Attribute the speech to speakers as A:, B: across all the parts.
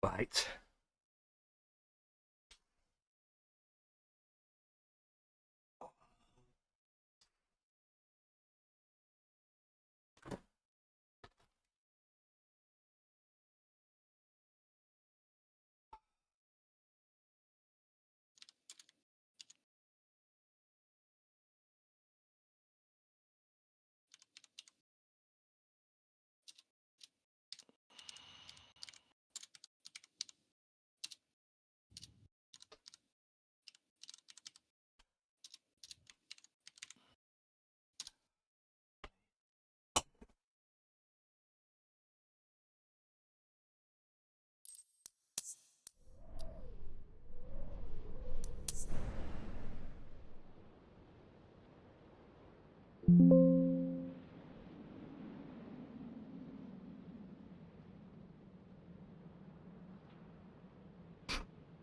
A: Right.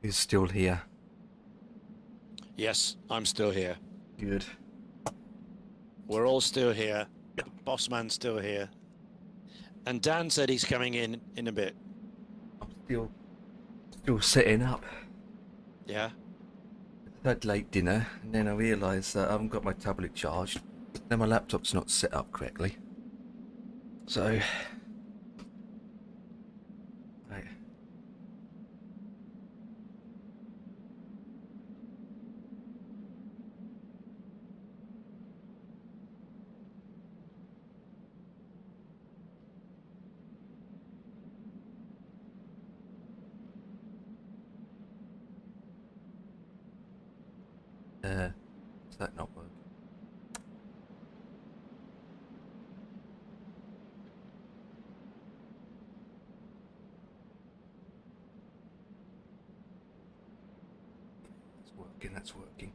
A: Who's still here?
B: Yes, I'm still here.
A: Good.
B: We're all still here. The boss man's still here. And Dan said he's coming in a bit.
A: I'm still setting up.
B: Yeah?
A: I had late dinner, and then I realised that I haven't got my tablet charged. Then my laptop's not set up correctly. So, right. Does that not work? That's working, that's working.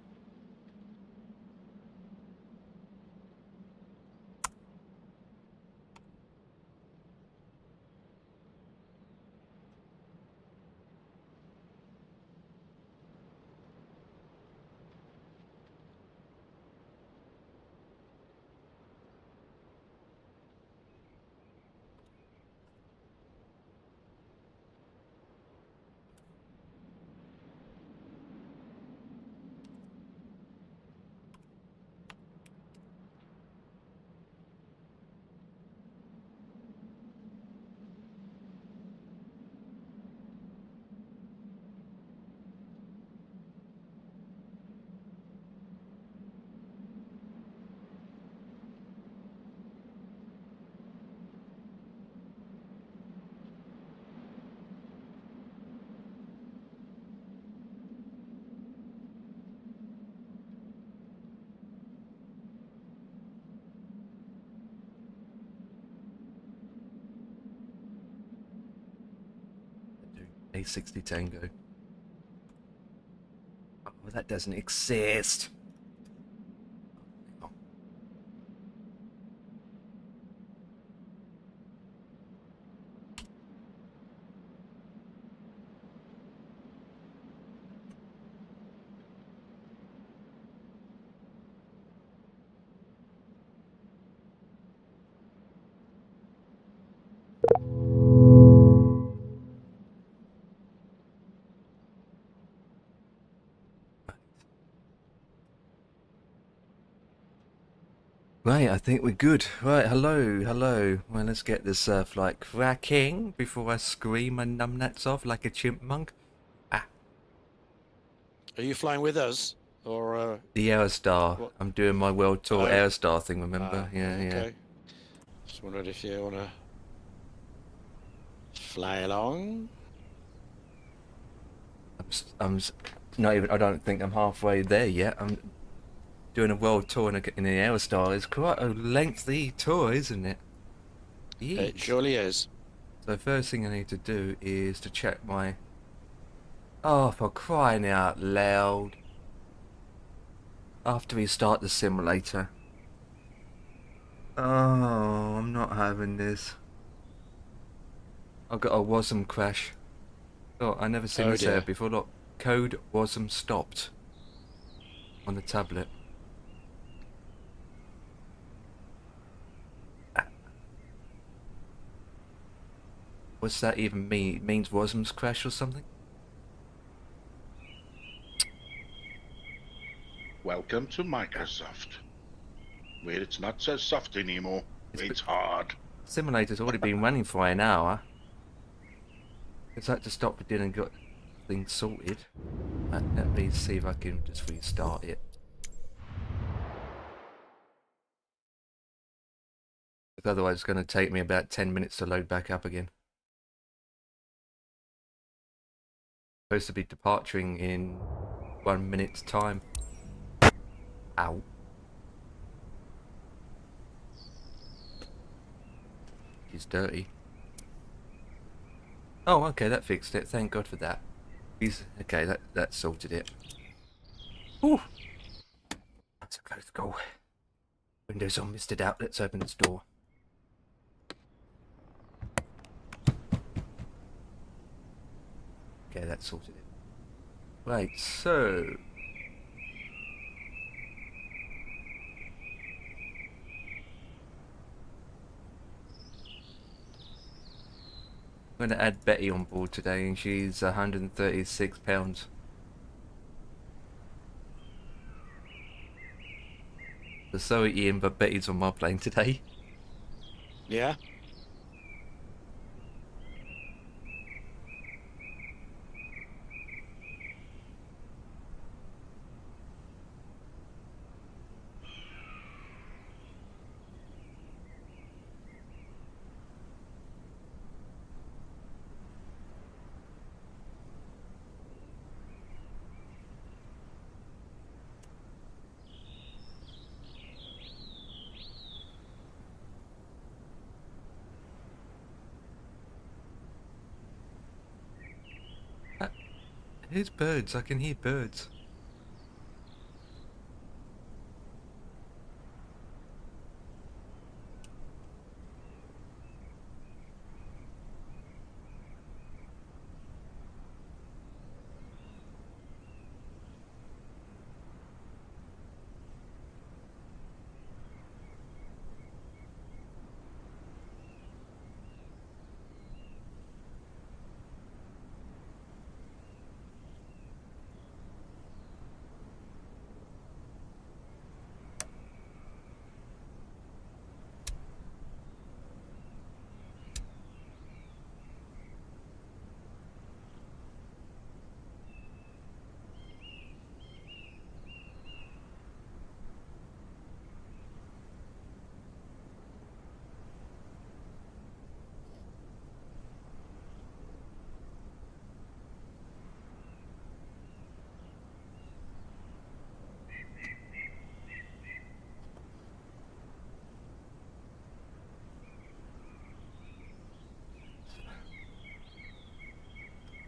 A: A60 Tango. Oh, that doesn't exist. Oh. Right, I think we're good. Right, hello. Well, let's get this flight cracking before I scream my numbnuts off like a chipmunk. Ah,
B: Are you flying with us? Or,
A: the Aerostar.
B: what?
A: I'm doing my world tour
B: Oh,
A: Aerostar thing, remember? Yeah.
B: okay. Just wondered if you want to fly along.
A: I'm not even, I don't think I'm halfway there yet. I'm doing a world tour in the Aerostar. It's quite a lengthy tour, isn't it?
B: It
A: Yeesh.
B: surely is.
A: So first thing I need to do is to check my... Oh, for crying out loud. After we start the simulator. Oh, I'm not having this. I got a WASM crash. Oh, I never seen
B: Oh
A: this error
B: dear.
A: before. Look, code WASM stopped on the tablet. What's that even mean? It means Rosm's crash or something?
C: Welcome to Microsoft, where it's not so soft anymore. It's hard.
A: Simulator's already been running for an hour. It's had to stop it and got things sorted. Let me see if I can just restart it. Because otherwise it's going to take me about 10 minutes to load back up again. Supposed to be departing in 1 minute's time. Ow. He's dirty. Oh, okay, that fixed it. Thank God for that. Okay, that sorted it. Ooh. That's a close call. Windows on, misted out. Let's open this door. Okay, that sorted it. Right, so... I'm going to add Betty on board today, and she's £136. So sorry, Ian, but Betty's on my plane today.
B: Yeah.
A: Here's birds. I can hear birds.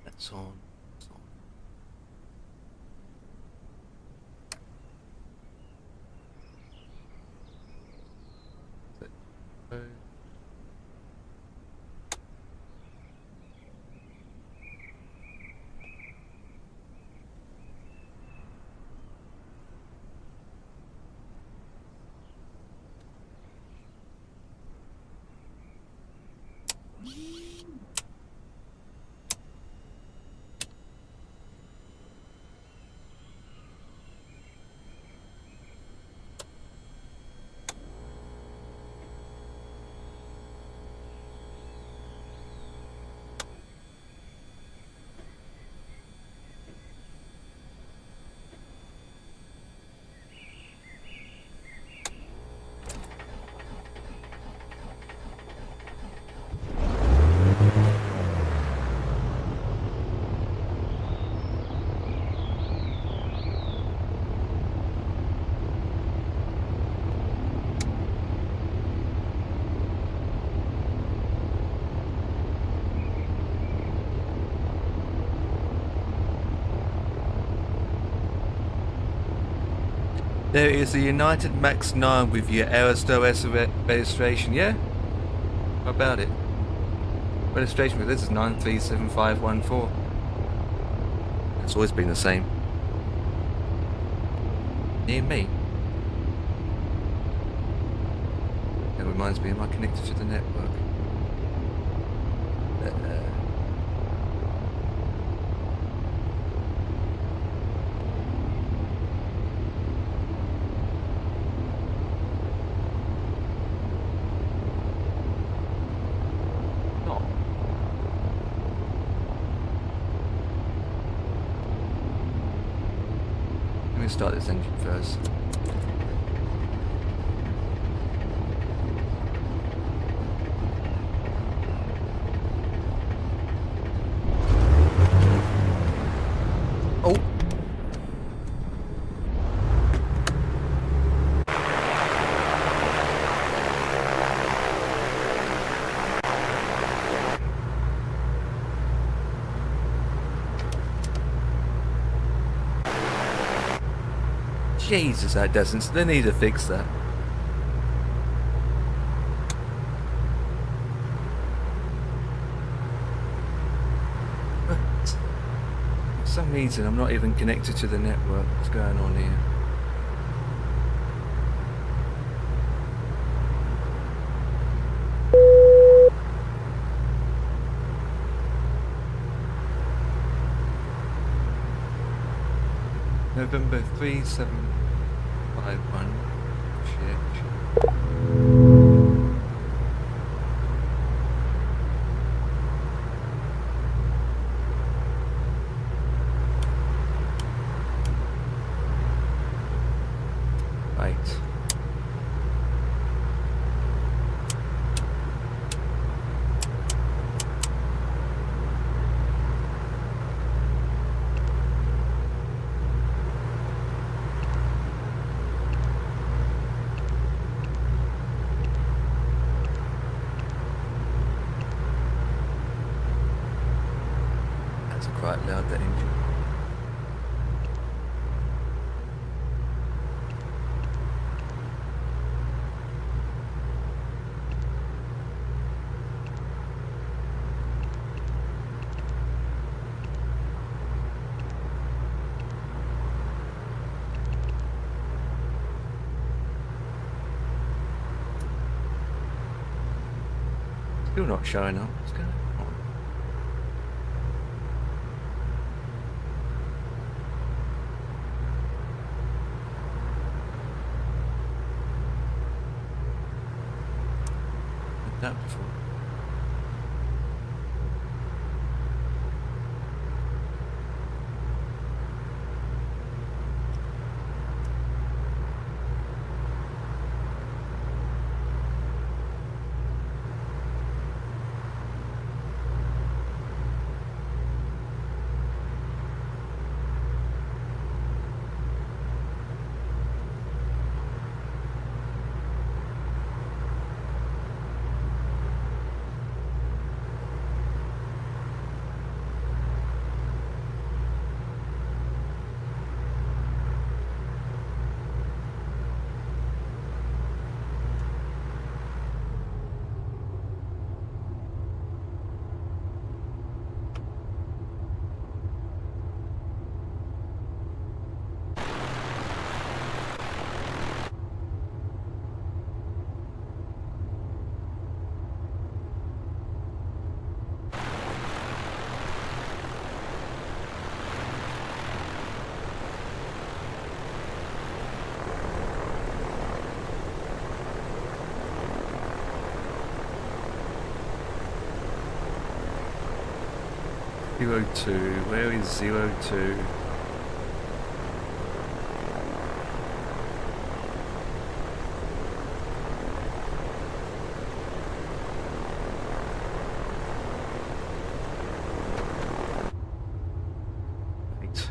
A: That's on. That's on. There is a United Max 9 with your Aerostar registration, yeah? How about it? Registration for this is 937514. It's always been the same. Near me. It reminds me, am I connected to the network? me start this engine first. Oh! Jesus, that doesn't. They need to fix that. For some reason, I'm not even connected to the network. What's going on here? November 3751. Shit. Right. That's quite loud, that engine. Still not showing up. What's going on? Had that before. Zero 02, where is 02? Right.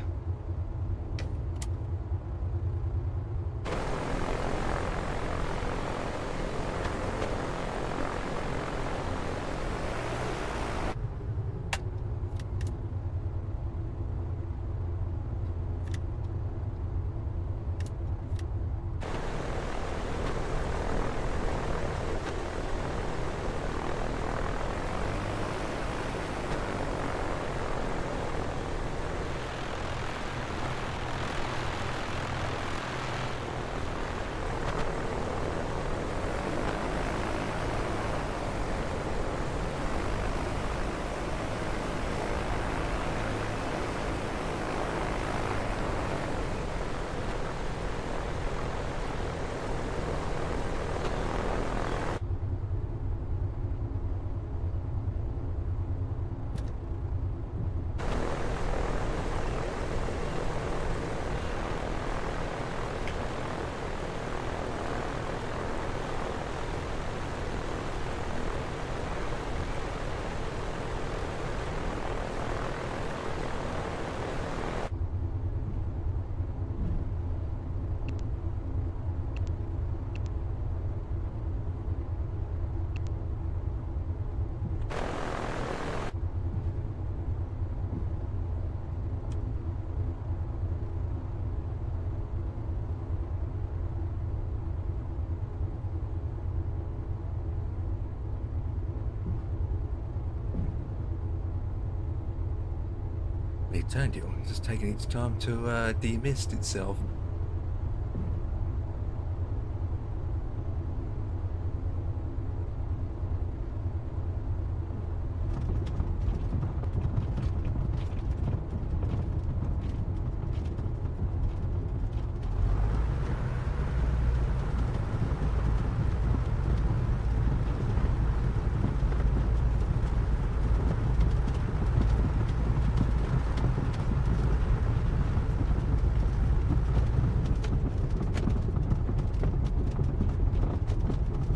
A: It turned it on. It's just taking its time to demist itself.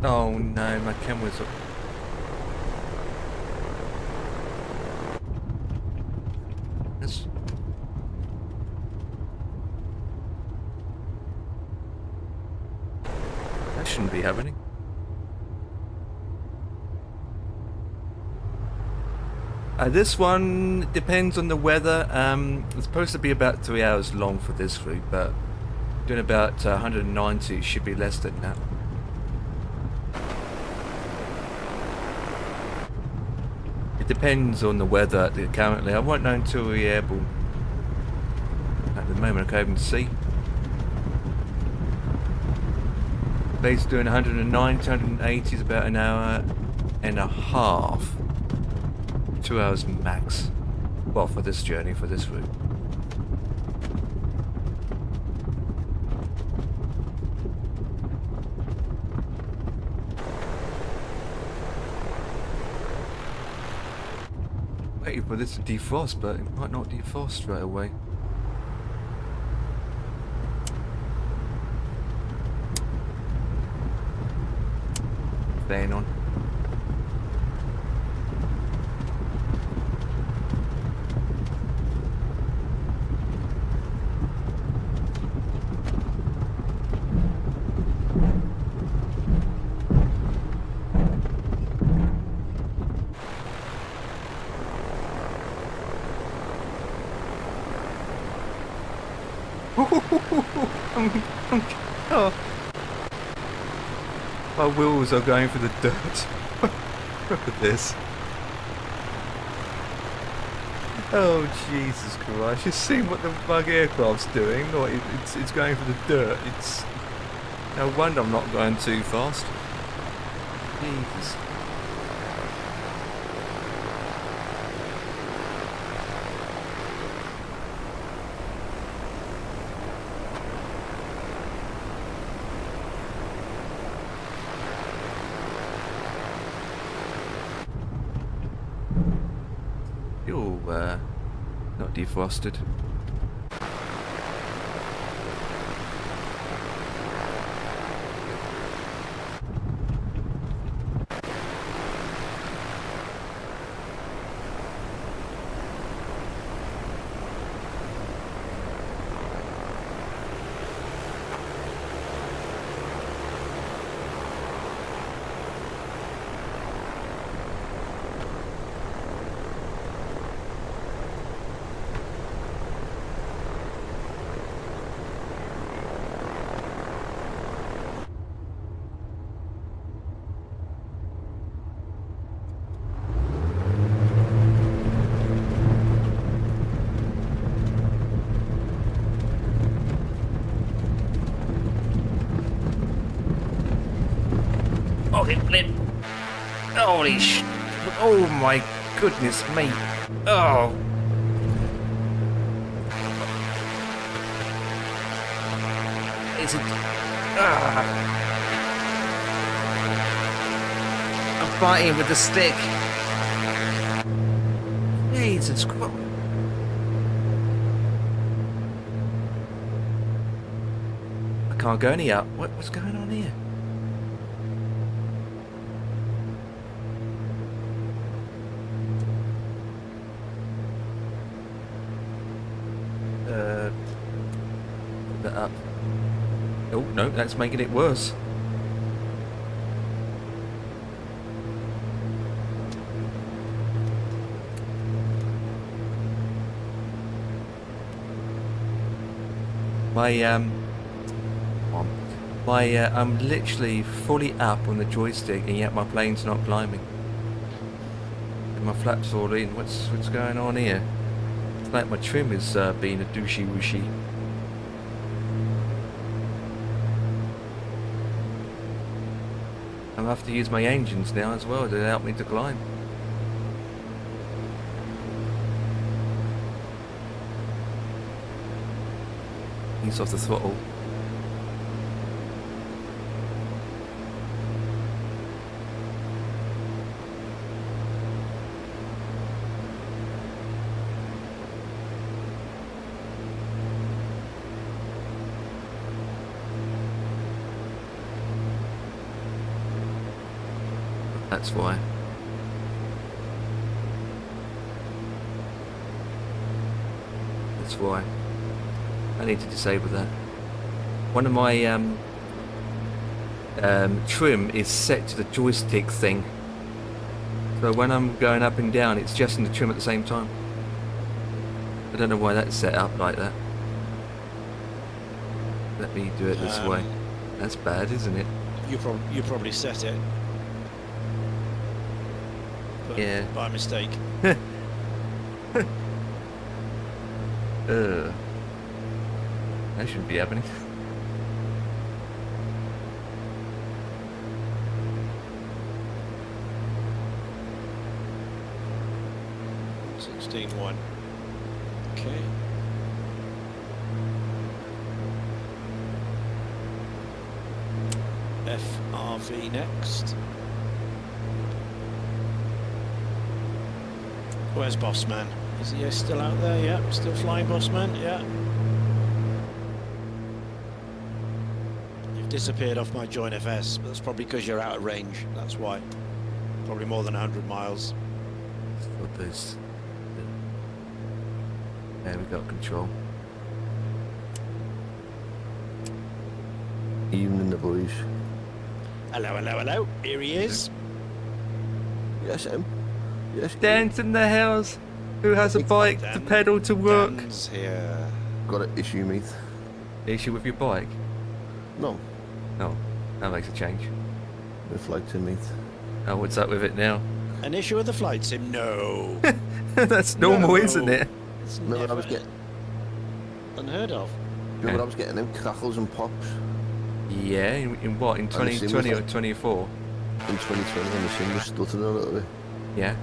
A: Oh no, my camera's up. That's... That shouldn't be happening. This one depends on the weather. It's supposed to be about 3 hours long for this route, but doing about 190, it should be less than that. It depends on the weather currently. I won't know until we're airborne. At the moment I can't even see. Blade's doing 190, 180 is about an hour and a half. 2 hours max. Well, for this journey, for this route. Waiting for this to defrost, but it might not defrost straight away. Staying on. Oh. My wheels are going for the dirt. Look at this. Oh Jesus Christ! You've seen what the bug aircraft's doing? Or it's going for the dirt. It's no wonder I'm not going too fast. Jesus. You're not defrosted. Holy sh... Oh my goodness me. Oh. Is it... I'm fighting with the stick. Jesus Christ. I can't go any up. What's going on here? Put that up. Oh no, that's making it worse. I'm literally fully up on the joystick, and yet my plane's not climbing. And my flaps all in. What's going on here? It's like my trim is being a douchey wooshy. I'm gonna have to use my engines now as well to help me to climb. Ease off the throttle. That's why. That's why. I need to disable that. One of my trim is set to the joystick thing. So when I'm going up and down, it's just in the trim at the same time. I don't know why that's set up like that. Let me do it this way. That's bad, isn't it?
B: You probably set it. But
A: Yeah.
B: by mistake.
A: That shouldn't be happening.
B: One. Okay. FRV next. Where's Bossman? Is he still out there? Yeah, still flying, Bossman. Yeah. You've disappeared off my join FS, but that's probably because you're out of range. That's why. Probably more than 100 miles.
A: For this. There we got control.
D: Evening, the boys.
B: Hello, hello, hello. Here he is.
D: Yes, yes.
A: Dan's in the house. Who has a bike to pedal to work?
B: Dan's here.
D: Got an issue, mate.
A: Issue with your bike?
D: No,
A: No, that makes a change.
D: the flight's in, mate.
A: Oh, what's up with it now?
B: An issue with the flight sim? No.
A: That's normal,
B: No.
A: isn't it?
B: It's
D: No, I
B: never
D: was getting.
B: unheard of.
D: You know what I was getting them crackles and pops
A: Yeah, in what? In
D: And the sim
A: 2020
D: was
A: or
D: like-
A: 24?
D: in 2020 when the sim was stuttering a little bit.
A: Yeah.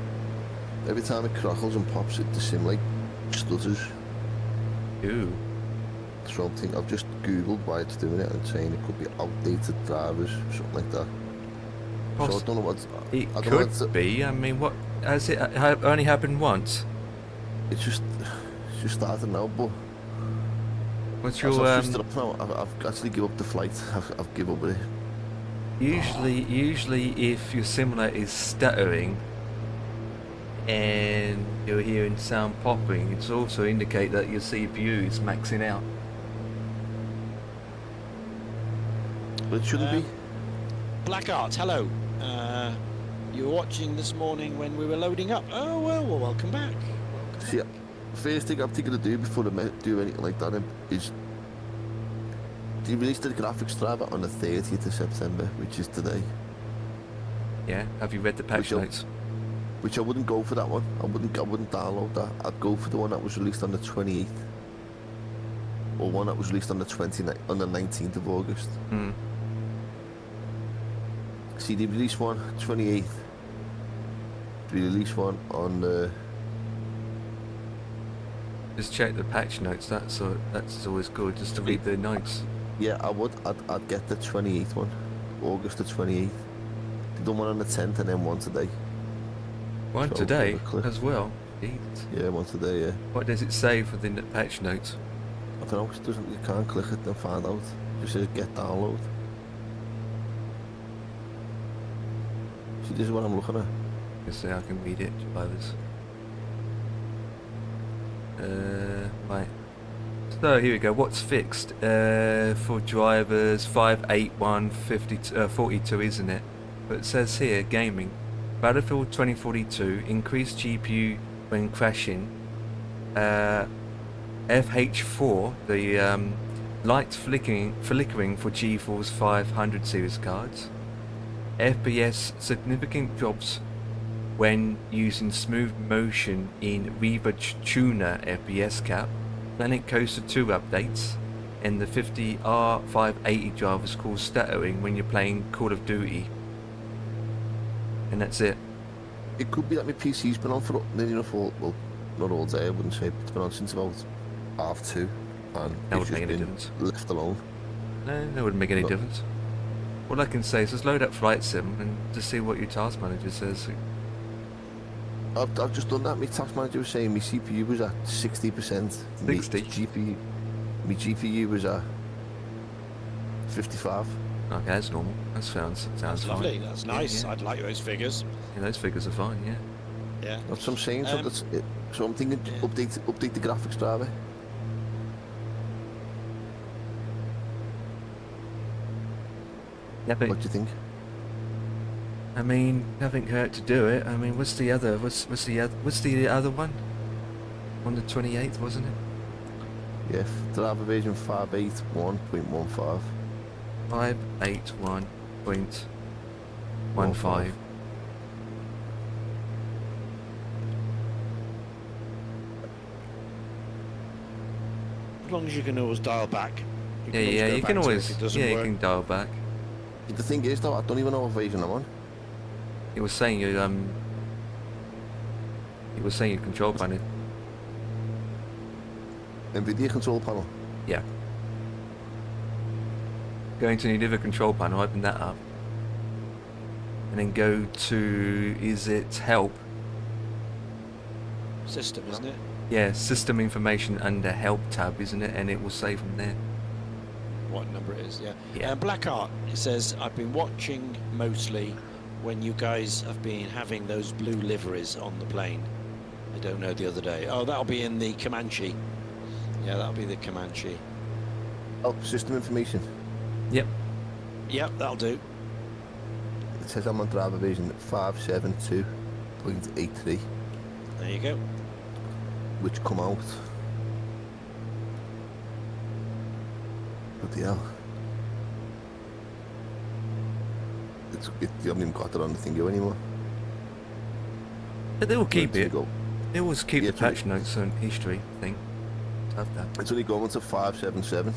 D: Every time it crackles and pops, the sim like stutters.
A: Ooh.
D: So I've just googled why it's doing it and saying it could be outdated drivers, something like that. So I don't know what.
A: It
D: I don't know
A: could
D: what's
A: be. I mean, what has it only happened once?
D: it's just started now, but
A: What's
D: as
A: your
D: I've switched it off now, I've actually give up the flight. I've give up with it.
A: usually if your simulator is stuttering and you're hearing sound popping, it's also indicate that your CPU is maxing out.
D: But it shouldn't be.
B: Black Art, hello. You were watching this morning when we were loading up. Oh, well, welcome back.
D: See, first thing I'm thinking to do before I do anything like that is they released the graphics driver on the 30th of September, which is today.
A: Yeah. Have you read the patch
D: Which I'll-
A: notes?
D: Which I wouldn't go for that one. I wouldn't download that. I'd go for the one that was released on the 28th, or one that was released on the 19th of August.
A: Hmm.
D: See, they released one 28th. They released one on the.
A: Just check the patch notes. That's always good. Just to read the notes.
D: Yeah, I would. I'd get the 28th one, August the 28th. They done one on the 10th and then one today.
A: One
D: So,
A: today
D: have a click.
A: as well. Jeez.
D: Yeah, one today. Yeah.
A: What does it say within the patch notes?
D: I don't know. It doesn't. You can't click it and find out. It just says get download. See, this is what I'm looking at.
A: Just so I can read it to others. Right. So here we go. What's fixed? For drivers 58142, isn't it? But it says here gaming. Battlefield 2042 increased GPU when crashing. FH4 the light flickering for GeForce 500 series cards. FPS significant drops when using smooth motion in Reaver Tuner FPS cap, Planet Coaster 2 updates, and the 50R580 drivers cause stuttering when you're playing Call of Duty. And that's it.
D: It could be that my PC's been on for nearly enough, well, not all day, I wouldn't say, but it's been on since about 2:30, and
A: That
D: it's
A: wouldn't make
D: just
A: any
D: been
A: difference.
D: left alone.
A: No, that wouldn't make any
D: No.
A: difference. All I can say is just load up Flight Sim and just see what your task manager says.
D: I've just done that. My task manager was saying my CPU was at 60%.
A: 60?
D: My GPU was at 55.
A: Okay, that's normal. That sounds
B: That's
A: fine.
B: lovely. That's nice.
A: Yeah.
B: I'd like those figures.
A: Yeah, those figures are fine, yeah.
B: Yeah.
D: That's what I'm saying. So, so I'm thinking
B: yeah.
D: update the graphics driver.
A: Yeah, but,
D: What do you think?
A: I mean, nothing hurt to do it. I mean, what's the other one? On the 28th, wasn't it?
D: Yeah, driver version 581.15.
A: 581.15.
B: As long as you can always dial back.
A: Yeah, you can always, you can dial back.
D: But the thing is, though, I don't even know what version I'm on.
A: It was saying you it was saying your control panel.
D: NVIDIA control panel.
A: Yeah. Go into the other control panel, open that up, and then go to, is it help?
B: System, isn't it?
A: Yeah, system information under help tab, isn't it? And it will say from there.
B: What number it is, yeah.
A: Yeah.
B: Blackheart, it says, I've been watching mostly when you guys have been having those blue liveries on the plane. I don't know the other day. Oh, that'll be in the Comanche. Yeah, that'll be the Comanche.
D: Oh, system information.
A: Yep.
B: Yep, that'll do.
D: It says I'm on driver version 572.83,
B: There you go.
D: which come out. Bloody hell. You haven't even got it on the thingo anymore.
A: But they will keep it.
D: Go.
A: They always keep
D: Yeah,
A: the patch notes and history thing. Have that.
D: It's only going to 577.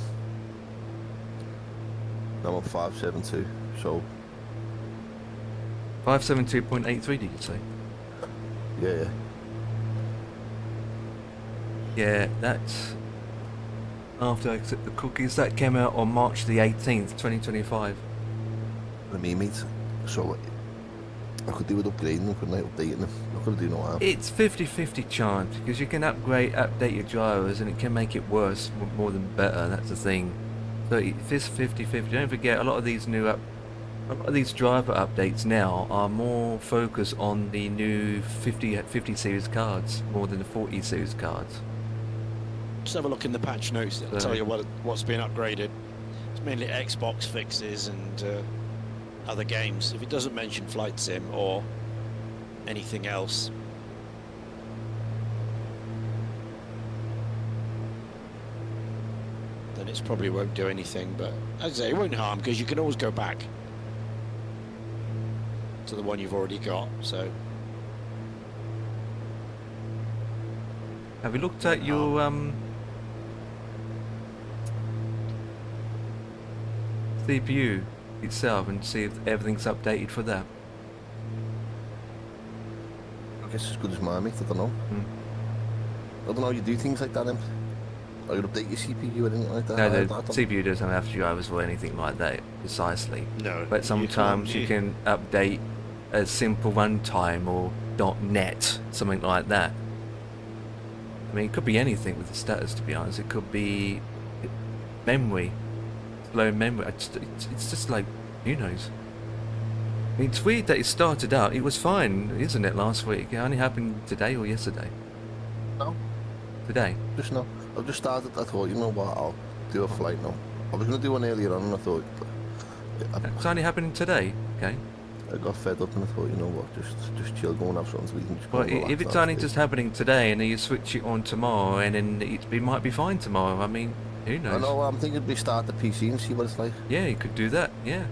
D: I'm on 572, so
A: 572.83, did you say?
D: yeah.
A: Yeah, that's after I accept the cookies. That came out on March the 18th, 2025.
D: I mean, mate, so I could do with upgrading them, couldn't I? Updating them. Not gonna do no harm.
A: It's 50-50 chance because you can update your drivers and it can make it worse more than better. That's the thing. So if it's 50-50, don't forget a lot of these driver updates now are more focused on the new 50 series cards more than the 40 series cards.
B: Just have a look in the patch notes. It'll tell you what's been upgraded. It's mainly Xbox fixes and other games. If it doesn't mention Flight Sim or anything else, then it probably won't do anything. But as I say, it won't harm because you can always go back to the one you've already got. So
A: Have you looked at your CPU itself and see if everything's updated for that?
D: I guess as good as mine, mate. I don't know. I don't know. You do things like that, Imp. Or you update your CPU or anything like that.
A: No, the
D: I don't-
A: CPU doesn't have drivers or anything like that precisely.
B: no,
A: But sometimes you can update a simple runtime or .NET, something like that. I mean, it could be anything with the status, to be honest. It could be memory, slow memory. It's just like, who knows? I mean, it's weird that it started out. It was fine, isn't it, last week? It only happened today or yesterday?
D: No,
A: Today.
D: just no. I've just started. I thought, you know what? I'll do a flight now. I was gonna do one earlier on, and I thought
A: It's only happening today, okay?
D: I got fed up, and I thought, you know what? Just chill, go and have something so we can just. go
A: Well,
D: and relax
A: if it's only
D: downstairs.
A: just happening today and then you switch it on tomorrow and then it might be fine tomorrow, I mean, who knows?
D: I know. I'm thinking we start the PC and see what it's like.
A: Yeah, you could do that, yeah.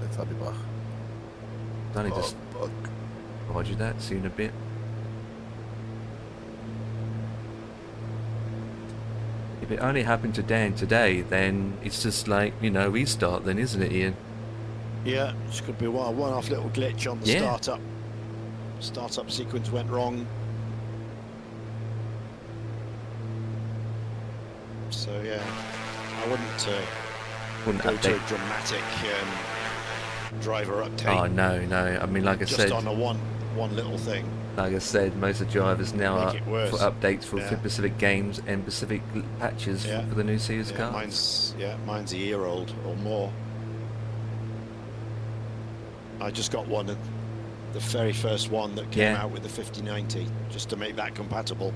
D: Let's have it back.
A: Only just
D: fuck.
A: roger that. See you in a bit. If it only happened to Dan today, then it's just like, you know, restart then, isn't it, Ian?
B: Yeah, this could be a one-off little glitch on the
A: Yeah.
B: startup. Startup sequence went wrong. So yeah, I wouldn't go to a
A: update.
B: dramatic driver update.
A: Oh no, no. I mean, like I
B: just
A: said,
B: on a one little thing.
A: most of the drivers now
B: Make
A: are
B: it worse.
A: for updates for
B: Yeah.
A: Pacific games and Pacific patches
B: Yeah.
A: for the new series
B: Yeah,
A: cards.
B: mine's a year old or more. I just got one, the very first one that came
A: Yeah.
B: out with the 5090, just to make that compatible.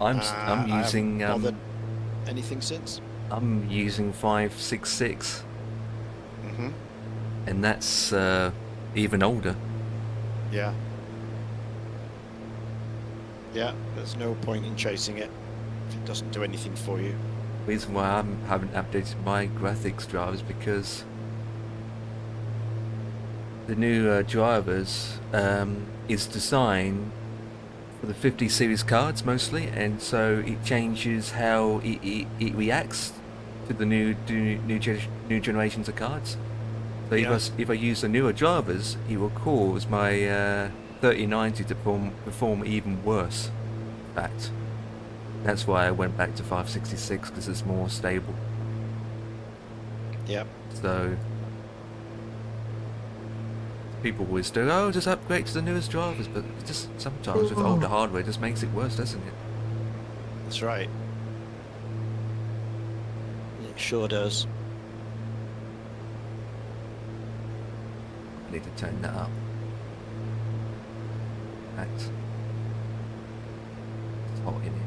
A: I'm
B: I
A: using
B: haven't bothered anything since.
A: I'm using 566,
B: Mm-hmm.
A: and that's even older.
B: Yeah. Yeah, there's no point in chasing it if it doesn't do anything for you.
A: Reason why I haven't updated my graphics drivers because the new drivers is designed for the 50 series cards mostly, and so it changes how it reacts to the new generations of cards. So
B: Yeah.
A: if I use the newer drivers, it will cause my 3090 to perform even worse. In fact, that's why I went back to 566 because it's more stable.
B: Yep.
A: So people always do, oh, just upgrade to the newest drivers, but it just sometimes with older hardware it just makes it worse, doesn't it?
B: That's right. It sure does.
A: I need to turn that up. That's hot in here.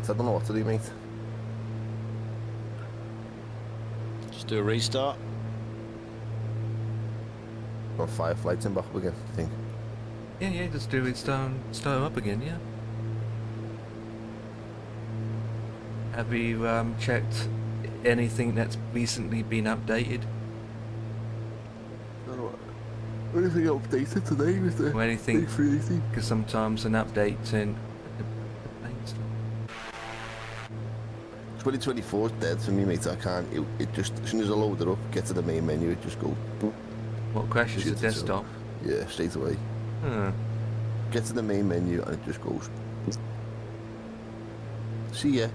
D: I don't know what to do, mate.
B: Just do a restart.
D: Got fire flights in back up again, I think.
A: Yeah, just do it, start up again, yeah. Have you checked anything that's recently been updated?
D: I don't know what. Anything updated today with the
A: Or anything?
D: 380?
A: Because sometimes an update and the plane's still-
D: 2024 is dead for me, mate. I can't. It just, as soon as I load it up, get to the main menu, it just goes. Boop.
A: What crashes the
D: Shoots itself.
A: desktop?
D: Yeah, straight away.
A: Huh.
D: Get to the main menu and it just goes. See ya.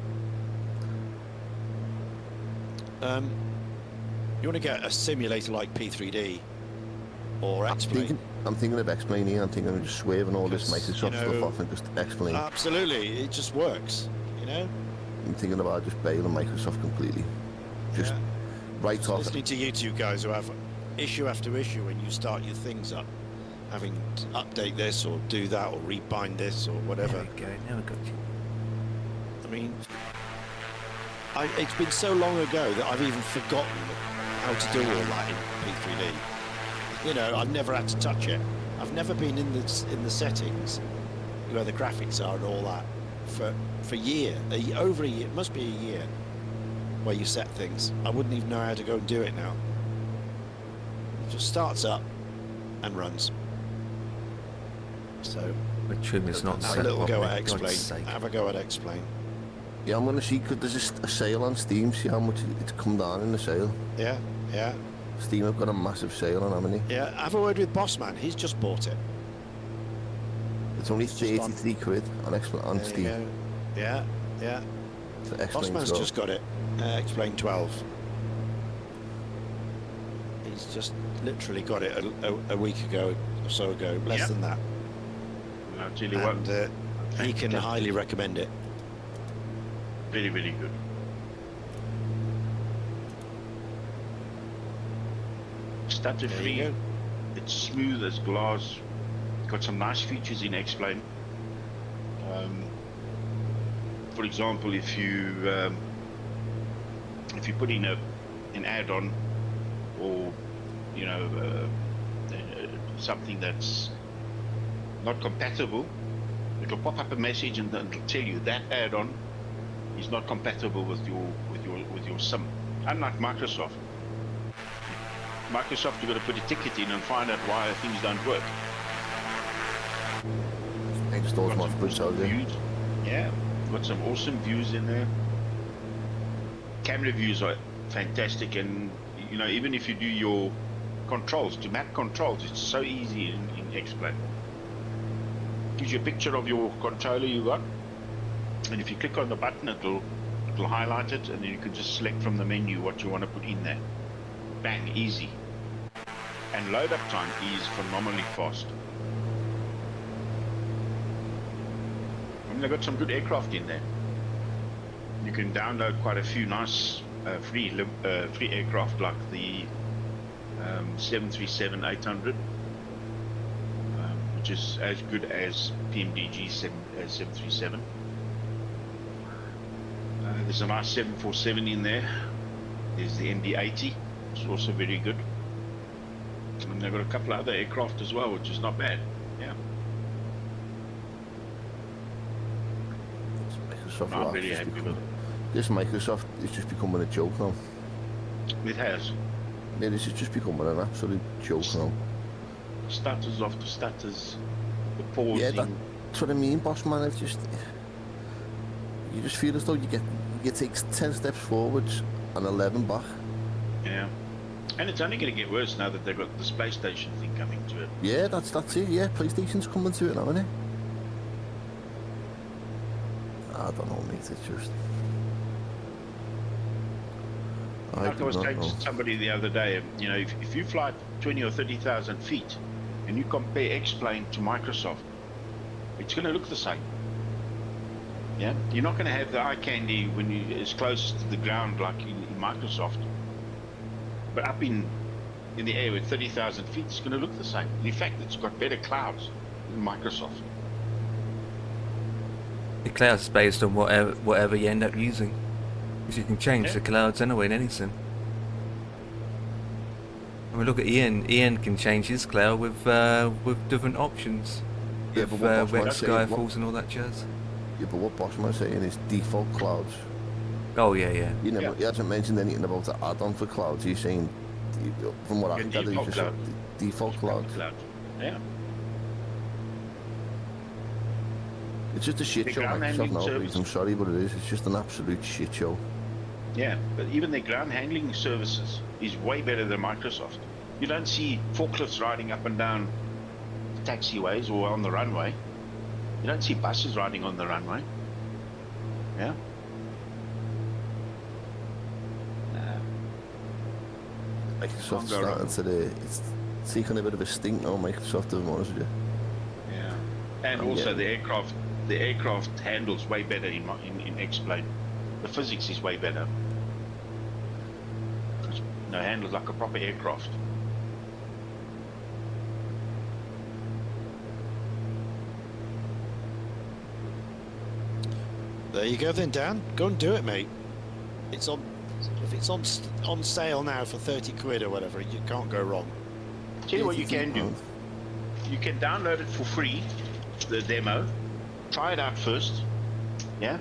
B: You want to get a simulator like P3D or X-Plane?
D: I'm thinking of X-Plane here. I'm thinking of just swerving all this
B: Because,
D: Microsoft
B: you know,
D: stuff off and just X-Plane.
B: Absolutely, it just works, you know?
D: I'm thinking about just bailing Microsoft completely. Just
B: Yeah.
D: right off.
B: Listening to you two guys who have issue after issue when you start your things up, having to update this or do that or rebind this or whatever.
A: There we go, now I got you.
B: I mean, it's been so long ago that I've even forgotten how to do all that in P3D. You know, I've never had to touch it. I've never been in the settings where the graphics are and all that for over a year. It must be a year where you set things. I wouldn't even know how to go and do it now. It just starts up and runs. So
A: My trim is not
B: have
A: set
B: a little go
A: properly,
B: at
A: God's
B: Explain.
A: sake.
B: Have a go at Explain.
D: Yeah, I'm gonna see, because there's just a sale on Steam. See how much it's come down in the sale.
B: Yeah, yeah,
D: Steam have got a massive sale on, haven't they?
B: yeah. Have a word with Bossman. He's just bought it.
D: It's only
B: It's just on-
D: 33 quid on
B: There you
D: Steam.
B: go. Yeah, yeah.
D: So X-Plane
B: Bossman's
D: 12.
B: just got it. Explain 12. He's just literally got it a week ago or so ago, less
C: Yep.
B: than that.
C: I'll tell you what,
B: And he can highly recommend it.
C: very, very good. stutter
B: There
C: free.
B: you go.
C: It's smooth as glass. Got some nice features in X-Plane. For example, if you put in an add-on, or you know something that's not compatible, it'll pop up a message and it'll tell you that add-on is not compatible with your sim. Unlike Microsoft, you've got to put a ticket in and find out why things don't work.
D: It just
C: Got some
D: automatically
C: awesome
D: tells you.
C: views. Yeah, got some awesome views in there. Camera views are fantastic, and you know, even if you do your controls, to map controls, it's so easy in X-Plane. Gives you a picture of your controller you got, and if you click on the button, it'll highlight it, and then you can just select from the menu what you want to put in there. Bang, easy. And load up time is phenomenally fast. I mean, they've got some good aircraft in there. You can download quite a few nice free aircraft, like the 737-800, which is as good as PMDG 737. There's a nice 747 in there. There's the MD-80, which is also very good. And they've got a couple of other aircraft as well, which is not bad. Yeah.
D: Microsoft
C: I'm
D: are
C: very
D: just
C: happy
D: becoming-
C: with it.
D: This Microsoft is just becoming a joke now.
C: It has
D: Yeah, this is just becoming an absolute joke now.
C: stutters after stutters, the pausing.
D: Yeah, that's what I mean, boss man. It's just, you just feel as though you take 10 steps forwards and 11 back.
C: Yeah. And it's only going to get worse now that they've got the space station thing coming to it.
D: Yeah, that's it. Yeah, PlayStation's coming to it now, isn't it? I don't know, mate. It's just.
C: Like I was
D: do not
C: saying
D: know.
C: to somebody the other day, you know, if you fly 20 or 30,000 feet and you compare X-Plane to Microsoft, it's going to look the same. Yeah, you're not going to have the eye candy when you as close to the ground like in Microsoft, but up in the air with 30,000 feet, it's going to look the same. In fact, it's got better clouds than Microsoft.
A: The cloud's based on whatever you end up using. Because you can change
C: Yeah.
A: the clouds anyway in anything. I mean, look at Ian. Ian can change his cloud with different options.
D: Yeah,
A: With
D: but what Bossman's
A: wet
D: saying-
A: skyfalls and all that jazz.
D: Yeah, but what Bossman's saying is default clouds.
A: Oh yeah, yeah.
D: He hasn't mentioned anything about the add-on for clouds. He's saying, from what I
C: Your
D: can gather,
C: default
D: he's just
C: cloud.
D: default clouds.
C: Yeah.
D: It's just a shit
C: The
D: show,
C: ground
D: Microsoft
C: handling
D: now,
C: service.
D: please. I'm sorry, but it is. It's just an absolute shit show.
C: Yeah, but even their ground handling services is way better than Microsoft. You don't see forklifts riding up and down taxiways or on the runway. You don't see buses riding on the runway. Yeah.
D: Microsoft's
C: Can't go wrong.
D: starting to it's taking a bit of a stink now, Microsoft, to be honest with you.
C: Yeah. And
D: Oh,
C: also
D: yeah.
C: the aircraft handles way better in X-Plane. The physics is way better. Handles like a proper aircraft.
B: There you go then, Dan. Go and do it, mate. It's on. If it's on sale now for 30 quid or whatever, you can't go wrong.
C: Tell you what you can do.
D: £83.
C: You can download it for free, the demo. Try it out first, yeah,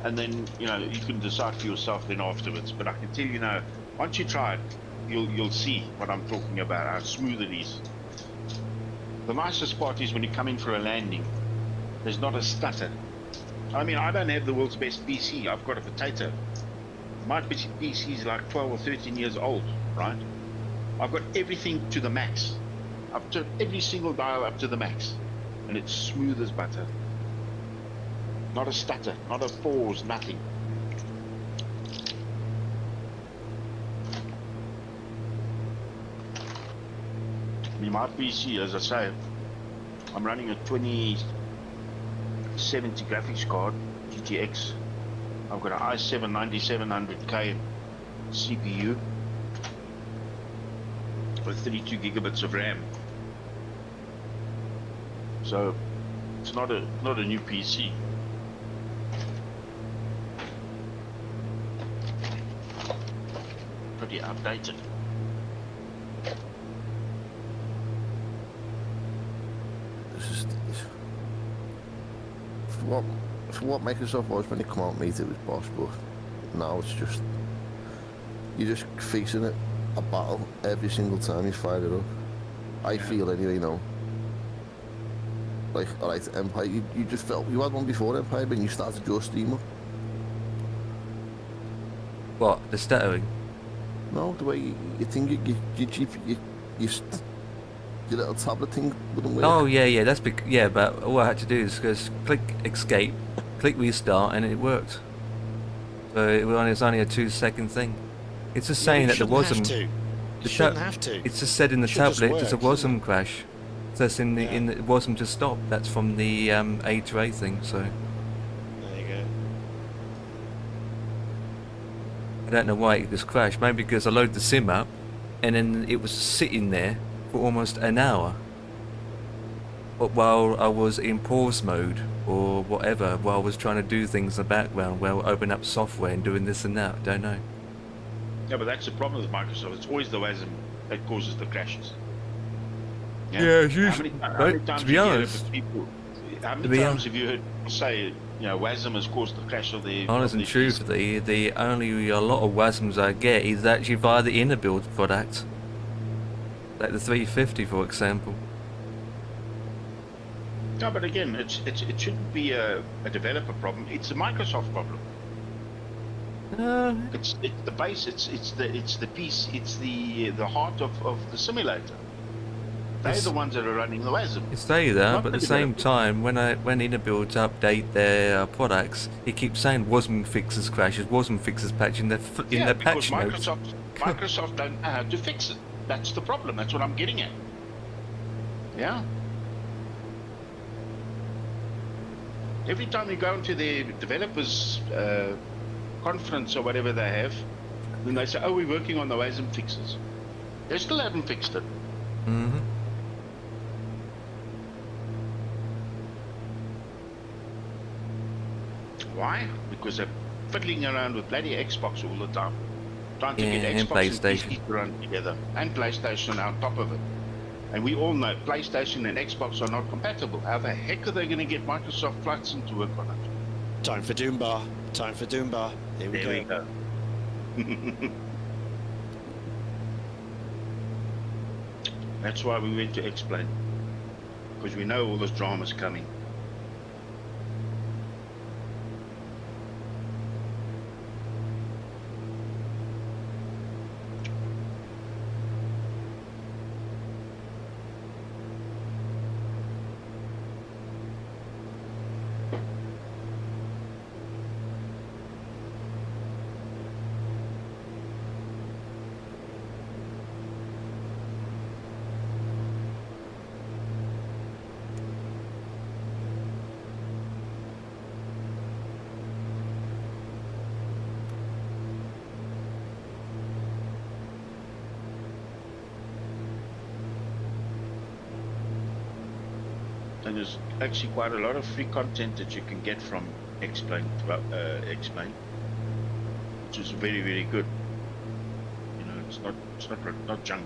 C: and then you can decide for yourself then afterwards. But I can tell you now, once you try it, you'll see what I'm talking about, how smooth it is. The nicest part is when you come in for a landing, there's not a stutter. I mean, I don't have the world's best PC. I've got a potato. My PC is like 12 or 13 years old, right? I've got everything to the max. I've turned every single dial up to the max, and it's smooth as butter. Not a stutter, not a pause, nothing. I mean, my PC, as I say, I'm running a 2070 graphics card, GTX. I've got an i7 9700K CPU. with 32 gigabits of RAM. So it's not a new PC. Pretty outdated.
D: For what Microsoft was when it came out, mate, it was boss, but now it's just, you're just facing a battle every single time you fire it up. I feel anyway now. Like, alright, Empire, you just felt, you had one before Empire when you started your Steam up.
A: What? The stuttering?
D: No, the way you think your little tablet thing wouldn't work.
A: Oh yeah, that's yeah. But all I had to do is just click escape, click restart, and it worked. So it's only a 2-second thing. It's just saying that there was some.
B: You shouldn't have to.
A: It's just said in the
B: Should just
A: tablet that there
B: work,
A: was
B: shouldn't
A: some crash. So that's in the it wasn't just stop. That's from the A to A thing. So
B: There you go.
A: I don't know why it just crashed. Maybe because I loaded the sim up, and then it was sitting there for almost an hour. But while I was in pause mode or whatever, while I was trying to do things in the background, while opening up software and doing this and that, I don't know.
C: Yeah, but that's the problem with Microsoft. It's always the WASM that causes the crashes.
A: Yeah, it's
C: How
A: usually.
C: many times
A: To be honest,
C: how many times have you heard people say, WASM has caused the crash of the...
A: honest and truthfully, the only a lot of WASMs I get is actually via the inner build product, like the 350, for example.
C: No, but again, it shouldn't be a developer problem. It's a Microsoft problem. It's the base. It's the piece. It's the heart of the simulator. They're the ones that are running the WASM.
A: It's there,
C: Not
A: but at
C: the
A: the same
C: developer.
A: time, when inner builds update their products, it keeps saying WASM fixes crashes, WASM fixes patch in their patch notes.
C: Microsoft don't know how to fix it. That's the problem. That's what I'm getting at. Yeah. Every time you go into the developers conference or whatever they have, then they say, "Oh, we're working on the WASM fixes." They still haven't fixed it.
A: Mm-hmm.
C: Why? Because they're fiddling around with bloody Xbox all the time, trying to get
A: And
C: Xbox and
A: PlayStation.
C: PC to run together, and PlayStation on top of it. And we all know PlayStation and Xbox are not compatible. How the heck are they going to get Microsoft FlightSim to work on it?
B: Time for Doombar. Time for Doombar. Here we
C: There
B: go.
C: we go. That's why we went to explain, because we know all this drama's coming. And there's actually quite a lot of free content that you can get from Explain, which is very, very good. It's not junk.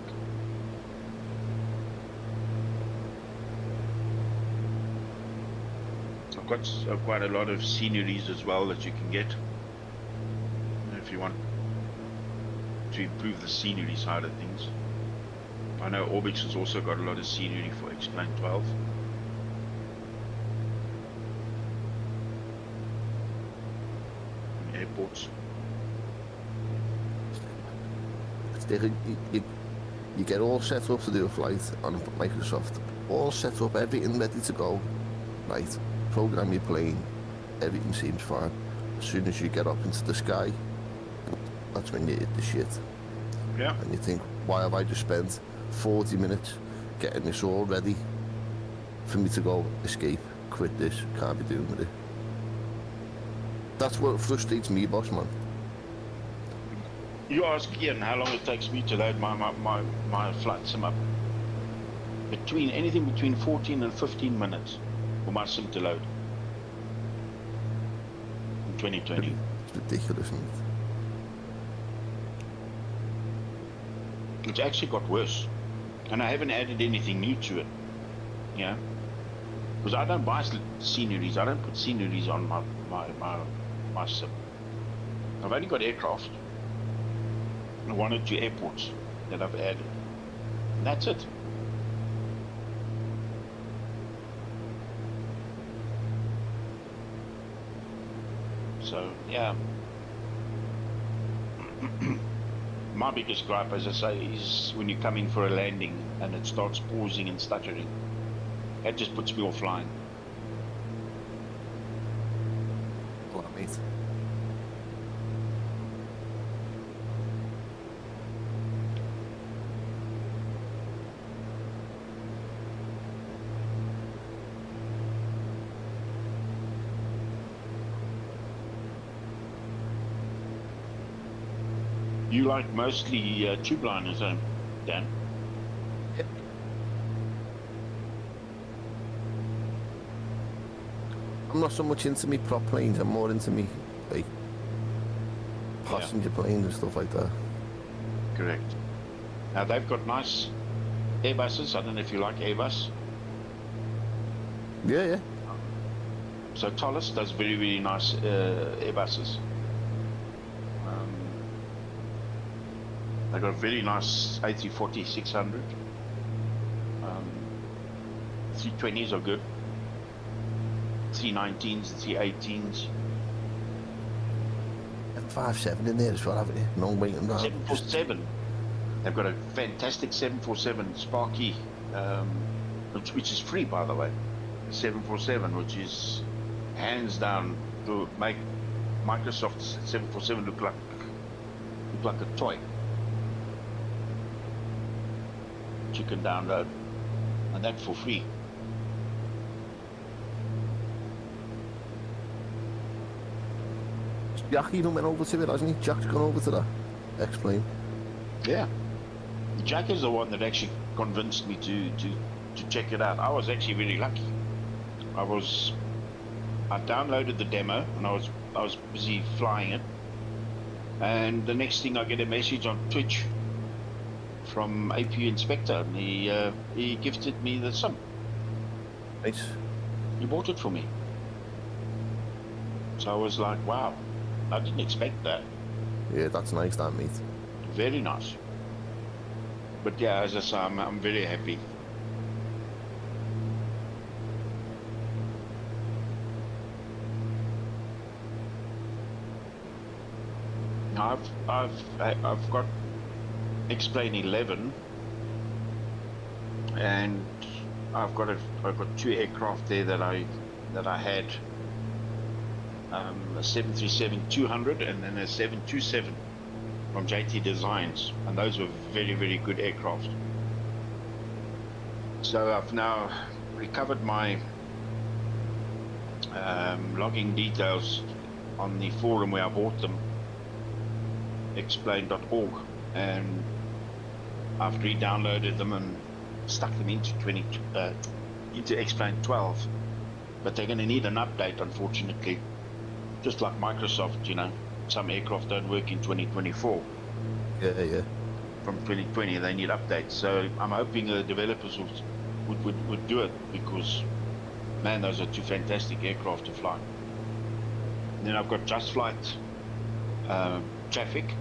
C: I've got quite a lot of sceneries as well that you can get if you want to improve the scenery side of things. I know Orbix has also got a lot of scenery for Explain 12. Airports.
D: You get all set up to do a flight on Microsoft, all set up, everything ready to go, right? Program your plane, everything seems fine. As soon as you get up into the sky, that's when you hit the shit.
C: Yeah.
D: And you think, why have I just spent 40 minutes getting this all ready for me to go escape, quit this, can't be doing with it. That's what frustrates me, boss man.
C: You ask Ian how long it takes me to load my flight sim up. Anything between 14 and 15 minutes for my sim to load in 2020.
D: It's ridiculous, mate.
C: It's actually got worse, and I haven't added anything new to it. Yeah, because I don't buy sceneries. I don't put sceneries on my sim. I've only got aircraft, and 1 or 2 airports that I've added, and that's it. So yeah, my biggest gripe, as I say, is when you're coming for a landing and it starts pausing and stuttering. That just puts me offline.
D: Well, mate.
C: You like mostly tube liners, Dan?
D: Yep. I'm not so much into me prop planes. I'm more into me like passenger planes and stuff like that.
C: Correct. Now they've got nice Airbuses. I don't know if you like Airbus.
D: Yeah, yeah.
C: So Thales does very, very nice Airbuses. They've got a very nice A340 600. 320s are good. 319s, 318s.
D: 57 in there as well, haven't you? No waiting around.
C: 747. They've got a fantastic 747 Sparky, which is free, by the way. 747, which is hands down to make Microsoft's 747 look like a toy. You can download, and that's for free.
D: Jack even went over to it, hasn't he? Jack's gone over to that. Explain.
C: Yeah, Jack is the one that actually convinced me to check it out. I was actually really lucky. I downloaded the demo and I was busy flying it, and the next thing I get a message on Twitch from APU Inspector, and he gifted me the sim.
D: Nice.
C: He bought it for me. So I was like, wow, I didn't expect that.
D: Yeah, that's nice, that, mate.
C: Very nice. But yeah, as I say, I'm very happy. Now I've got X-Plane 11, and I've got 2 aircraft there that I had, a 737-200 and then a 727 from JT Designs, and those were very, very good aircraft. So I've now recovered my logging details on the forum where I bought them, explain.org, and I've re-downloaded them and stuck them into X-Plane 12, but they're going to need an update, unfortunately. Just like Microsoft, you know, some aircraft don't work in 2024.
D: Yeah.
C: From 2020, they need updates. So I'm hoping the developers would do it, because, man, those are 2 fantastic aircraft to fly. And then I've got Just Flight traffic,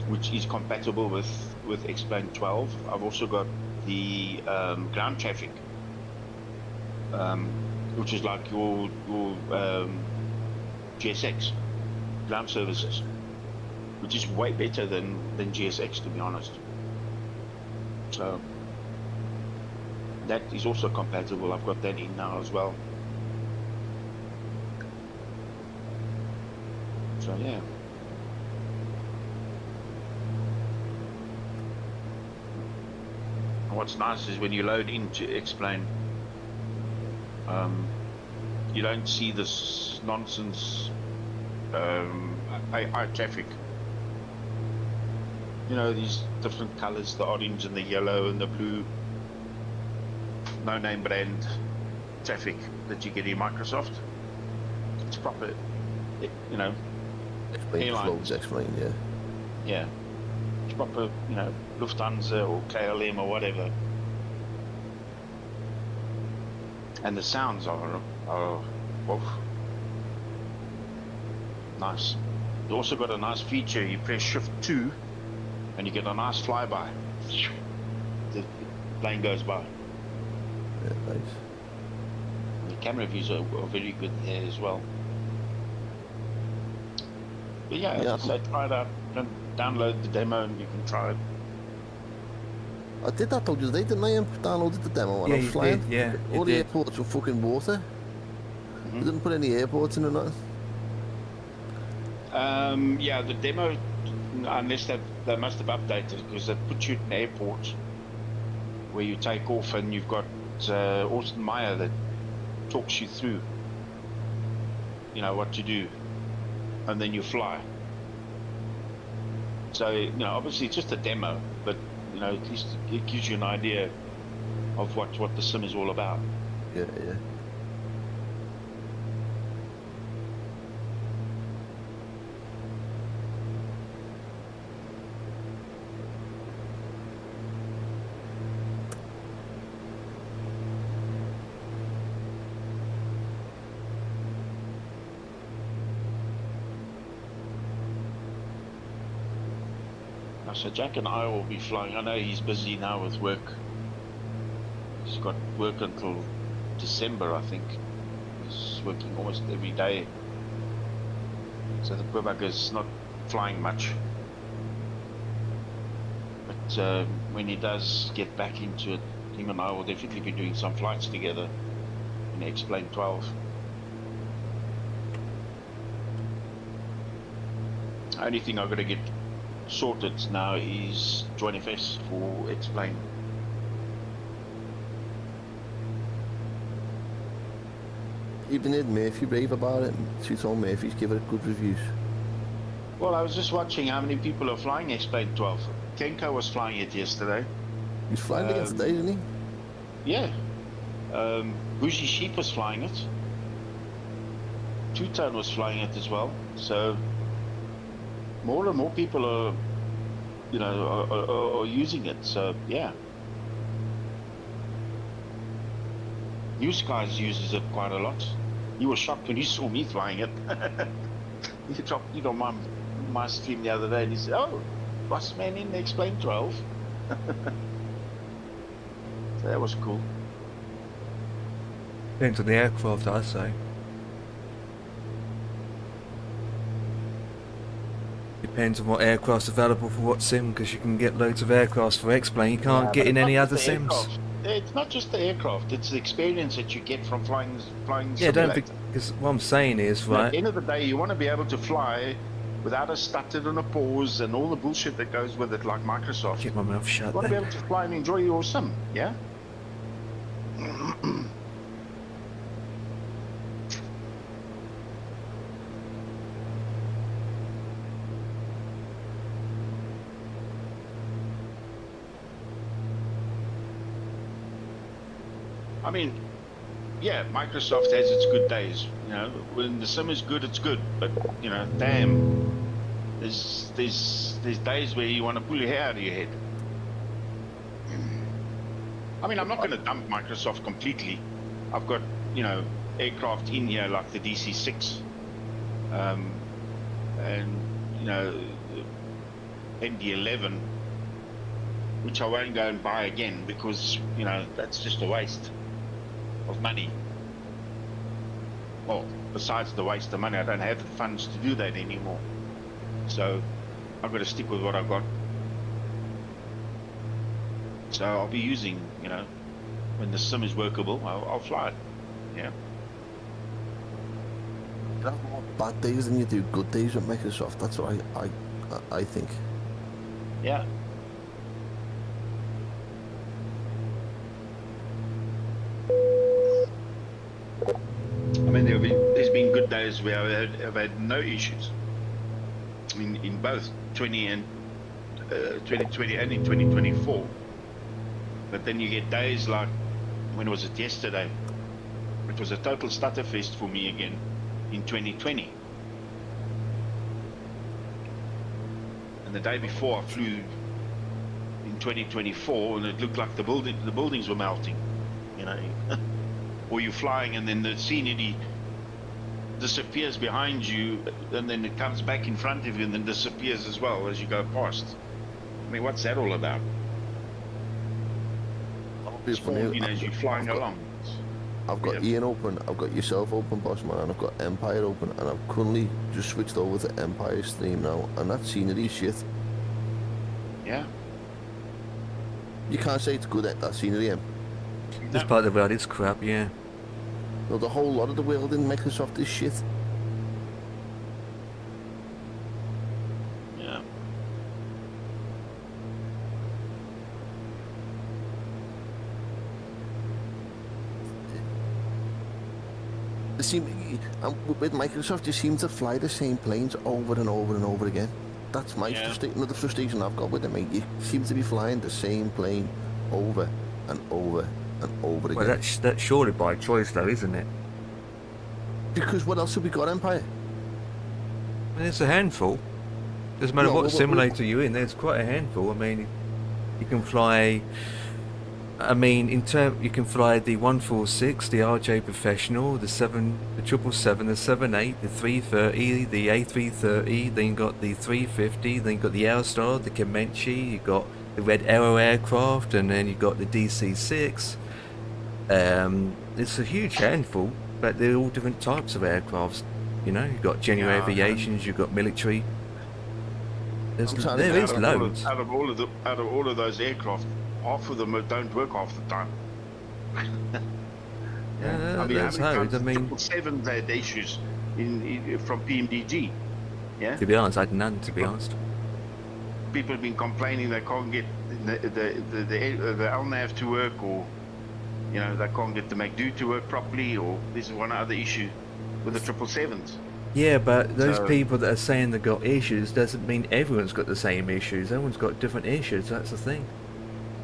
C: which is compatible with X-Plane 12. I've also got the ground traffic, which is like your GSX ground services, which is way better than GSX, to be honest. So that is also compatible. I've got that in now as well. So yeah. What's nice is when you load into X-Plane, you don't see this nonsense AI traffic. you know, these different colors, the orange and the yellow and the blue, no name brand traffic that you get in Microsoft. It's proper, you know,
D: Explain the
C: airlines.
D: flows, explain, yeah.
C: Yeah, it's proper, you know, Lufthansa or KLM or whatever. And the sounds are woof, nice. You also got a nice feature. You press Shift 2, and you get a nice flyby. The plane goes by.
D: Yeah, nice.
C: The camera views are very good there as well. But yeah,
D: Yeah.
C: as I say, try it out. Download the demo, and you can try it.
D: I did that though, today, didn't I? Downloaded the demo when
A: Yeah,
D: I was
A: you
D: flying.
A: did, yeah, you
D: All the
A: did.
D: airports were fucking water.
C: Mhm.
D: They didn't put any airports in or nothing.
C: Yeah, the demo, unless they must have updated it, because they put you in an airport where you take off, and you've got Austin Meyer that talks you through, you know, what to do, and then you fly. So, you know, obviously it's just a demo, but, you know, at least it gives you an idea of what the sim is all about.
D: Yeah, yeah.
C: So Jack and I will be flying. I know he's busy now with work. He's got work until December, I think. He's working almost every day. So the poor bugger's not flying much. But when he does get back into it, him and I will definitely be doing some flights together in X-Plane 12. Only thing I've got to get sorted now is Join FS for X-Plane.
D: Even Ed Murphy rave about it. She told Murphy's give it good reviews.
C: Well, I was just watching how many people are flying X-Plane 12. Kenko was flying it yesterday.
D: He's flying again today, isn't he?
C: Yeah. Bougie Sheep was flying it. Two-Tone was flying it as well. So more and more people are, you know, are using it. So yeah. New Skies uses it quite a lot. You were shocked when you saw me flying it. You dropped, you know, my stream the other day, and he said, "Oh, boss man in X-Plane 12." So that was cool.
A: Depends on the aircraft, I say. Depends on what aircraft's available for what sim, because you can get loads of aircrafts for X-Plane. You can't
C: Yeah,
A: get
C: but
A: in
C: it's
A: any
C: not
A: other
C: just the
A: sims.
C: aircraft. It's not just the aircraft; it's the experience that you get from flying
A: Yeah, don't
C: simulator.
A: because what I'm saying is,
C: At
A: right?
C: the end of the day, you want to be able to fly without a stutter and a pause and all the bullshit that goes with it, like Microsoft.
A: Keep my mouth shut.
C: You want to be
A: Then.
C: able to fly and enjoy your sim, yeah? I mean, yeah, Microsoft has its good days. You know, when the sim is good, it's good. But you know, damn, there's days where you want to pull your hair out of your head. I mean, I'm not going to dump Microsoft completely. I've got, you know, aircraft in here like the DC-6, and you know, ND-11, which I won't go and buy again because, you know, that's just a waste of money. Well, besides the waste of money, I don't have the funds to do that anymore. So I've got to stick with what I've got. So I'll be using, you know, when the sim is workable, I'll fly it. Yeah.
D: You have more bad days than you do good days with Microsoft. That's what I think.
C: Yeah. I mean, there's been good days where I've had no issues in both 20 and 2020 and in 2024. But then you get days like, when was it, yesterday? It was a total stutterfest for me again in 2020. And the day before I flew in 2024, and it looked like the buildings were melting, you know. Or you're flying and then the scenery disappears behind you, and then it comes back in front of you and then disappears as well as you go past. I mean, what's that all about? Spawning as you're flying along.
D: I've got Ian open, I've got yourself open, boss man, and I've got Empire open, and I've currently just switched over to Empire stream now, and that scenery shit.
C: Yeah.
D: You can't say it's good at that scenery, Em.
A: This part of the world is crap, yeah.
D: No, the whole lot of the world in Microsoft is shit.
C: Yeah.
D: They seem, with Microsoft, you seem to fly the same planes over and over and over again. That's my another frustration I've got with them, mate. You seem to be flying the same plane over and over and over again.
A: Well, that's surely by choice, though, isn't it?
D: Because what else have we got, Empire?
A: I mean, it's a handful. Doesn't matter what simulator you're in. There's quite a handful. I mean, you can fly. I mean, you can fly the 146, the RJ Professional, the 777, the 78, the 330, the A330. Then you got the 350. Then you got the Aerostar, the Comanche. You got the Red Arrow aircraft, and then you got the DC-6. It's a huge handful, but they're all different types of aircrafts. You know, you've got general aviations, you've got military. There is loads.
C: Out of all of those aircraft, half of them don't work half the time.
A: Yeah,
C: I mean,
A: there's loads. I mean,
C: 777 had issues from PMDG. Yeah.
A: To be honest, I had none. To be honest,
C: people have been complaining they can't get the LNAV to work, or you know, they can't get the MacDo to work properly, or this is one other issue with the 777s.
A: Yeah, but those people that are saying they've got issues doesn't mean everyone's got the same issues. Everyone's got different issues. That's the thing.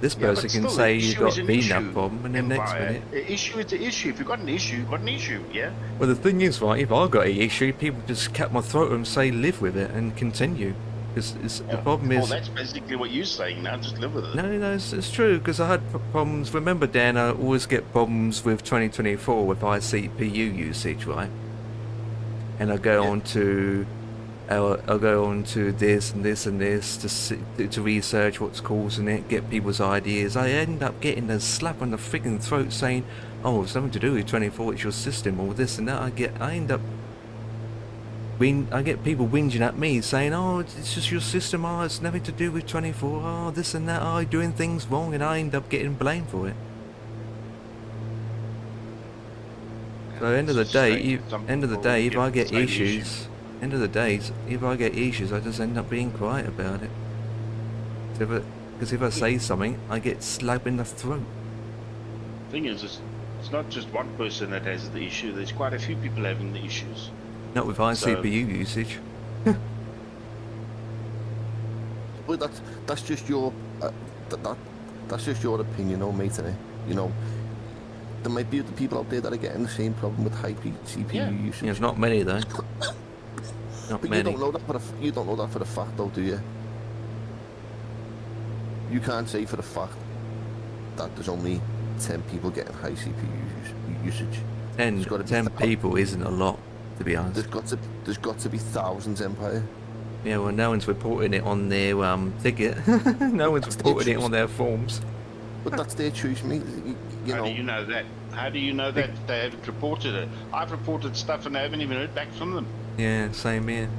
A: This person can say you've got a VNAV problem, and then next minute.
C: The issue is the issue. If you've got an issue, you've got an issue, yeah?
A: Well, the thing is, right, if I got an issue, people just cut my throat and say live with it and continue. The problem is...
C: Well, that's basically what you're saying now, just live with it.
A: No, it's true, because I had problems. Remember, Dan, I always get problems with 2024 with high CPU usage, right? And I go on to... I'll go on to this and this and this to research what's causing it, get people's ideas. I end up getting a slap on the freaking throat saying, "Oh, it's nothing to do with 24. It's your system," or this and that. I get people whinging at me saying, "Oh, it's just your system. Oh, it's nothing to do with 24. Oh, this and that. Oh, you're doing things wrong," and I end up getting blamed for it. So, end of the day, if I get issues. End of the day, if I get issues, I just end up being quiet about it. Because if I say something, I get slapped in the throat.
C: The thing is, it's not just one person that has the issue. There's quite a few people having the issues.
A: Not with high CPU usage.
D: Well, that's just your that's just your opinion, though, mate. You know, there might be other people out there that are getting the same problem with high CPU usage.
A: There's not many though. Not many.
D: You don't know that for a fact, though, do you? You can't say for a fact that there's only 10 people getting high CPU usage.
A: 10 people isn't a lot, to be honest.
D: There's got to be thousands, Empire.
A: Yeah, well, no one's reporting it on their ticket. No one's reporting it on their forms.
D: But that's their choice, mate.
C: How do you know that? How do you know that they haven't reported it? I've reported stuff and I haven't even heard back from them.
A: Yeah, same here.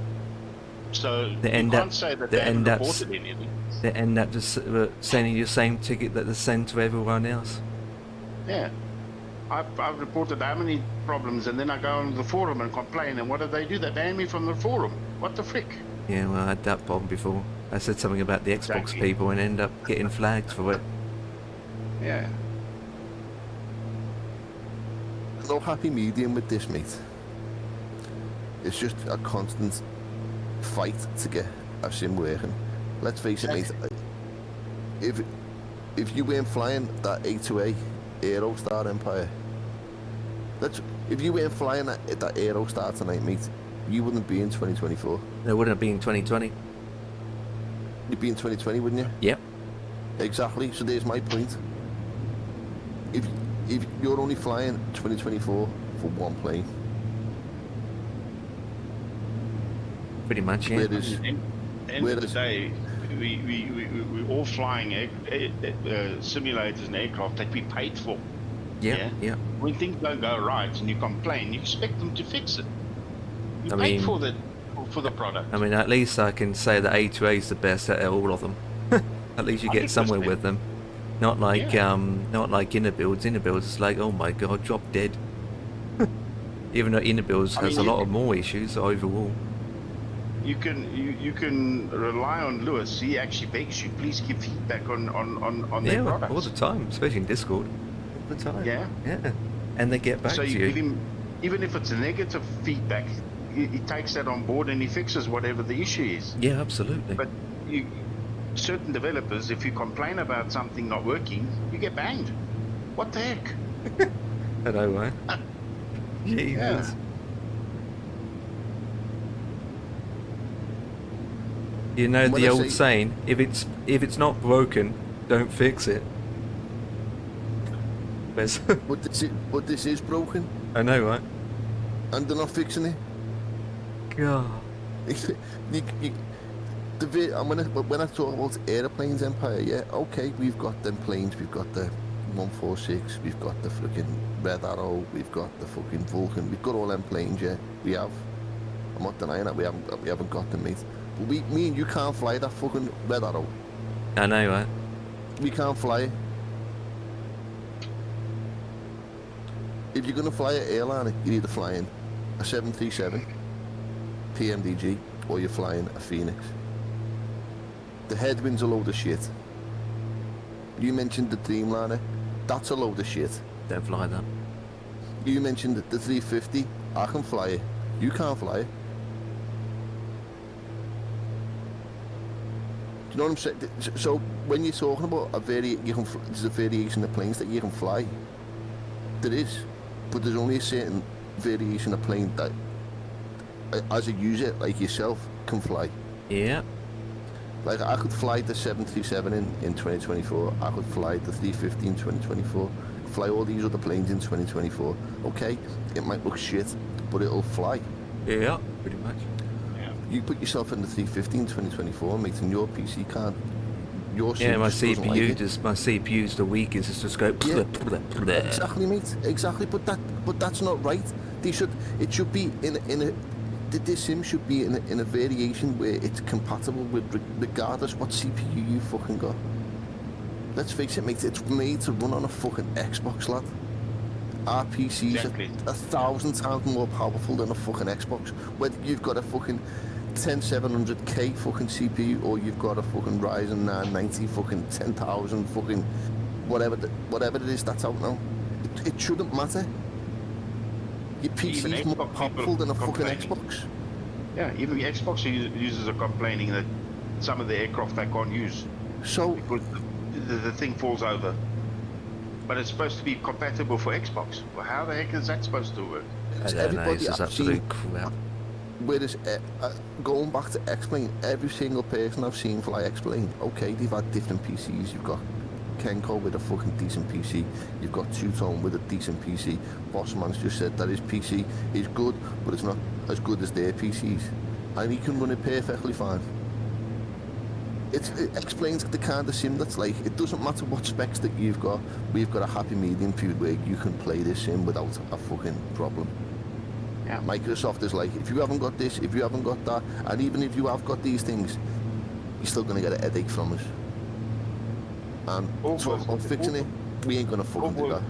C: So you can't say that they haven't reported anything.
A: They end up just sending you the same ticket that they send to everyone else.
C: Yeah. I've reported how many problems, and then I go on the forum and complain, and what do? They ban me from the forum. What the frick?
A: Yeah, well, I had that problem before. I said something about the Xbox people and end up getting flagged for it.
C: Yeah.
D: There's no happy medium with this, mate. It's just a constant fight to get a sim working. let's face it, mate. If you weren't flying that A2A Aerostar Empire, if you weren't flying that Aerostar tonight, mate, you wouldn't be in 2024.
A: It wouldn't have been 2020.
D: You'd be in 2020, wouldn't you?
A: Yep.
D: Exactly. So there's my point. If you're only flying 2024 for one plane,
A: Pretty much, yeah.
D: whereas,
C: End of the day, we're all flying simulators and aircraft that we paid for.
A: Yeah, yeah.
C: When things don't go right and you complain, you expect them to fix it. You
A: I
C: paid
A: mean-
C: for the product.
A: I mean, at least I can say that A2A is the best out of all of them. At least you get somewhere
C: 100%.
A: with them. Not like
C: Yeah.
A: not like inner builds. Inner builds is like, oh my god, drop dead. Even though inner builds
C: I
A: has
C: mean,
A: a lot of more issues overall.
C: You can rely on Lewis. He actually begs you, please give feedback on their
A: Yeah,
C: products.
A: all the time, especially in Discord. All the time.
C: Yeah.
A: Yeah. And they get back
C: So
A: to
C: you
A: you.
C: give him, even if it's a negative feedback, he takes that on board and he fixes whatever the issue is.
A: Yeah, absolutely.
C: But certain developers, if you complain about something not working, you get banged. What the heck?
A: I know, right? Jesus.
C: Yeah.
A: You know
D: When
A: the
D: I
A: old
D: say-
A: saying, if it's not broken, don't fix it. Where's-
D: but this is broken,
A: I know, right?
D: and they're not fixing it.
A: God.
D: When I talk about airplanes Empire, yeah, okay, we've got them planes, we've got the 146, we've got the fucking Red Arrow, we've got the fucking Vulcan, we've got all them planes, yeah, we have. I'm not denying that we haven't got them, mate. But me and you can't fly that fucking Red Arrow.
A: I know, right?
D: We can't fly it. If you're gonna fly an airliner, you're either flying a 737 PMDG or you're flying a Phoenix. The headwind's a load of shit. You mentioned the Dreamliner, that's a load of shit.
A: Don't fly that.
D: You mentioned the 350, I can fly it. You can't fly it. Do you know what I'm saying? So when you're talking about there's a variation of planes that you can fly. There is, but there's only a certain variation of plane that, as a user like yourself, can fly.
A: Yeah.
D: Like I could fly the 737 in 2024. I could fly the 350 in 2024. Fly all these other planes in 2024. Okay, it might look shit, but it'll fly.
A: Yeah, pretty much.
D: You put yourself in the 350 in 2024, mate, and your PC can't. Your
A: Yeah, my
D: system doesn't like
A: CPU
D: it.
A: my CPU's the weakest. It's just go.
D: Yeah.
A: Yeah.
D: Exactly, mate. Exactly, but that's not right. It should be the sim should be in a variation where it's compatible with regardless what CPU you fucking got. Let's face it, mate. It's made to run on a fucking Xbox, lad. Our PCs
C: Exactly.
D: are 1,000 times more powerful than a fucking Xbox. Whether you've got a fucking 10700K fucking CPU or you've got a fucking Ryzen 990 fucking 10,000 fucking whatever it is that's out now. It shouldn't matter. Your
C: Even
D: PC's more
C: Xbox
D: powerful
C: people
D: than a fucking
C: complaining.
D: Xbox.
C: Yeah, even the Xbox users are complaining that some of the aircraft they can't use
D: So
C: because the thing falls over. But it's supposed to be compatible for Xbox. Well, how the heck is that supposed to work?
A: I don't know.
D: everybody
A: It's just
D: I've seen,
A: absolute crap.
D: whereas going back to X-Plane, every single person I've seen fly X-Plane, okay, they've had different PCs. You've got Kenko with a fucking decent PC. You've got Two-Tone with a decent PC. Bossman's just said that his PC is good, but it's not as good as their PCs. And he can run it perfectly fine. It explains the kind of sim that's like, it doesn't matter what specs that you've got, we've got a happy medium for you where you can play this sim without a fucking problem.
C: Yeah.
D: Microsoft is like, if you haven't got this, if you haven't got that, and even if you have got these things, you're still going to get a headache from us. And
C: All
D: talk
C: boils-
D: about fixing it, we ain't going to fucking do that.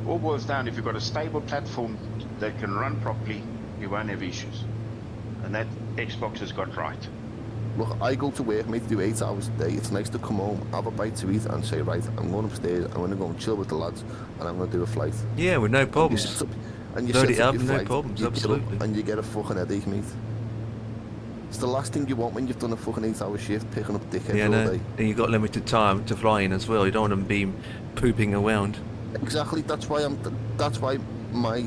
C: All boils down, if you've got a stable platform that can run properly, you won't have issues. And that Xbox has got right.
D: Look, I go to work, mate, do 8 hours a day. It's nice to come home, have a bite to eat and say, right, I'm going upstairs, I'm going to go and chill with the lads, and I'm going to do a flight.
A: Yeah, with no
D: You
A: problems.
D: set up- and you
A: Load
D: set
A: it up,
D: your
A: no
D: flight,
A: problems,
D: you get up
A: absolutely.
D: and you get a fucking headache, mate. It's the last thing you want when you've done a fucking 8-hour shift picking up dickheads
A: Yeah,
D: all
A: no.
D: day.
A: And you've got limited time to fly in as well. You don't want them be pooping around.
D: Exactly. That's why my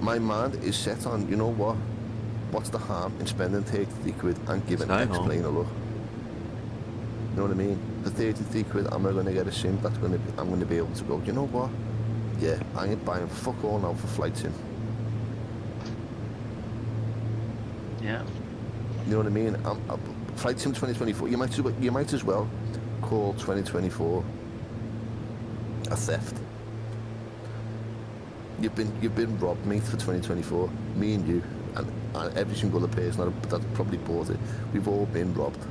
D: mind is set on, you know what? What's the harm in spending 33 quid and giving
A: There's no harm.
D: X-Plane a look? You know what I mean? For 33 quid, I'm not going to get a sim that's going to be, I'm going to be able to go, you know what? Yeah, I ain't buying fuck all now for flight sim.
C: Yeah.
D: You know what I mean? Flight sim 2024, you might as well call 2024 a theft. You've been robbed, mate, for 2024. Me and you, and every single other person that probably bought it. We've all been robbed.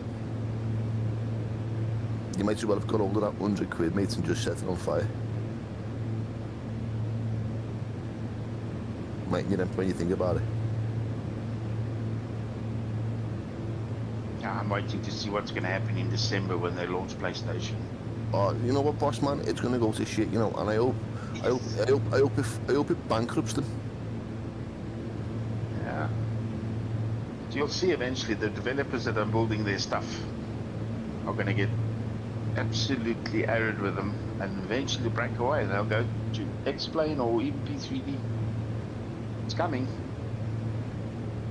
D: You might as well have got hold of that 100 quid, mate, and just set it on fire. Mate, you know, when you think about it.
C: Yeah, I'm waiting to see what's going to happen in December when they launch PlayStation.
D: You know what, boss man? It's going to go to shit, you know, and I hope it bankrupts them.
C: Yeah. So you'll see eventually the developers that are building their stuff are going to get absolutely arid with them and eventually break away. They'll go to X-Plane or even P3D. It's coming.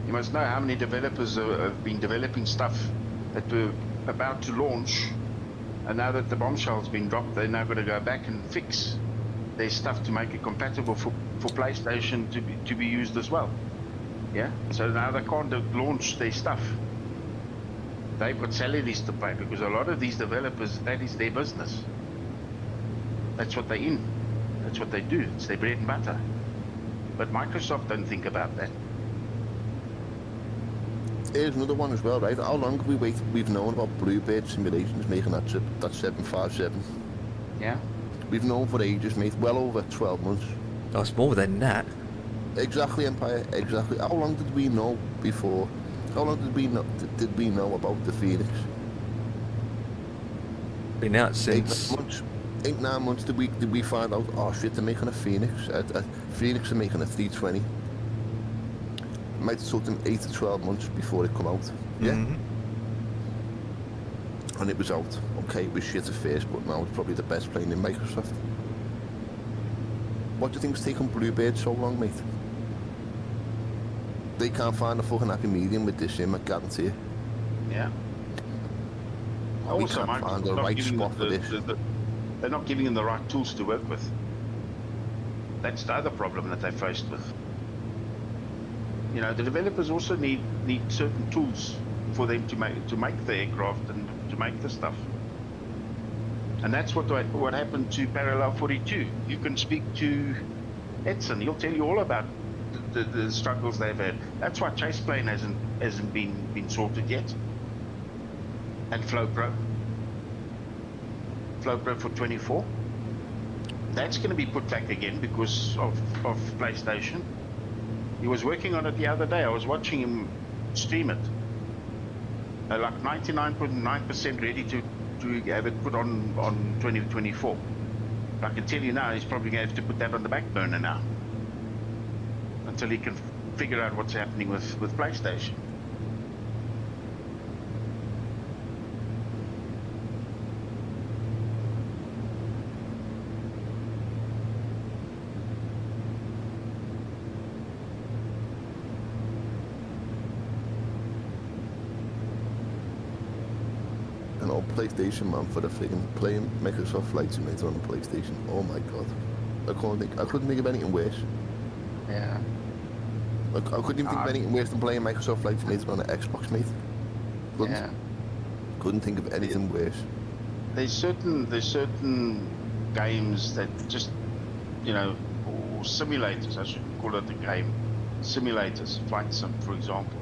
C: You must know how many developers have been developing stuff that were about to launch, and now that the bombshell's been dropped, they're now going to go back and fix their stuff to make it compatible for PlayStation to be used as well. Yeah, so now they can't launch their stuff. They've got salaries to pay because a lot of these developers, that is their business. That's what they're in. That's what they do. It's their bread and butter. But Microsoft don't think about that.
D: Here's another one as well, right? How long have we've known about Bluebird Simulations making that trip, that 757?
C: Yeah.
D: We've known for ages, mate. Well over 12 months.
A: That's more than that.
D: Exactly, Empire. Exactly. How long did we know before? How long did we know about the Phoenix?
A: Been out since
D: 8-9 months did we find out? Oh shit, they're making a Phoenix. Phoenix are making a 320. Might have took them 8 to 12 months before it come out. Yeah.
A: Mhm.
D: And it was out. Okay, it was shit at first, but now it's probably the best plane in Microsoft. What do you think's taken Bluebird so long, mate? They can't find a fucking happy medium with this sim, I guarantee you.
C: Yeah.
D: We can't find the right spot for this.
C: They're not giving them the right tools to work with. That's the other problem that they're faced with. You know, the developers also need certain tools for them to make the aircraft and to make the stuff. And that's what happened to Parallel 42. You can speak to Edson; he'll tell you all about the struggles they've had. That's why Chase Plane hasn't been sorted yet. And FlowPro for 24. That's going to be put back again because of PlayStation. He was working on it the other day. I was watching him stream it. Like 99.9% ready to have it put on 2024. But I can tell you now, he's probably going to have to put that on the back burner now. Until he can figure out what's happening with PlayStation.
D: An old PlayStation man for the friggin' playing Microsoft Flight Simulator on the PlayStation. Oh my god. I couldn't think of anything worse.
C: Yeah.
D: I couldn't even think of anything worse than playing Microsoft Flight Simulator on an Xbox, mate. Couldn't think of anything worse.
C: There's certain games that just, you know, or simulators, I shouldn't call it a game. Simulators, flight sim, for example.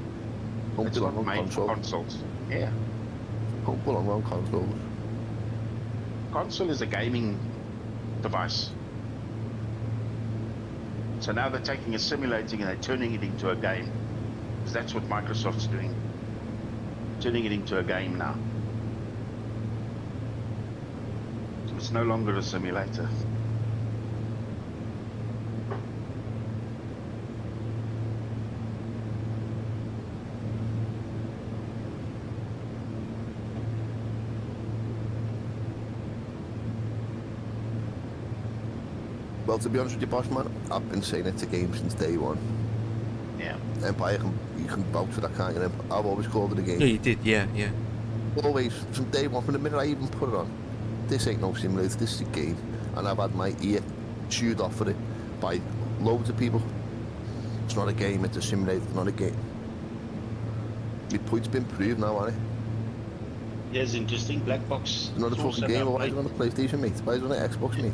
C: It's not made for consoles. Yeah.
D: Don't put on consoles.
C: Console is a gaming device. So now they're taking a simulating and they're turning it into a game. Because that's what Microsoft's doing. Turning it into a game now. So it's no longer a simulator.
D: Well, to be honest with you, boss man, I've been saying it's a game since day one.
C: Yeah.
D: Empire, you can vouch for that, can't you? I've always called it a game.
A: Yeah, you did. Yeah, yeah.
D: Always, from day one, from the minute I even put it on. This ain't no simulator, this is a game. And I've had my ear chewed off for it by loads of people. It's not a game, it's a simulator, it's not a game. My point's been proved now, hasn't it?
C: Yeah, it's interesting. Black Box.
D: It's not a
C: is also
D: fucking game,
C: now
D: why is it
C: played-
D: on the PlayStation, mate? Why is it on the Xbox, mate?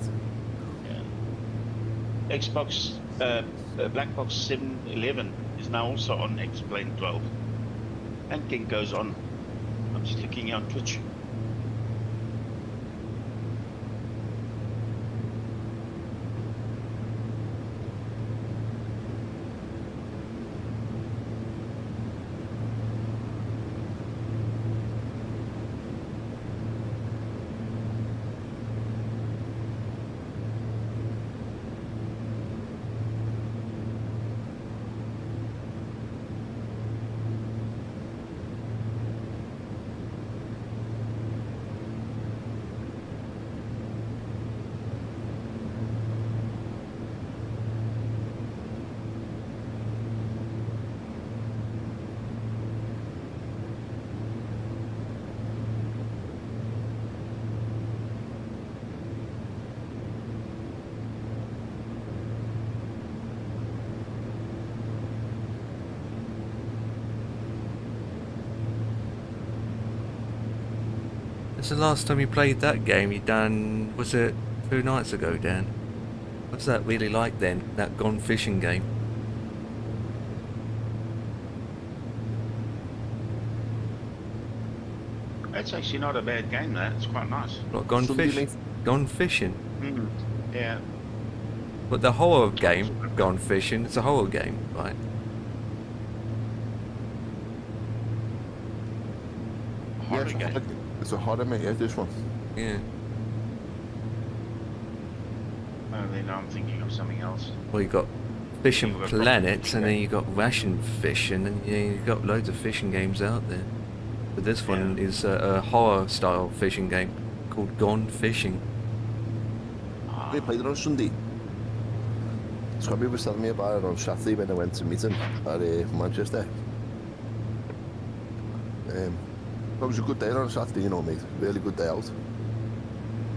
C: Yeah. Xbox, Black Box 711 is now also on X-Plane 12. And King goes on. I'm just looking on Twitch.
A: That's the last time you played that game. You done, was it 2 nights ago, Dan? What's that really like then? That Gone Fishing game?
C: It's actually not a bad game, that. It's quite nice.
A: Not Gone
D: Sunday,
A: Fishing?
D: mate.
A: Gone Fishing?
C: Yeah.
A: But the horror game, Gone Fishing, it's a horror game, right?
C: Horror
D: it's a
C: game.
D: horror, it's a horror, mate, yeah, this one.
A: Yeah.
C: Oh, then I'm thinking of something else.
A: Well, you got Fishing
C: You've got
A: Planet,
C: proper
A: and then you got Ration Fishing, and you got loads of fishing games out there. But this one
C: Yeah.
A: is a horror-style fishing game called Gone Fishing.
C: Ah,
D: We played it on Sunday. Tommy was telling me about it on Saturday when I went to meet him at Manchester. It was a good day on Saturday, you know, mate. Really good day out.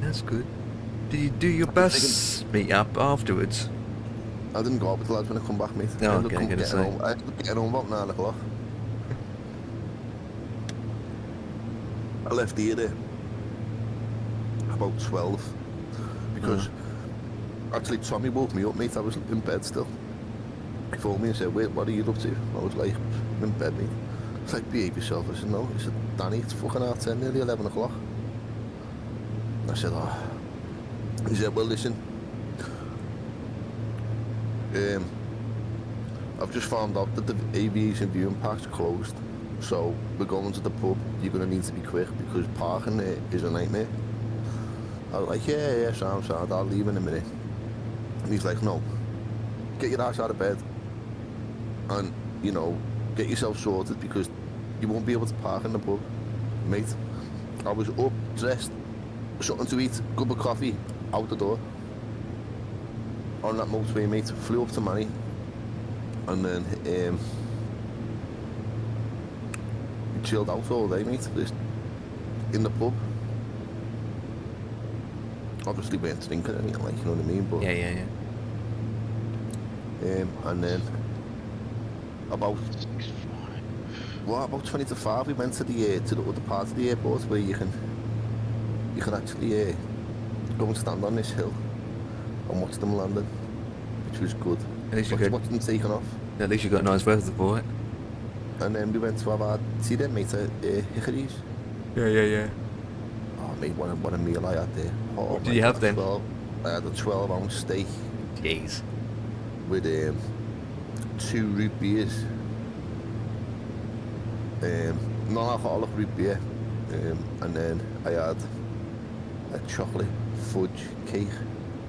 A: That's good. Did you do your bus meet up afterwards?
D: I didn't go out with the lads when I come back, mate.
A: No,
D: I ended up
A: okay,
D: getting
A: gonna say.
D: home. I ended up getting home about 9 o'clock. I left here about 12 because actually Tommy woke me up, mate. I was in bed still. He phoned me and said, "Wait, what are you up to?" I was like, "I'm in bed, mate." It's like, "Behave yourself." I said, "No." He said, "Danny, it's fucking 10:30, nearly 11 o'clock. I said, "Oh." He said, "Well, listen. I've just found out that the aviation viewing park's closed, so we're going to the pub. You're going to need to be quick because parking is a nightmare." I was like, yeah, sound, I'll leave in a minute. And he's like, "No, get your ass out of bed and, you know, get yourself sorted because you won't be able to park in the pub." Mate, I was up, dressed, something to eat, cup of coffee, out the door. On that motorway, mate, flew up to Manny, and then we chilled out all day, mate, just in the pub. Obviously we weren't drinking anything, like, you know what I mean, but
A: Yeah.
D: and then about 20 to 5 we went to the other part of the airport where you can actually go and stand on this hill and watch them landing, which was good.
A: At least you
D: Watch them taking off.
A: At least you got nice weather for it.
D: And then we went to have our tea then, mate, at Hickory's.
A: Yeah.
D: Oh, mate, what a meal I had there. Oh,
A: What did
D: my
A: you have
D: God,
A: then?
D: I had a 12-ounce steak
A: Jeez.
D: with 2 root beers, non-alcoholic root beer, and then I had a chocolate fudge cake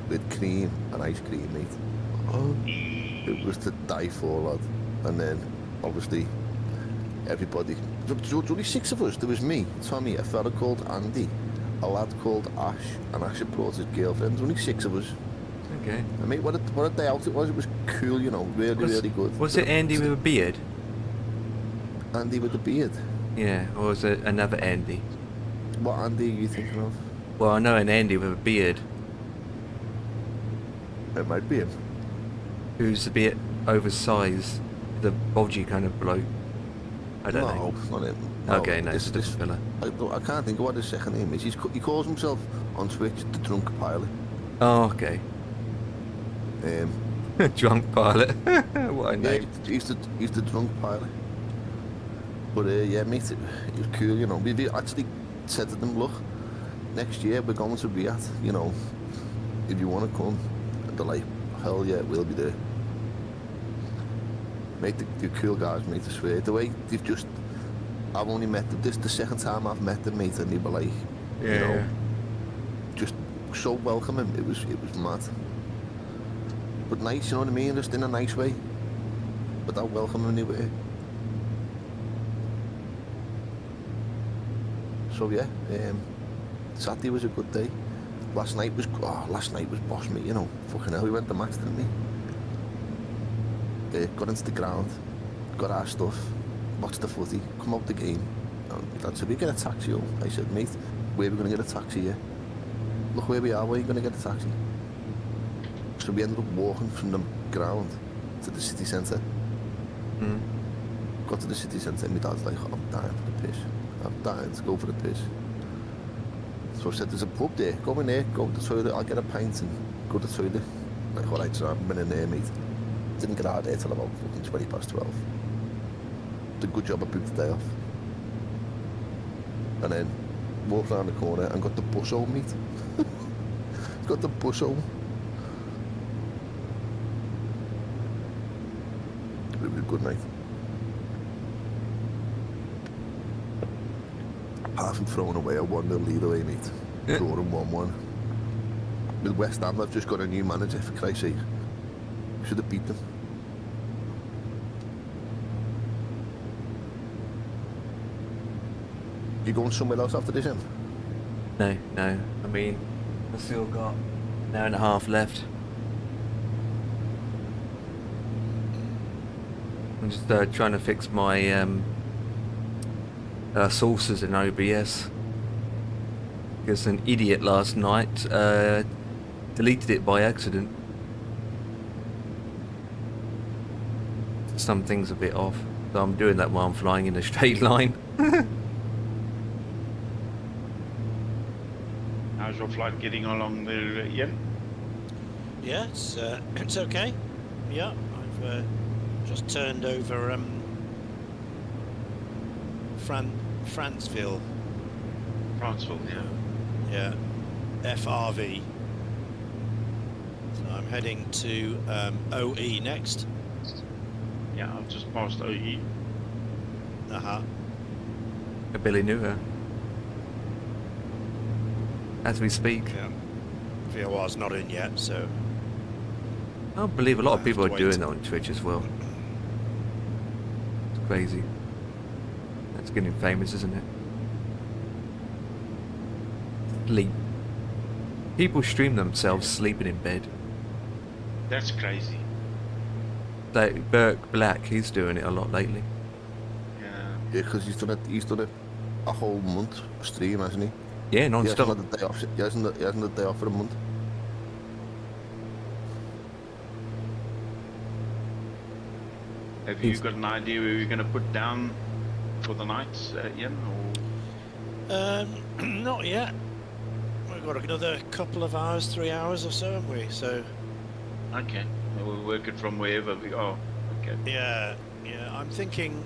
D: with cream and ice cream, mate. Oh, it was to die for, lad. And then, obviously, everybody. There was only 6 of us. There was me, Tommy, a fella called Andy, a lad called Ash, and Ash had brought his girlfriend. There was only 6 of us.
A: Okay.
D: I mean, what a day out it was. It was cool, you know, really good.
A: Was it Andy with a beard?
D: Andy with the beard?
A: Yeah, or was it another Andy?
D: What Andy are you thinking of?
A: Well, I know an Andy with a beard
D: It might be him.
A: who's a bit oversized, the bodgy kind of bloke. I don't know.
D: No, it's not him. No,
A: Okay, no, it's a different fella.
D: I can't think of what his second name is. He calls himself on Twitch the Drunk Pilot.
A: Oh, okay. Drunk pilot. What a
D: Yeah,
A: name.
D: he's the Drunk Pilot. But yeah, mate, it was cool, you know. We actually said to them, look, next year we're going to Riyadh, you know, if you want to come. And they're like, hell yeah, we'll be there. Mate, the cool guys, mate, I swear. The way they've just, I've only met them, this is the second time I've met them, mate, and they were like, you know, just so welcoming. It was mad. But nice, you know what I mean? Just in a nice way. But that welcoming they were. So yeah, Saturday was a good day. Last night was boss mate, you know. Fucking hell, we went to match, didn't we? Got into the ground, got our stuff, watched the footy, come out the game. And Dad said, we get a taxi home. I said, mate, where are we going to get a taxi here? Look where we are, where are you going to get a taxi? So we ended up walking from the ground to the city centre.
A: Mm.
D: Got to the city centre and my dad's like, I'm dying for the piss. I'm dying to go for the piss. So I said, there's a pub there, go in there, go to the toilet, I'll get a pint and go to the toilet. Like, alright, so I've been in there, mate. Didn't get out of there till about fucking 20 past 12. Did a good job, I booked the day off. And then walked around the corner and got the bus home, mate. Got the bus home. It was a good night. Apart from throwing away a 1-0 lead away, mate.
A: Yeah.
D: Drawing 1-1. With West Ham, I've just got a new manager, for Christ's sake. Should have beat them. You going somewhere else after this, Em?
A: No. I mean, I've still got an hour and a half left. I'm just trying to fix my sources in OBS. Because an idiot last night deleted it by accident. Something's a bit off. So I'm doing that while I'm flying in a straight line.
C: How's your flight getting along there, Ian?
B: Yeah, it's okay. Yeah, I've just turned over Franceville.
C: Franceville, yeah.
B: Yeah, FRV. So I'm heading to OE next.
C: Yeah, I've just passed OE.
A: A Billy Newer. As we speak.
B: Yeah. VOR's not in yet, so
A: I believe a lot of
B: have
A: people
B: to
A: are doing
B: wait.
A: that on Twitch as well. It's crazy. That's getting famous, isn't it? Sleep. People stream themselves sleeping in bed.
C: That's crazy.
A: Like Burke Black, he's doing it a lot lately.
C: Yeah.
D: Yeah, because he's done it a whole month stream, hasn't he?
A: Yeah,
D: He
A: non-stop.
D: hasn't had a day off. He hasn't had a day off for a month.
C: Have you got an idea where you're going to put down for the night, Ian? Or
B: not yet. We've got another couple of hours, 3 hours or so, haven't we? So
C: okay, we'll work it from wherever we are. Okay.
B: yeah, I'm thinking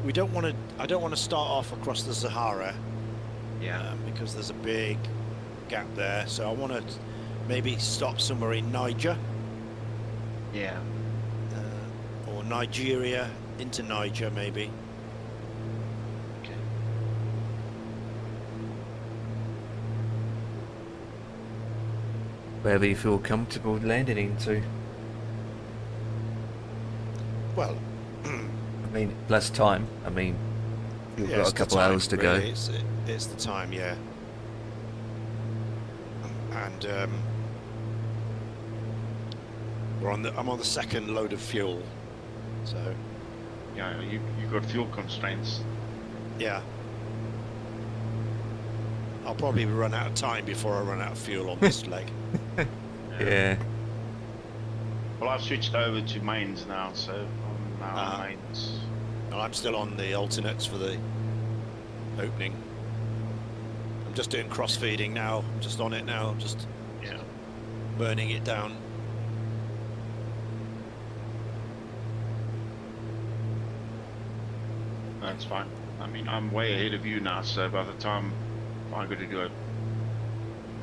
B: we don't want to. I don't want to start off across the Sahara.
C: Yeah.
B: Because there's a big gap there. So I want to maybe stop somewhere in Niger
C: Yeah.
B: or Nigeria into Niger, maybe.
C: Okay.
A: Wherever you feel comfortable landing into.
B: Well,
A: I mean, plus time. I mean, you've
B: yeah,
A: got
B: it's
A: a
B: the
A: couple
B: time,
A: hours to
B: really.
A: go.
B: It's the time, yeah. And I'm on the second load of fuel, so
C: Yeah, you got fuel constraints.
B: yeah. I'll probably run out of time before I run out of fuel on this leg.
A: Yeah.
C: Well, I've switched over to mains now, so I'm now
B: Ah.
C: on mains.
B: Well, I'm still on the alternates for the opening. I'm just doing cross feeding now. I'm just on it now. I'm just
C: Yeah.
B: burning it down.
C: That's fine. I mean, I'm way ahead of you now, so by the time I'm going to do a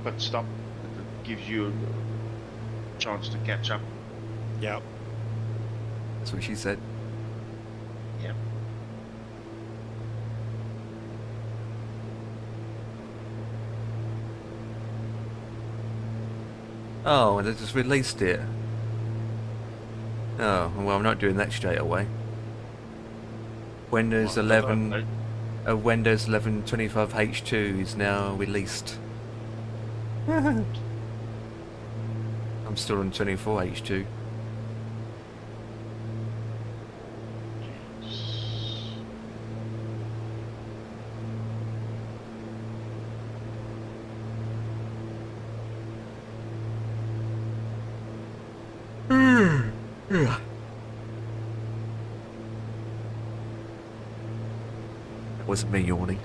C: pit stop, it gives you a chance to catch up.
B: Yeah.
A: That's what she said.
C: Yeah.
A: Oh, and they just released it. Oh, well, I'm not doing that straight away. Windows
C: Well,
A: 11, Windows 11 25H2 is now released. I'm still on 24H2. That wasn't me yawning.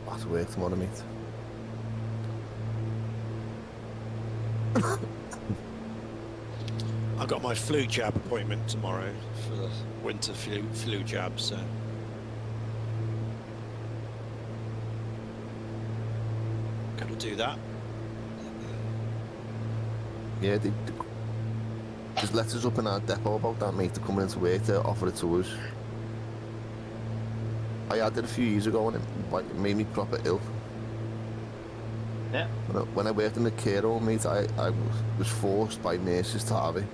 D: That's work tomorrow, mate.
B: I've got my flu jab appointment tomorrow for the winter flu jab, so got to do that.
D: Yeah, they there's letters up in our depot about that, mate. They're coming into work to offer it to us. I had it a few years ago and it made me proper ill.
C: Yeah.
D: When I worked in the care home, mate, I was forced by nurses to have it.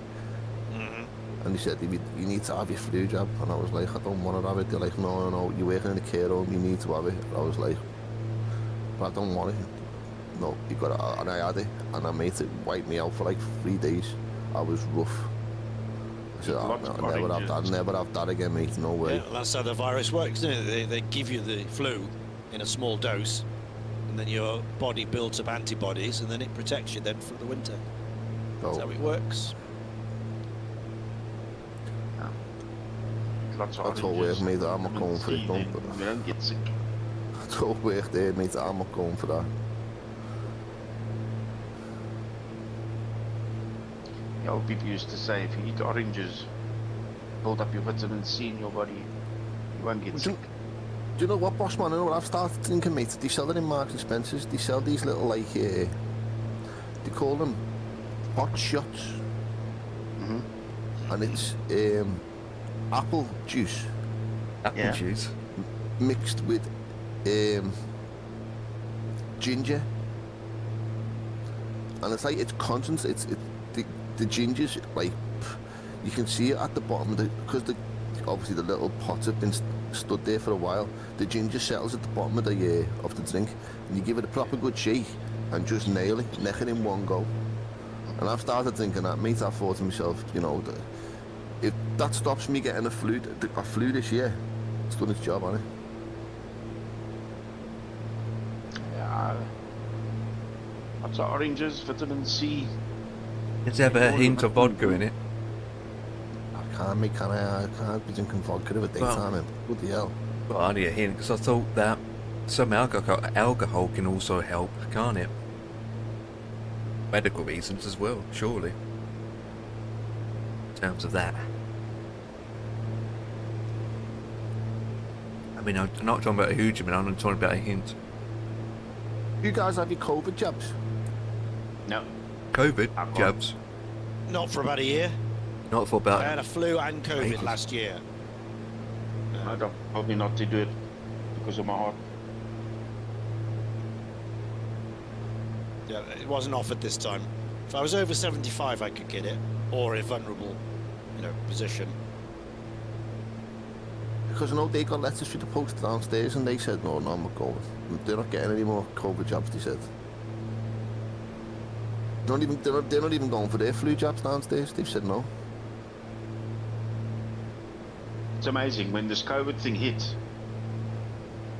D: And they said, you need to have your flu jab. And I was like, I don't want to have it. They're like, no, you're working in a care home, you need to have it. I was like, but I don't want it. No, you got it. And I had it. And I made it wipe me out for like 3 days. I was rough. I said, I'll never have that again, mate. No way.
B: Yeah, that's how the virus works, isn't it? They give you the flu in a small dose, and then your body builds up antibodies, and then it protects you then for the winter. That's how it works.
D: That's all work, mate. I'm not going for it.
C: You don't get sick.
D: That's all work there, mate. I'm not going for that.
C: The old people used to say, if you eat oranges, build up your vitamin C in your body, you won't get sick.
D: Do you know what, boss man? I know what I've started thinking, mate. They sell it in Marks and Spencer's. They sell these little, like, they call them hot shots. And it's apple juice
A: Apple juice.
D: mixed with ginger. And it's like, it's concentrated. The ginger's like, you can see it at the bottom of because obviously the little pots have been stood there for a while. The ginger settles at the bottom of the drink, and you give it a proper good shake and just nail it, neck it in one go. And I've started thinking that, mate. I thought to myself, you know, if that stops me getting a flu this year, it's done its job, hasn't it?
C: Yeah. Lots of oranges, vitamin C.
A: Does it have a hint of vodka in it?
D: I can't be drinking vodka at the daytime, man. What the hell?
A: Well, only a hint, because I thought that some alcohol can also help, can't it? Medical reasons as well, surely. In terms of that. I mean, I'm not talking about a huge amount, I'm talking about a hint.
D: You guys have your COVID jabs?
C: No.
A: COVID
C: Alcohol.
A: jabs.
B: Not for about a year.
A: Not for about...
B: I had a flu and COVID
A: ages.
B: last year.
C: I don't, probably not to do it because of my heart.
B: Yeah, it wasn't offered this time. If I was over 75, I could get it, or a vulnerable, position.
D: because I know they got letters through the post downstairs, and they said, no, I'm not going. They're not getting any more COVID jabs, they said. They're not even going for their flu jabs downstairs. They've said no.
C: It's amazing, when this COVID thing hit,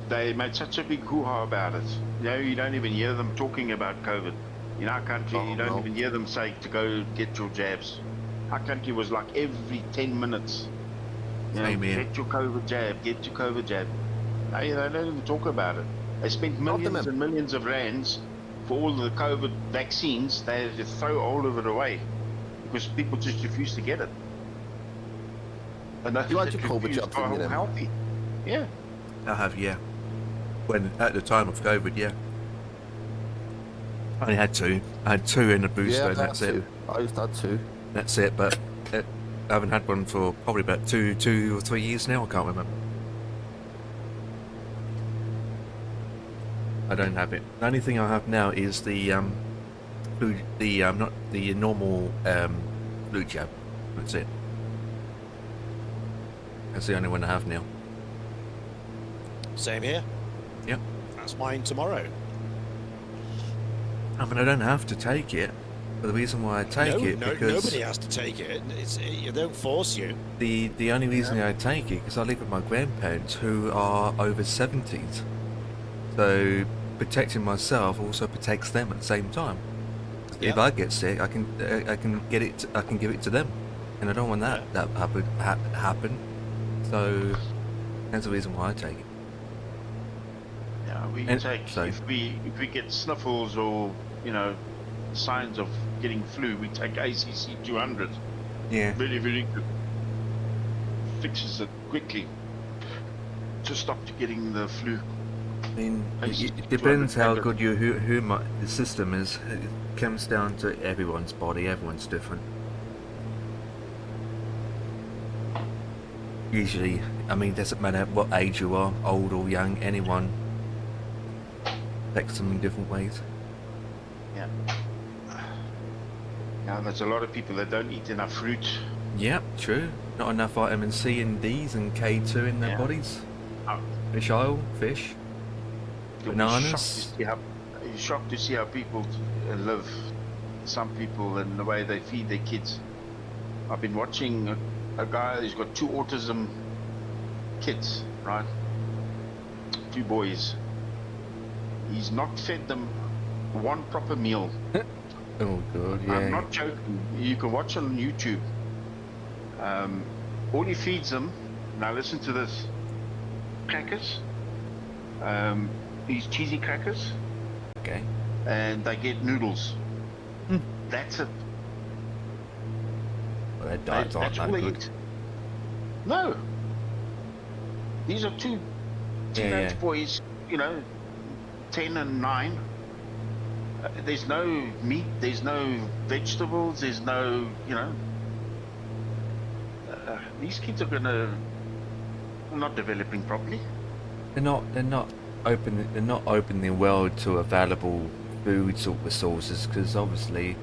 C: they made such a big hoo-ha about it. You know, you don't even hear them talking about COVID. In our country, you don't even hear them say to go get your jabs. Our country was like every 10 minutes. You know, get your COVID jab, get your COVID jab. No, they don't even talk about it. They spent millions and millions of rands for all the COVID vaccines. They just throw all of it away because people just refuse to get it. And
D: you had your COVID jab,
C: are all healthy. Yeah.
A: I have, yeah. When at the time of COVID, yeah. I only had two. I had two in a booster, and that's it.
D: I just had two.
A: That's it, but I haven't had one for probably about two or 3 years now. I can't remember. I don't have it. The only thing I have now is the not the normal flu jab. That's it. That's the only one I have now.
B: Same here.
A: Yep.
B: That's mine tomorrow.
A: I mean, I don't have to take it, but the reason why I take it because
B: nobody has to take it. You don't force you.
A: The only reason I take it because I live with my grandparents who are over 70s, so protecting myself also protects them at the same time. If I get sick, I can get it. I can give it to them, and I don't want that happen. So that's the reason why I take it.
C: Yeah, we
A: And
C: take
A: so-
C: if we get sniffles or signs of getting flu, we take ACC 200.
A: Yeah.
C: Very, very good. Fixes it quickly to stop you getting the flu.
A: I mean,
C: ACC
A: it depends how
C: 200.
A: good the system is. It comes down to everyone's body. Everyone's different. Usually, I mean, it doesn't matter what age you are, old or young, anyone affects them in different ways.
C: Yeah. Now there's a lot of people that don't eat enough fruit.
A: Yeah, true. Not enough vitamin C and D's and K2 in their bodies.
C: Oh.
A: Fish oil, fish,
C: You'll
A: bananas.
C: You're shocked to see how people live. Some people and the way they feed their kids. I've been watching a guy who's got 2 autism kids, right? 2 boys. He's not fed them one proper meal.
A: Oh god, yeah.
C: I'm not joking. You can watch on YouTube. All he feeds them, now listen to this, crackers, these cheesy crackers,
A: Okay.
C: and they get noodles. That's it.
A: Well, their diets aren't
C: That's all
A: that
C: they
A: good.
C: eat. No. These are 2 teenage
A: Yeah.
C: boys, 10 and 9. There's no meat, there's no vegetables, there's no, these kids are not developing properly.
A: They're not opening the world to available food sort of resources, because obviously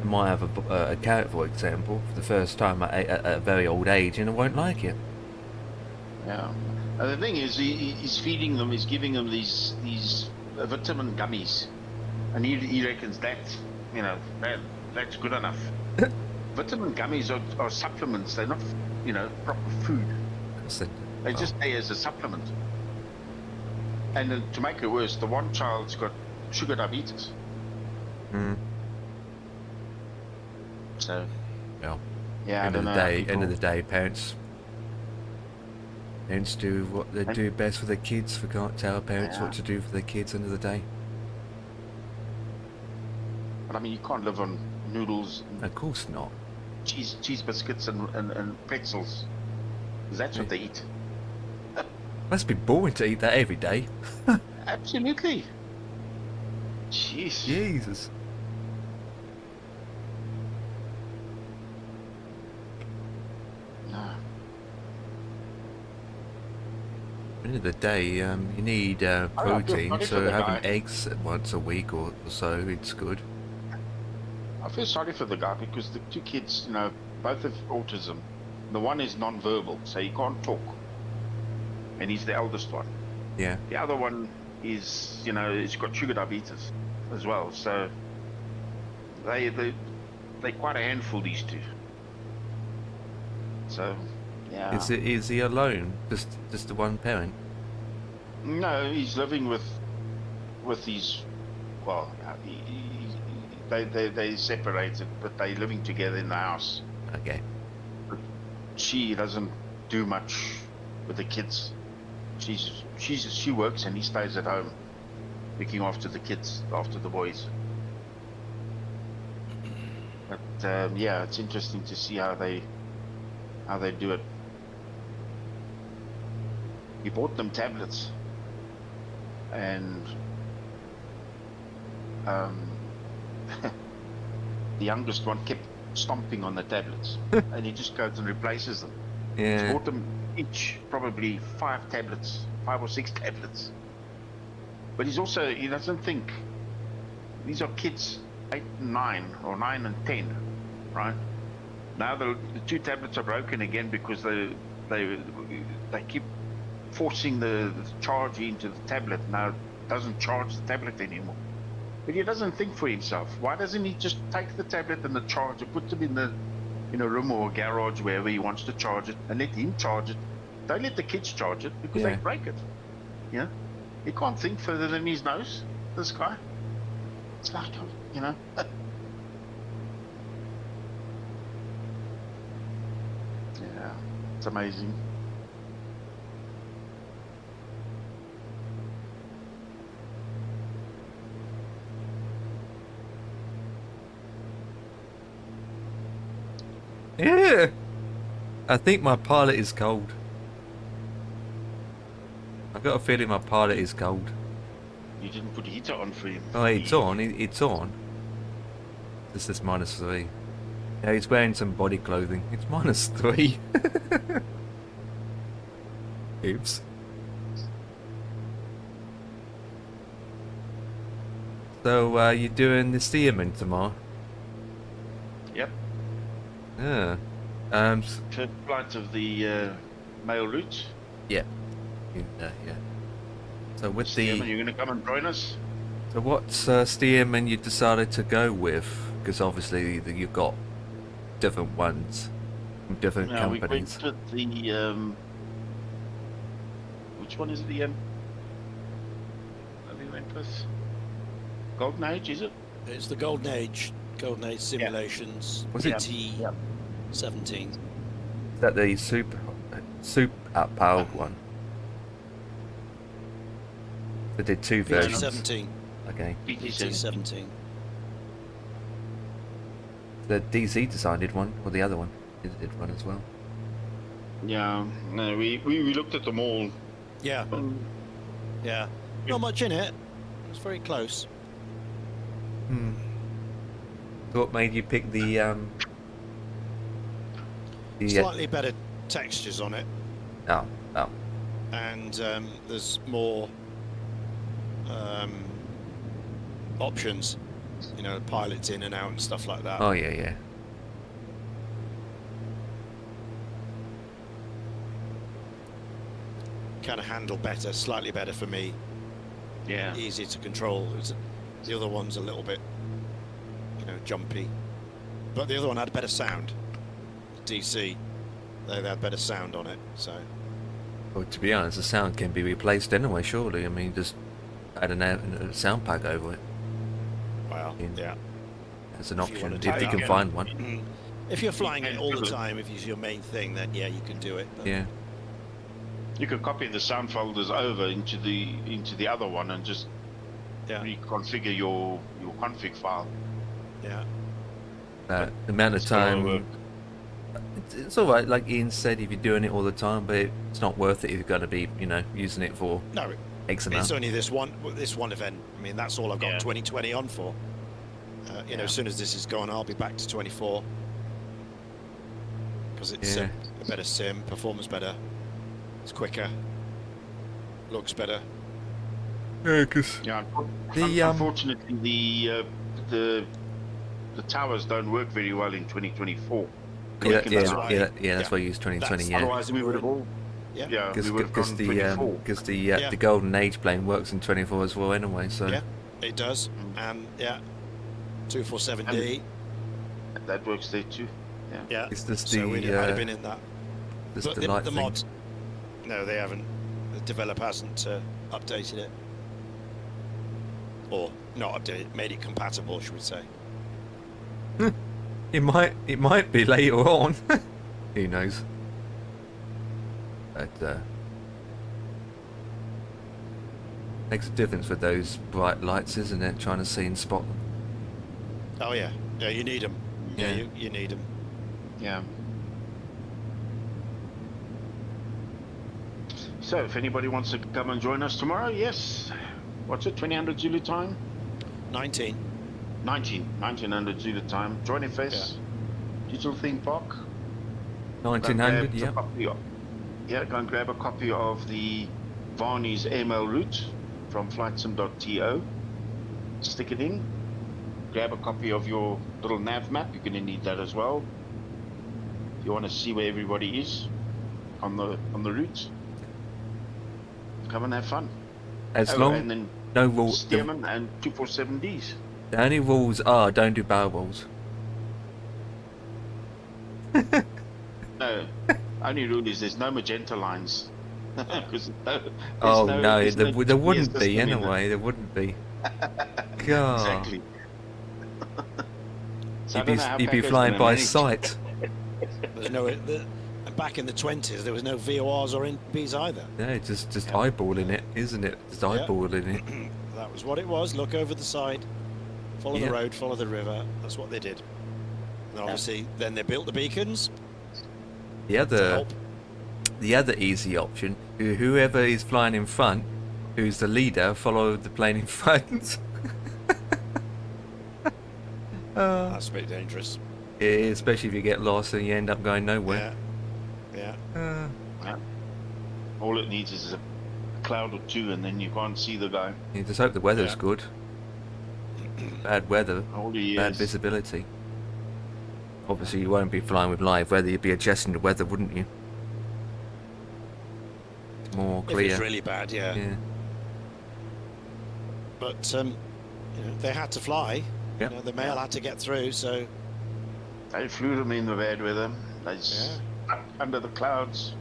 A: I might have a carrot, for example, for the first time at a very old age, and I won't like it.
C: Yeah. And the thing is, he's feeding them, he's giving them these vitamin gummies, and he reckons that's good enough. Vitamin gummies are supplements. They're not proper food. They just stay as a supplement. And then to make it worse, the one child's got sugar diabetes. So
A: Well,
C: yeah,
A: end of the day, parents do what they do best for their kids. We can't tell parents what to do for their kids. End of the day.
C: But I mean, you can't live on noodles,
A: Of course not.
C: cheese biscuits, and pretzels. 'Cause that's what they eat.
A: Must be boring to eat that every day.
C: Absolutely. Jeez.
A: Jesus.
C: No.
A: End of the day, you need
C: I feel
A: protein,
C: sorry for
A: so
C: the
A: having
C: guy.
A: eggs once a week or so, it's good.
C: I feel sorry for the guy because the 2 kids, both have autism. The one is non-verbal, so he can't talk. and he's the eldest one.
A: Yeah.
C: The other one is, you know, he's got sugar diabetes as well. So they're quite a handful, these two. So yeah.
A: Is he alone? Just the one parent?
C: No, he's living with his. Well, they separated, but they're living together in the house.
A: Okay.
C: She doesn't do much with the kids. She works and he stays at home, looking after the kids, after the boys. But yeah, it's interesting to see how they do it. He bought them tablets, and the youngest one kept stomping on the tablets, and he just goes and replaces them.
A: Yeah.
C: He's bought them each probably 5 or 6 tablets. But he doesn't think. These are kids 8 and 9, or 9 and 10, right? Now the 2 tablets are broken again because they keep forcing the charge into the tablet. Now it doesn't charge the tablet anymore. But he doesn't think for himself. Why doesn't he just take the tablet and the charger, put them in a room or a garage, wherever he wants to charge it, and let him charge it? Don't let the kids charge it, because they break it. Yeah, he can't think further than his nose, this guy. It's like, you know. Yeah, it's amazing.
A: Yeah. I think my pilot is cold. I've got a feeling my pilot is cold.
C: You didn't put a heater on for him.
A: Oh, it's on. It's on. This is -3. Yeah, he's wearing some body clothing. It's -3. Oops. So, you're doing the Stearman tomorrow?
C: Yep.
A: Yeah.
C: First flight of the mail route.
A: Yeah. Yeah. So with
C: Stearman, you're going to come and join us?
A: So what's Stearman you decided to go with? Because obviously you've got different ones from different companies.
C: We went with the which one is it again? That we went with Golden Age, is it?
B: It's the Golden Age Simulations.
A: Was it?
B: PT17.
A: Is that the super powered one? They did 2 versions.
B: PT17.
A: Okay.
B: PT17.
A: The DC decided one, or the other one did one as well.
C: Yeah. No, we looked at them all.
B: Yeah. Yeah. Not much in it. It's very close.
A: So what made you pick the
B: Slightly better textures on it,
A: Oh.
B: and there's more options, you know, pilots in and out and stuff like that.
A: Oh yeah.
B: Kind of handle better, slightly better for me.
C: Yeah.
B: Easier to control. The other one's a little bit, you know, jumpy, but the other one had better sound. DC, they had better sound on it, so.
A: Well, to be honest, the sound can be replaced anyway, surely. I mean, just add a sound pack over it.
B: Well, yeah.
A: As an
B: If you
A: option,
B: wanna do
A: if you
B: that,
A: can find one.
B: If you're flying it all the time, if it's your main thing, then yeah, you can do it. But
A: Yeah.
C: You could copy the sound folders over into the other one and just reconfigure your config file.
B: Yeah.
A: The amount of
C: It's a lot of
A: time.
C: work.
A: It's all right, like Ian said, if you're doing it all the time, but it's not worth it if you're going to be, you know, using it for
B: No,
A: X amount.
B: it's only this one event. I mean, that's all I've got 2020 on for. You know, as soon as this is gone, I'll be back to 24 because it's a better sim, performance better, it's quicker, looks better.
A: Yeah, because
C: unfortunately the towers don't work very well in 2024.
A: that's why you use 2020.
C: Otherwise we would have all
B: Yeah.
C: Yeah, we would have
A: Because
C: gone
A: the
C: 24.
A: because the
B: Yeah.
A: the golden age plane works in 24 as well anyway. So
B: Yeah, it does. And yeah, 247D.
C: And that works there too. Yeah.
B: Yeah.
A: it's just
B: So I'd have
A: the
B: been in that.
A: just
B: But
A: the light
B: the
A: thing.
B: mod, no, they haven't. The developer hasn't updated it, or not updated, made it compatible, should we say?
A: It might be later on. Who knows? But makes a difference with those bright lights, isn't it? Trying to see and spot them.
B: Oh yeah, yeah, you need them. Yeah,
A: Yeah.
B: you need them.
C: Yeah. So, if anybody wants to come and join us tomorrow, yes. What's it, 2000 Zulu time?
B: 19.
C: 1900 Zulu time. Join FS. Digital Theme Park. Go and
A: 1900,
C: grab a
A: yeah.
C: copy of- Yeah, go and grab a copy of the Varney's AML route from flightsim.to. Stick it in. Grab a copy of your little nav map. You're going to need that as well. If you want to see where everybody is on the route, come and have fun.
A: As long
C: and then
A: no rules.
C: Stearman and 247Ds.
A: The only rules are don't do barrel rolls.
C: No, only rule is there's no magenta lines. 'Cause
A: Oh
C: there's
A: no,
C: there's
A: there
C: GPS
A: wouldn't be
C: system in it.
A: anyway. There wouldn't be. God,
C: Exactly. So I
A: you'd
C: don't know how
A: be
C: Paco's
A: flying
C: gonna
A: by
C: manage.
A: sight.
B: There's no. Back in the 20s, there was no VORs or NPs either.
A: Yeah, just eyeballing it, isn't it? Just eyeballing it.
B: That was what it was. Look over the side, follow
A: Yeah.
B: the road, follow the river. That's what they did. And obviously, then they built the beacons
A: The
B: to
A: other
B: help.
A: the other easy option, whoever is flying in front, who's the leader, follow the plane in front.
B: That's a bit dangerous.
A: Yeah, especially if you get lost and you end up going nowhere.
B: Yeah.
C: Yeah. All it needs is a cloud or two, and then you can't see the guy.
A: You just hope the weather's
B: Yeah.
A: good. Bad weather,
C: All he
A: bad
C: is.
A: visibility. Obviously, you won't be flying with live weather. You'd be adjusting the weather, wouldn't you? More
B: If
A: clear.
B: it's really bad, yeah.
A: Yeah.
B: But you know, they had to fly.
A: Yeah.
B: You know, the mail had to get through, so
C: They flew them in the bad weather. They just up under the clouds.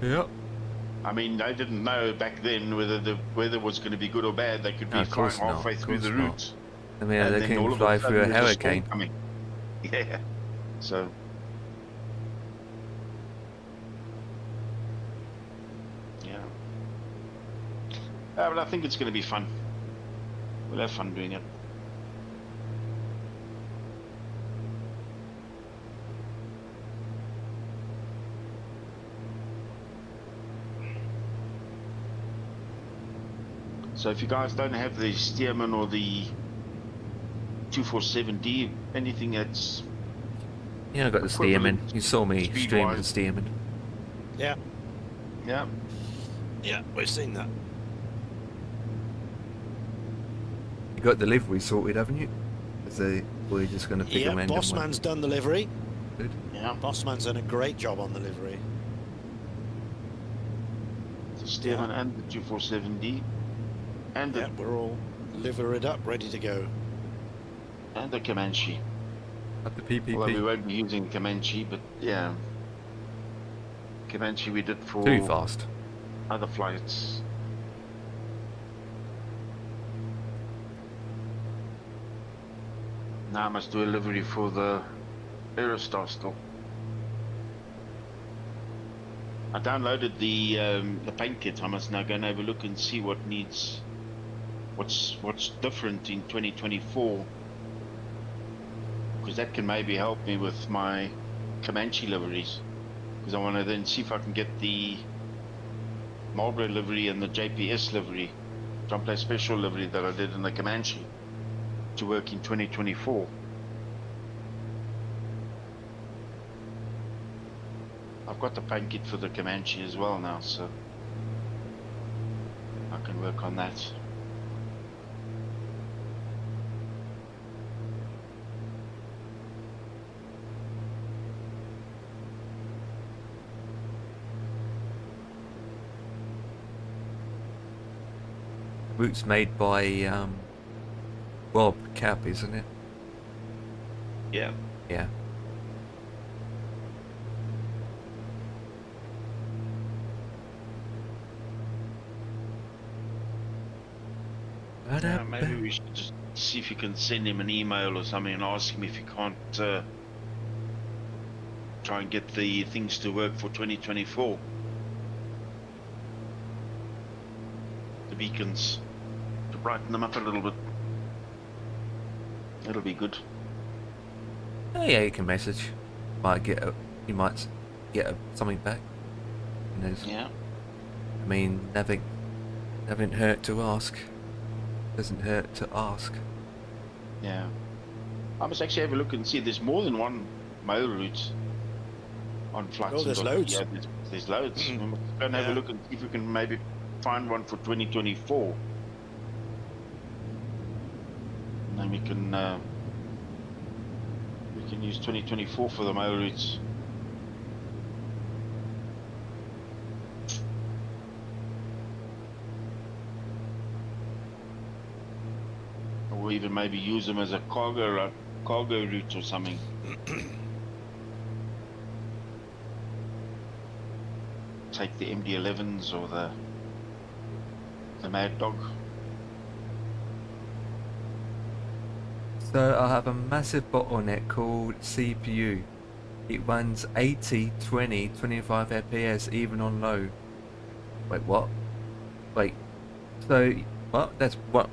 A: Yep.
C: I mean, they didn't know back then whether the weather was going to be good or bad. They could be
A: No, of
C: flying
A: course not,
C: halfway
A: of
C: through
A: course
C: the
A: not.
C: route.
A: I mean,
C: and
A: they
C: then all
A: can
C: of
A: fly
C: sudden
A: through a
C: there's storm
A: hurricane.
C: coming. Yeah. So. Yeah. But I think it's going to be fun. We'll have fun doing it. So if you guys don't have the Stearman or the 247D, anything that's
A: Yeah, I got the
C: equivalent
A: Stearman. You saw me stream the
C: speed-wise.
A: Stearman.
B: yeah,
C: yeah,
B: we've seen that.
A: You got the livery sorted, haven't you? We're just going to pick
B: Yeah,
A: them end
B: Bossman's done the livery.
A: Good.
C: yeah.
B: Bossman's done a great job on the livery.
C: The Stearman and the 247D, and
B: Yeah,
C: the
B: we're all liveried up, ready to go.
C: and the Comanche.
A: Up the PPP.
C: Although we won't be using Comanche, but yeah, Comanche we did for
A: Too fast.
C: other flights. Now I must do a livery for the Aerostar still. I downloaded the paint kit. I must now go and have a look and see what needs, what's different in 2024, because that can maybe help me with my Comanche liveries. Because I want to then see if I can get the Marlboro livery and the JPS livery, Jump Play Special livery that I did in the Comanche, to work in 2024. I've got the paint kit for the Comanche as well now, so I can work on that.
A: route's made by Rob Cap, isn't it?
C: Yeah.
A: Yeah.
C: Maybe we should just see if you can send him an email or something and ask him if he can't try and get the things to work for 2024. The beacons, to brighten them up a little bit. It'll be good.
A: Oh, yeah, you can message. You might get something back. Who knows?
C: Yeah.
A: I mean, nothing hurt to ask. Doesn't hurt to ask.
C: Yeah. I must actually have a look and see. There's more than one mail route on flights.
B: Oh, there's loads.
C: Yeah, there's loads. We must go and have a look and see if we can maybe find one for 2024. And then we can use 2024 for the mail routes. Or even maybe use them as a cargo route or something. Take the MD-11s or the Mad Dog.
A: So I have a massive bottleneck called CPU. It runs 80, 20, 25 FPS even on low. Wait, what? Wait. So what? That's what?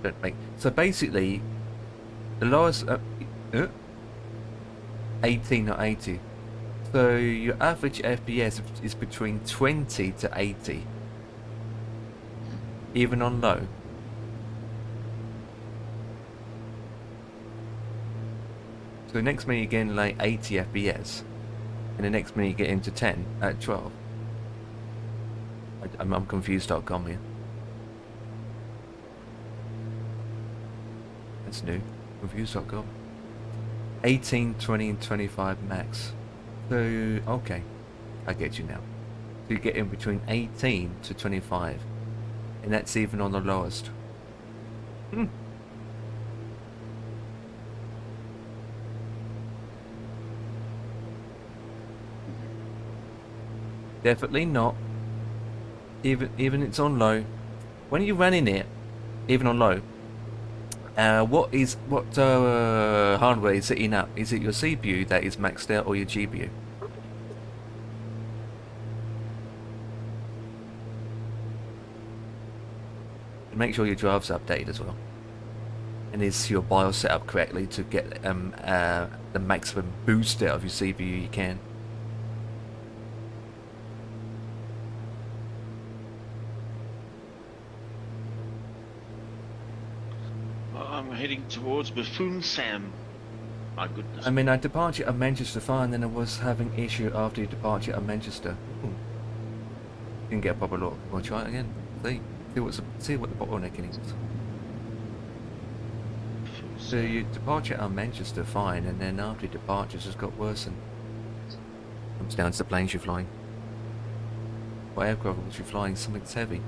A: Don't make. So basically, the lowest 18 or 80. So your average FPS is between 20 to 80, even on low. So the next minute you get in like 80 FPS, and the next minute you get into 10 at 12. I'm confused.com here. That's new. Confused.com. 18, 20, and 25 max. So, okay. I get you now. So you get in between 18 to 25. And that's even on the lowest. Definitely not. Even it's on low. When you're running it, even on low, what hardware is sitting up? Is it your CPU that is maxed out or your GPU? And make sure your drive's updated as well. And is your BIOS set up correctly to get the maximum boost out of your CPU you can.
C: I'm heading towards Buffoon Sam. My goodness.
A: I mean, I departed at Manchester fine, and then I was having issue after your departure at Manchester. Didn't get a proper look. We'll try it again. See what the bottlenecking is. So your departure at Manchester fine, and then after your departure it's just got worse and comes down to the planes you're flying. What aircraft was you flying? Something that's heavy.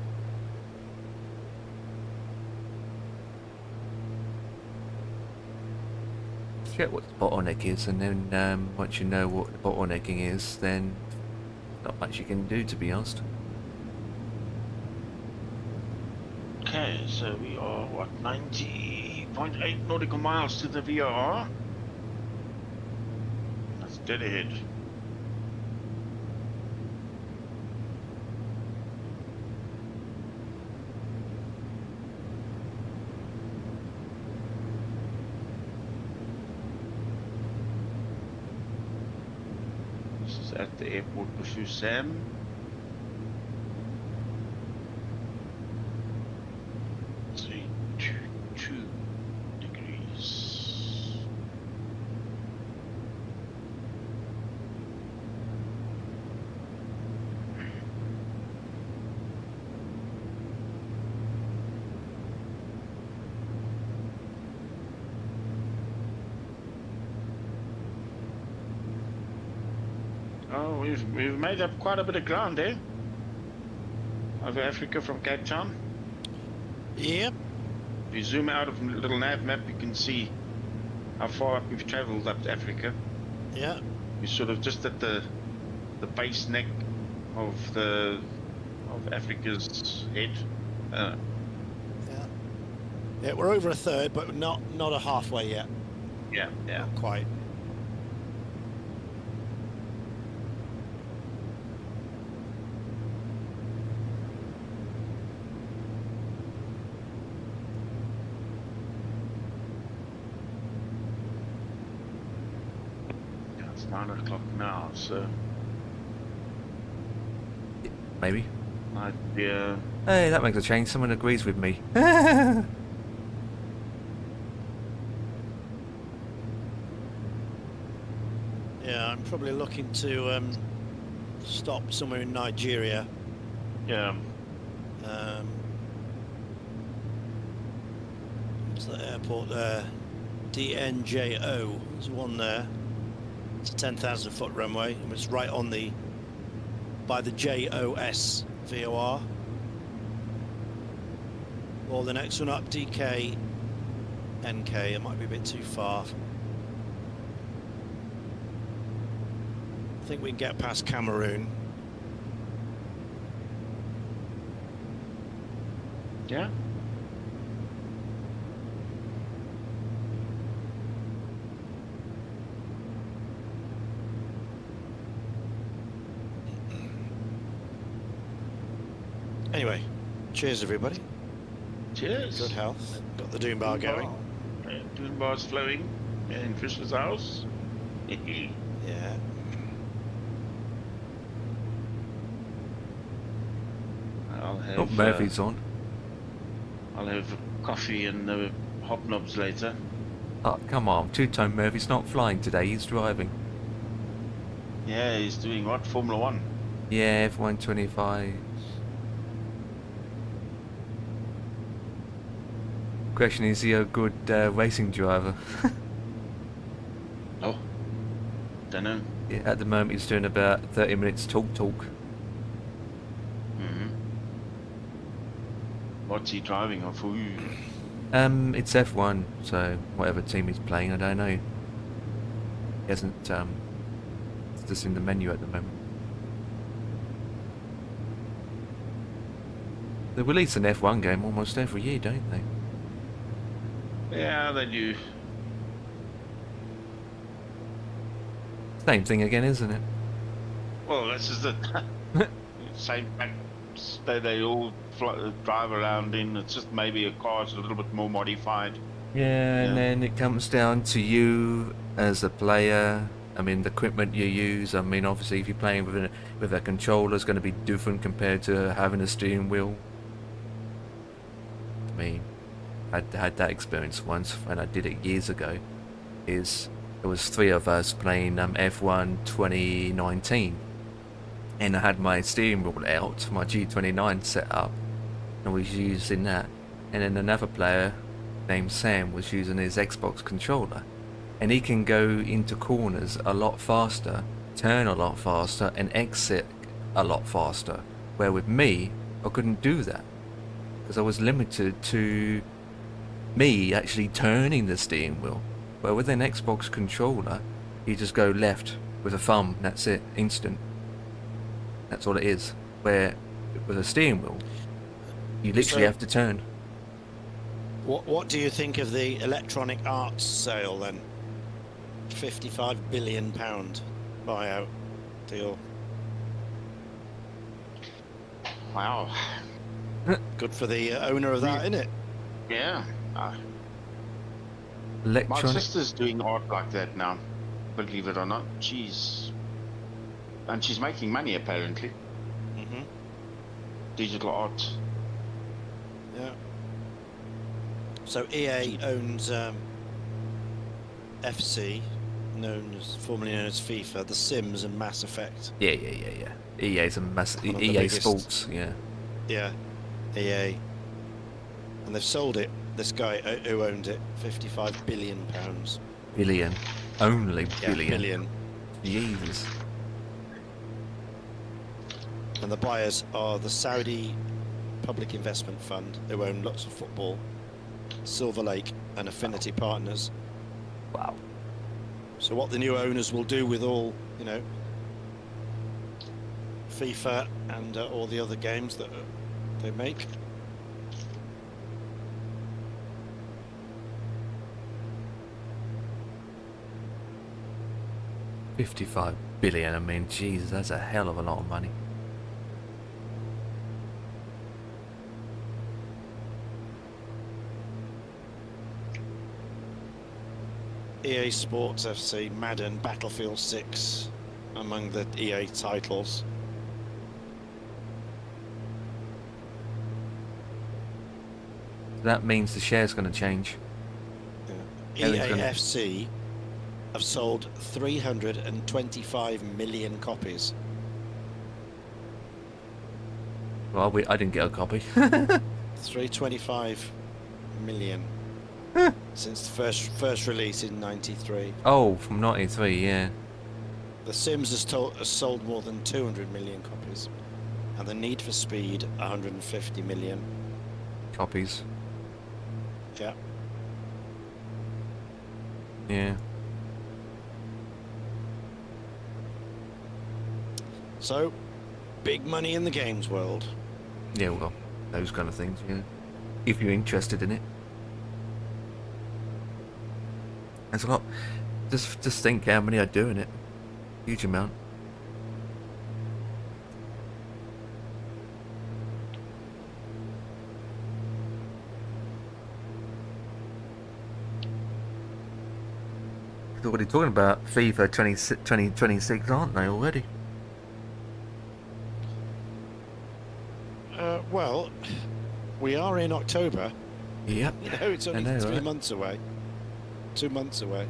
A: Check what the bottleneck is, and then once you know what the bottlenecking is, then not much you can do, to be honest.
C: Okay, so we are, what, 90.8 nautical miles to the VRR? That's dead ahead. This is at the airport Buffoon Sam. Oh, we've made up quite a bit of ground there. Over Africa from Cape Town.
B: Yep.
C: If you zoom out of a little nav map, you can see how far up we've travelled up to Africa.
B: Yeah.
C: We're sort of just at the base neck of Africa's head.
B: Yeah. Yeah, we're over a third, but not a halfway yet.
C: Yeah, yeah.
B: Not quite.
C: Yeah, it's 9 o'clock now, so
A: Maybe.
C: might be a...
A: Hey, that makes a change. Someone agrees with me.
B: Yeah, I'm probably looking to stop somewhere in Nigeria.
C: Yeah.
B: What's the airport there? DNJO. There's one there. It's a 10,000 foot runway, and it's right on the by the JOS VOR. Or the next one up, DK NK. It might be a bit too far. I think we can get past Cameroon.
C: Yeah?
B: Anyway, cheers everybody.
C: Cheers.
B: Good health. Got the Doom bar going.
C: Yeah, Doom bar's flowing in Fisher's house.
B: Yeah.
C: I'll have...
A: Oh, Murphy's on.
C: I'll have coffee and hobnobs later.
A: Oh, come on. Two-tone Murphy's not flying today. He's driving.
C: Yeah, he's doing what? Formula 1?
A: Yeah, F125. Question, is he a good racing driver?
C: Oh, don't know.
A: Yeah, at the moment he's doing about 30 minutes talk.
C: Mm-hmm. What's he driving off? Ooh.
A: It's F1, so whatever team he's playing, I don't know. He hasn't, it's just in the menu at the moment. They release an F1 game almost every year, don't they?
C: Yeah, they do.
A: Same thing again, isn't it?
C: Well, this is the same tracks that they all drive around in. It's just maybe a car's a little bit more modified.
A: Yeah, and then it comes down to you as a player. I mean, the equipment you use. I mean, obviously, if you're playing with a controller, it's going to be different compared to having a steering wheel. I mean, I had that experience once when I did it years ago. There was 3 of us playing F1 2019, and I had my steering wheel out, my G29 set up, and was using that, and then another player named Sam was using his Xbox controller, and he can go into corners a lot faster, turn a lot faster, and exit a lot faster, where with me I couldn't do that because I was limited to me actually turning the steering wheel. Where with an Xbox controller, you just go left with a thumb, that's it, instant. That's all it is. Where with a steering wheel, you literally have to turn.
B: What do you think of the Electronic Arts sale then? £55 billion buyout deal.
C: Wow.
B: Good for the owner of that, isn't it?
C: Yeah. My
A: Electronic.
C: sister's doing art like that now, believe it or not. And she's making money apparently.
B: Mm-hmm.
C: Digital art.
B: Yeah. So EA owns FC, formerly known as FIFA, The Sims, and Mass Effect.
A: Yeah. EA's a massive.
B: One of the
A: EA
B: biggest.
A: Sports. Yeah.
B: Yeah, EA, and they've sold it. This guy who owned it, £55 billion.
A: Billion. Only
B: Yeah,
A: billion.
B: billion.
A: Jesus.
B: And the buyers are the Saudi public investment fund who own lots of football, Silver Lake and Affinity Partners.
A: Wow.
B: So what the new owners will do with all, you know, FIFA and all the other games that they make.
A: $55 billion. I mean, Jesus, that's a hell of a lot of money.
B: EA Sports FC, Madden, Battlefield 6 among the EA titles.
A: That means the share's going to change.
B: Yeah.
A: Everything's gonna-
B: EAFC have sold 325 million copies.
A: Well, I didn't get a copy.
B: 325 million since the first release in '93.
A: Oh, from 93, yeah.
B: The Sims has sold more than 200 million copies, and the Need for Speed 150 million.
A: Copies.
B: Yeah.
A: Yeah.
B: So, big money in the games world.
A: Yeah, well, those kind of things, yeah. If you're interested in it. There's a lot. Just think how many are doing it. Huge amount. They're already talking about FIFA 2026, aren't they, already?
B: Well, we are in October.
A: Yep.
B: You know, it's only
A: I know,
B: 3
A: right?
B: months away. 2 months away.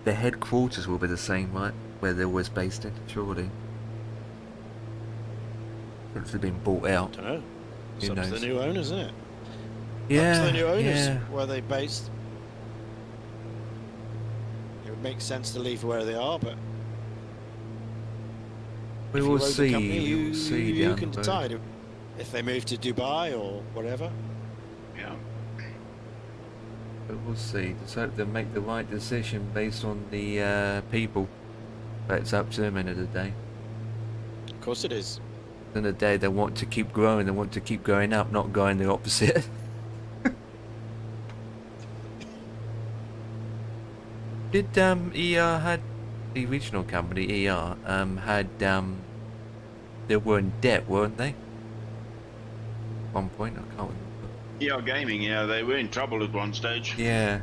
A: The headquarters will be the same, right? Where they're always based in, surely. Since they've been bought out.
B: Don't know. It's
A: Who
B: up to
A: knows?
B: the new owners, isn't it?
A: Yeah,
B: Up to the new owners,
A: yeah.
B: where they based. It would make sense to leave where they are, but
A: We
B: if
A: will
B: you own the
A: see.
B: company,
A: We will see
B: you
A: down
B: can
A: the road.
B: decide if they move to Dubai or whatever.
C: Yeah.
A: But we'll see. Just hope they make the right decision based on the people. But it's up to them end of the day.
B: Of course it is.
A: End of the day, they want to keep growing. They want to keep going up, not going the opposite. Did ER had the original company ER had they were in debt, weren't they? One point, I can't remember.
C: ER Gaming, yeah, they were in trouble at one stage.
A: Yeah.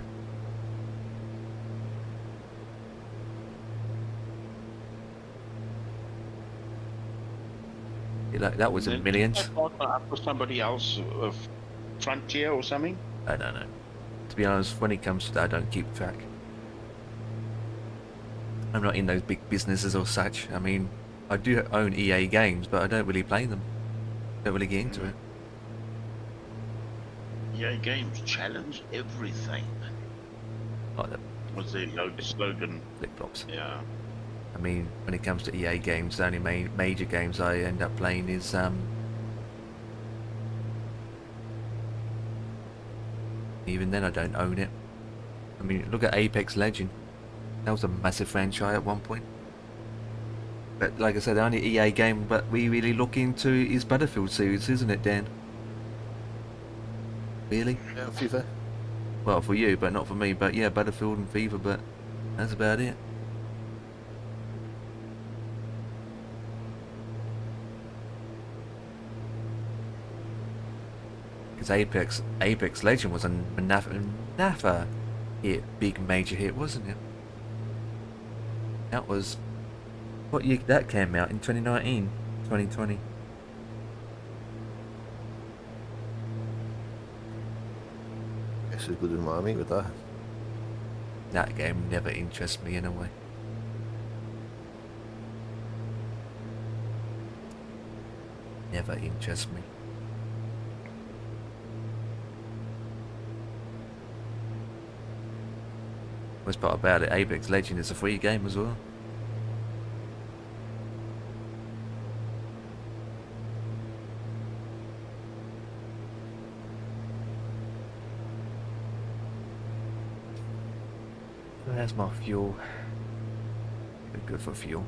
A: Like that was in
C: Then
A: millions.
C: didn't they partner up with somebody else, of Frontier or something?
A: I don't know. To be honest, when it comes to that, I don't keep track. I'm not in those big businesses or such. I mean, I do own EA games, but I don't really play them. Don't really get into it.
C: EA Games challenge everything.
A: Like the
C: Was their slogan?
A: flip-flops.
C: Yeah.
A: I mean, when it comes to EA games, the only major games I end up playing is even then I don't own it. I mean, look at Apex Legend. That was a massive franchise at one point. But like I said, the only EA game but we really look into is Battlefield series, isn't it, Dan? Really?
D: Yeah, FIFA.
A: Well, for you, but not for me. But yeah, Battlefield and FIFA, but that's about it. Because Apex Legend was a Nafa hit, big major hit, wasn't it? That was what year that came out in 2019, 2020.
D: twice as good as Marmite with that.
A: That game never interests me in a way. Never interests me. Worst part about it, Apex Legend is a free game as well. There's my fuel. Good for fuel.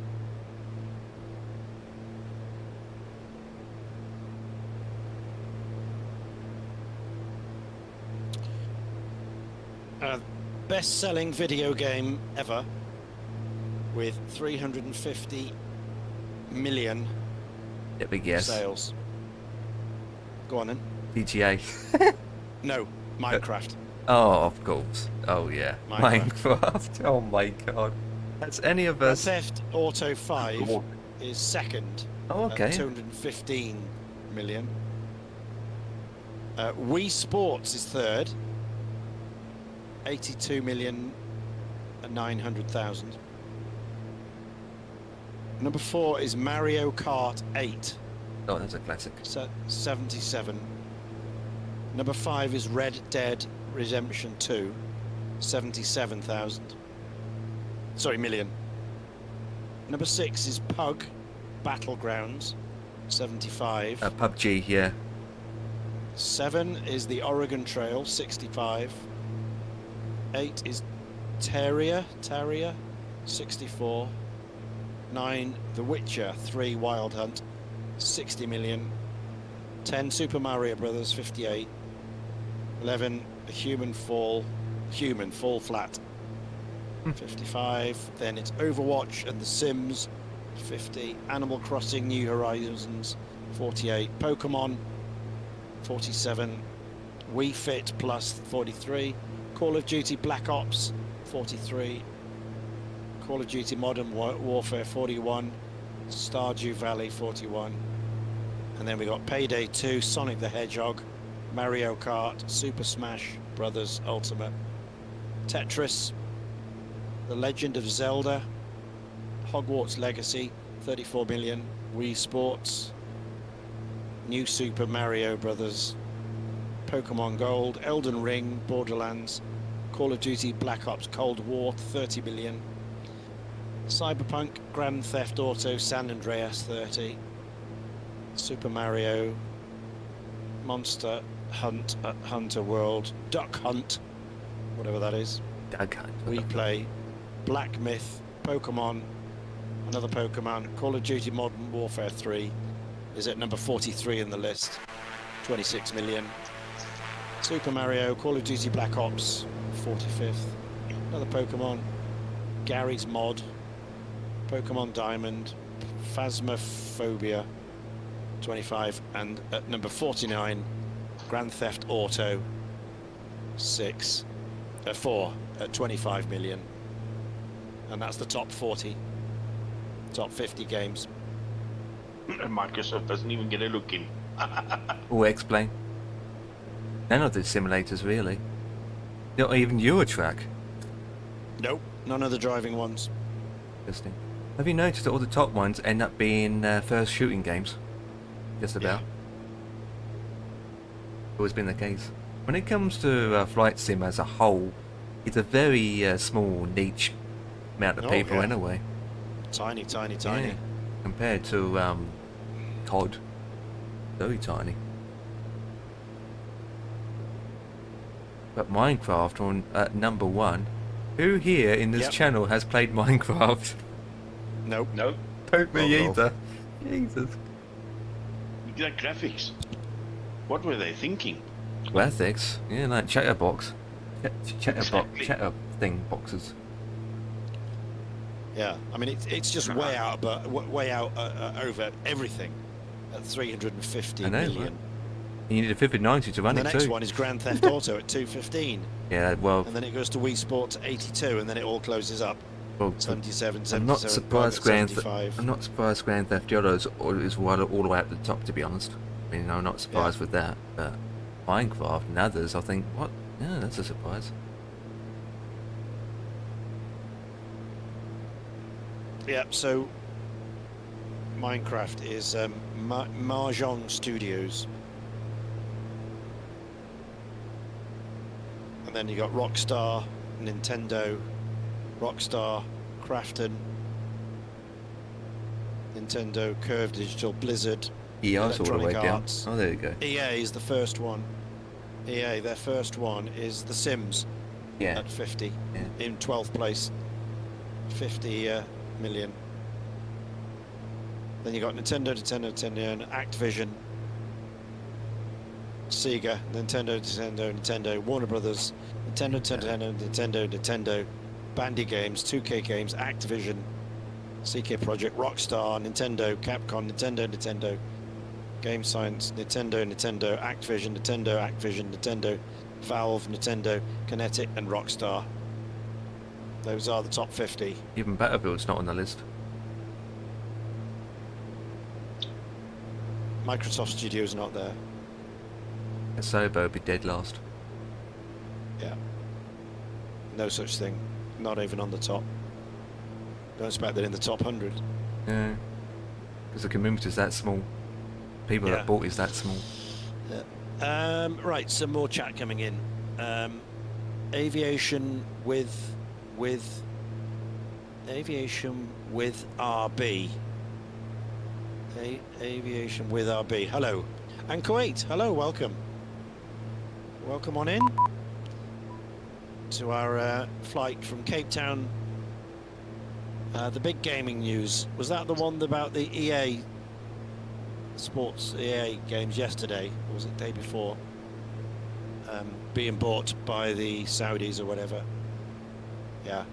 B: Best-selling video game ever, with 350 million
A: Yeah, big yes.
B: sales. Go on then.
A: GTA.
B: No, Minecraft.
A: Oh, of course. Oh yeah.
B: Minecraft.
A: Minecraft. Oh my god. That's any of
B: Grand
A: us.
B: Theft Auto 5 is second.
A: Oh, okay.
B: At 215 million. Wii Sports is third. 82,900,000. Number 4 is Mario Kart 8.
A: Oh, that's a classic.
B: 77. Number 5 is Red Dead Redemption 2. 77,000. Sorry, million. Number 6 is Pug Battlegrounds. 75.
A: PUBG, yeah.
B: 7 is the Oregon Trail. 65. 8 is Terraria, 64. 9, The Witcher 3 Wild Hunt, 60 million. 10, Super Mario Brothers, 58. 11, Human Fall Flat, 55. Then it's Overwatch and The Sims, 50. Animal Crossing New Horizons, 48. Pokemon, 47. Wii Fit Plus, 43. Call of Duty Black Ops, 43. Call of Duty Modern Warfare, 41. Stardew Valley, 41. And then we got Payday 2, Sonic the Hedgehog, Mario Kart, Super Smash Brothers Ultimate, Tetris, The Legend of Zelda, Hogwarts Legacy, 34 million. Wii Sports, New Super Mario Brothers, Pokemon Gold, Elden Ring, Borderlands, Call of Duty Black Ops Cold War, 30 million. Cyberpunk, Grand Theft Auto, San Andreas, 30. Super Mario, Monster Hunt at Hunter World, Duck Hunt, whatever that is.
A: Duck Hunt.
B: We play Black Myth, Pokemon, another Pokemon, Call of Duty Modern Warfare 3 is at number 43 in the list, 26 million. Super Mario, Call of Duty Black Ops, 45th. Another Pokemon, Gary's Mod, Pokemon Diamond, Phasmophobia, 25, and at number 49, Grand Theft Auto 4 at 25 million. And that's the top 40, top 50 games.
C: Microsoft doesn't even get a look in.
A: Oh, explain. None of the simulators, really. Not even Euro Track.
B: Nope, none of the driving ones.
A: Interesting. Have you noticed that all the top ones end up being first shooting games? Just about.
B: Yeah.
A: Always been the case. When it comes to flight sim as a whole, it's a very small niche amount of people
B: yeah.
A: anyway.
B: Tiny.
A: Yeah. Compared to COD, very tiny. But Minecraft on number 1. Who here in this channel has played Minecraft?
B: Nope.
C: No.
A: Don't me
D: no.
A: either. Jesus.
C: Look at that graphics. What were they thinking?
A: Graphics, yeah, like chatterbox,
C: Exactly.
A: chatter thing boxes.
B: Yeah, I mean it's just way out, but way out over everything at 350
A: I know,
B: million.
A: right? You need a 5090 to run
B: And the
A: it
B: next
A: too.
B: one is Grand Theft Auto at 215,
A: Yeah, well,
B: and then it goes to Wii Sports 82, and then it all closes up. 77, 77,
A: I'm not surprised Grand
B: 75.
A: I'm not surprised Grand Theft Auto is all the way up the top, to be honest. I mean, I'm not surprised with that, but Minecraft and others, I think, what? Yeah, that's a surprise.
B: Yeah, so Minecraft is Mahjong Studios. And then you got Rockstar, Nintendo, Rockstar, Crafton, Nintendo, Curve Digital, Blizzard,
A: EA all the way
B: Electronic
A: down.
B: Arts.
A: Oh, there you go.
B: EA is the first one. EA, their first one is The Sims
A: Yeah.
B: at 50
A: Yeah.
B: in 12th place, 50 million. Then you got Nintendo, and Activision, Sega, Nintendo, Warner Brothers, Nintendo, Bandy Games, 2K Games, Activision, CK Project, Rockstar, Nintendo, Capcom, Nintendo, Game Science, Nintendo, Activision, Valve, Nintendo, Kinetic, and Rockstar. Those are the top 50.
A: Even Battlefield's not on the list.
B: Microsoft Studios not there.
A: Asobo would be dead last.
B: Yeah. No such thing. Not even on the top. Don't expect that in the top 100.
A: Yeah. Because the community's that small. People
B: Yeah.
A: that bought is that small.
B: Yeah. Right, some more chat coming in. Aviation with RB. Aviation with RB. Hello. And Kuwait. Hello, welcome. Welcome on in to our flight from Cape Town. The big gaming news. Was that the one about the EA Sports EA games yesterday? Or was it the day before? Being bought by the Saudis or whatever. Yeah.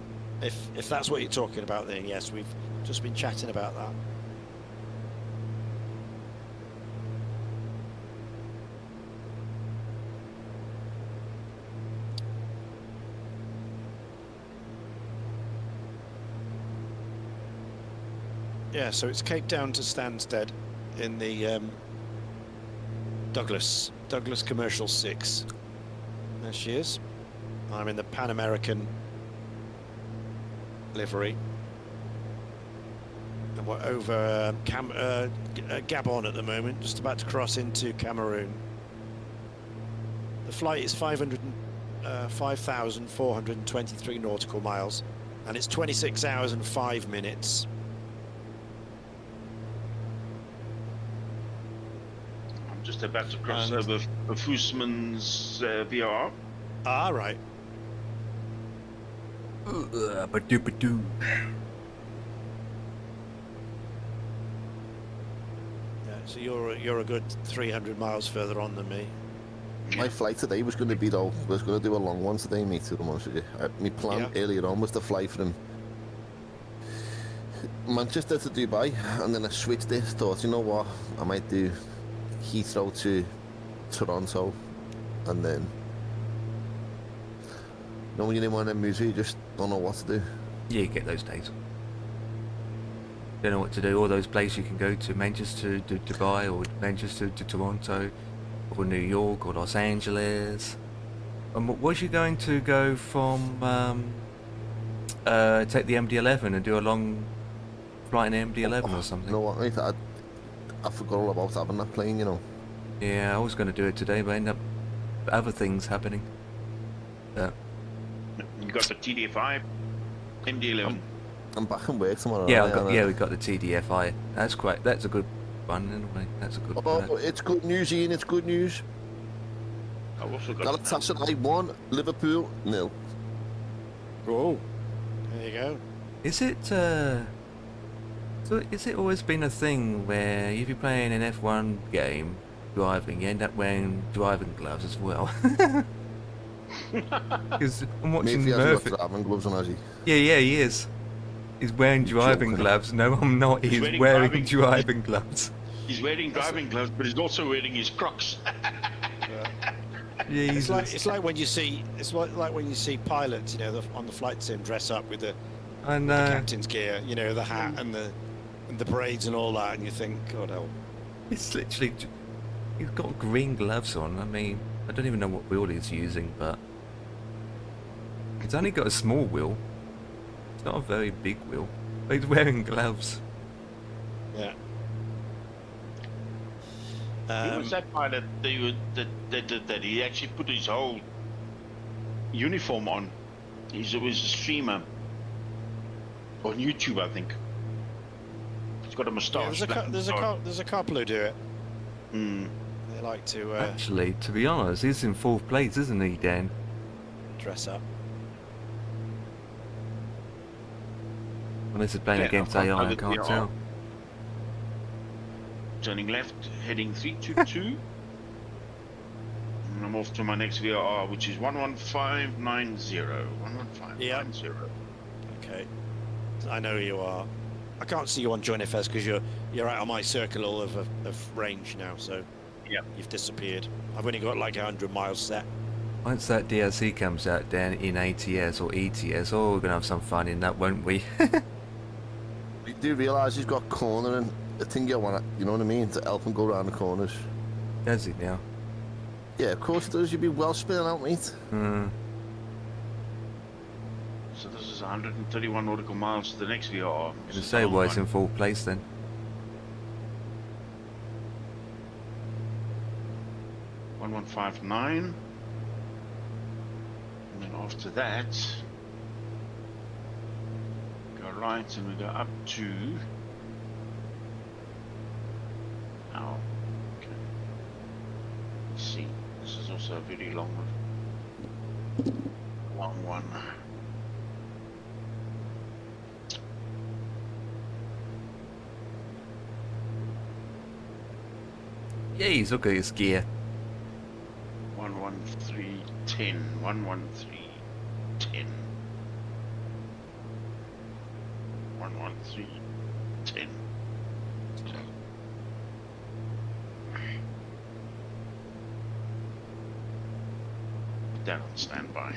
B: If that's what you're talking about, then yes, we've just been chatting about that. Yeah, so it's Cape Town to Stansted in the Douglas Commercial 6. There she is. I'm in the Pan American livery. And we're over Gabon at the moment, just about to cross into Cameroon. The flight is 5,423 nautical miles, and it's 26 hours and 5 minutes.
C: Just about to cross over Foosman's VOR.
B: Ah, right.
A: Ba-doo-ba-doo.
B: Yeah, so you're a good 300 miles further on than me.
D: My flight today was going to be though. Was going to do a long one today, mate. To be honest with you, my plan earlier on was to fly from Manchester to Dubai, and then I switched it. Thought, you know what, I might do Heathrow to Toronto, and then when you're in one of them moves, you just don't know what to do.
A: Yeah, you get those days. Don't know what to do. All those places you can go to, Manchester to Dubai, or Manchester to Toronto, or New York, or Los Angeles. Was you going to go from take the MD-11 and do a long flight in MD-11 or something?
D: You know what, mate? I forgot all about having that plane, you know.
A: Yeah, I was going to do it today, but ended up other things happening.
C: You got the TDFI, MD-11.
D: I'm back in work tomorrow.
A: Yeah, we got the TDFI. That's quite. That's a good one anyway. That's a good one.
D: Oh, it's good news, Ian. It's good news.
C: I also got
D: Galatasaray 1, Liverpool 0.
B: Oh, there you go.
A: Is it? So is it always been a thing where if you're playing an F1 game, driving, you end up wearing driving gloves as well? Because I'm watching
D: Murphy hasn't
A: Murphy.
D: got driving gloves on, has he?
A: Yeah, he is. He's wearing driving gloves. No, I'm not. He's wearing driving gloves.
C: He's wearing driving gloves, but he's also wearing his Crocs.
A: Jesus.
B: It's like when you see pilots, you know, on the flight sim dress up with the captain's gear, you know, the hat and the braids and all that, and you think, God hell.
A: It's literally. He's got green gloves on. I mean, I don't even know what wheel he's using, but It's only got a small wheel. It's not a very big wheel. But he's wearing gloves.
B: Yeah.
C: Who was that guy that did that? He actually put his whole uniform on. He was a streamer on YouTube, I think. He's got a
B: Yeah,
C: moustache.
B: there's a couple who do it.
C: Hmm.
B: They like to
A: Actually, to be honest, he's in 4th place, isn't he, Dan?
B: dress up.
A: Unless he's playing
C: Yeah,
A: against
C: I've
A: AI, I
C: got
A: can't
C: the
A: tell.
C: Turning left, heading 322. And I'm off to my next VRR, which is 11590. 11590.
B: Okay. I know who you are. I can't see you on Join FS because you're out of my circle of range now, so
C: Yep.
B: you've disappeared. I've only got like 100 miles set.
A: Once that DLC comes out, Dan, in ATS or ETS, oh, we're going to have some fun in that, won't we?
D: You do realise he's got cornering, the thing you want, you know what I mean, to help him go around the corners.
A: Does he now?
D: Yeah, of course it does. You'd be well spinning out, mate.
A: Hmm.
C: So this is 131 nautical miles to the next VRR.
A: To say why it's in 4th place then.
C: One 159. And then after that, go right and we go up to. Oh, okay. Let's see. This is also a very long one. Long one.
A: Jeez, look at his gear.
C: 11310. 11310. 11310. Put that on standby.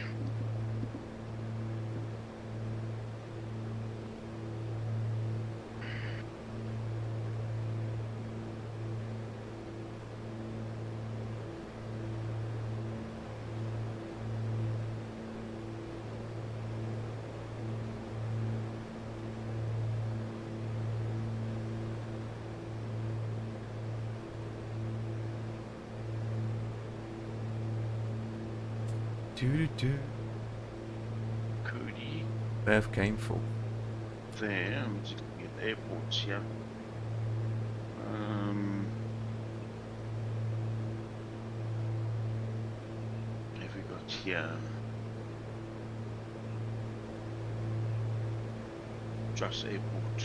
A: Doo-doo-doo.
C: Cody.
A: Earth came full.
C: There, I'm just looking at the airports here. What have we got here? Truss Airport.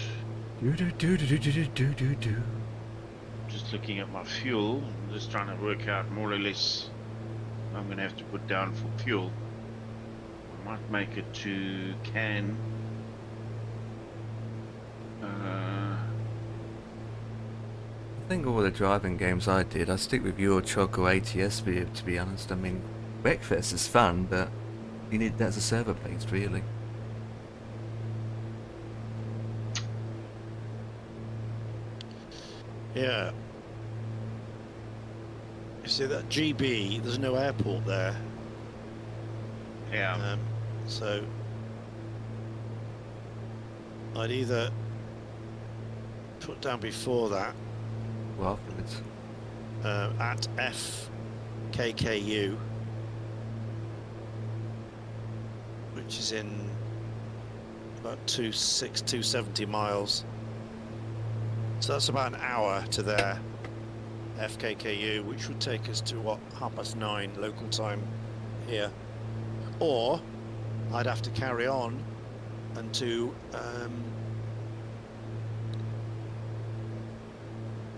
A: Doo-doo-doo-doo-doo-doo-doo-doo.
C: Just looking at my fuel, I'm just trying to work out more or less what I'm going to have to put down for fuel. I might make it to Cannes.
A: I think all the driving games I did, I stick with Euro Truck or ATS to be honest. I mean, Breakfast is fun, but you need that as a server base, really.
B: Yeah. You see that GB, there's no airport there.
C: Yeah.
B: So I'd either put down before that
A: Well, afterwards.
B: at FKKU, which is in about 270 miles. So that's about an hour to there, FKKU, which would take us to what, 9:30 local time here. Or I'd have to carry on and to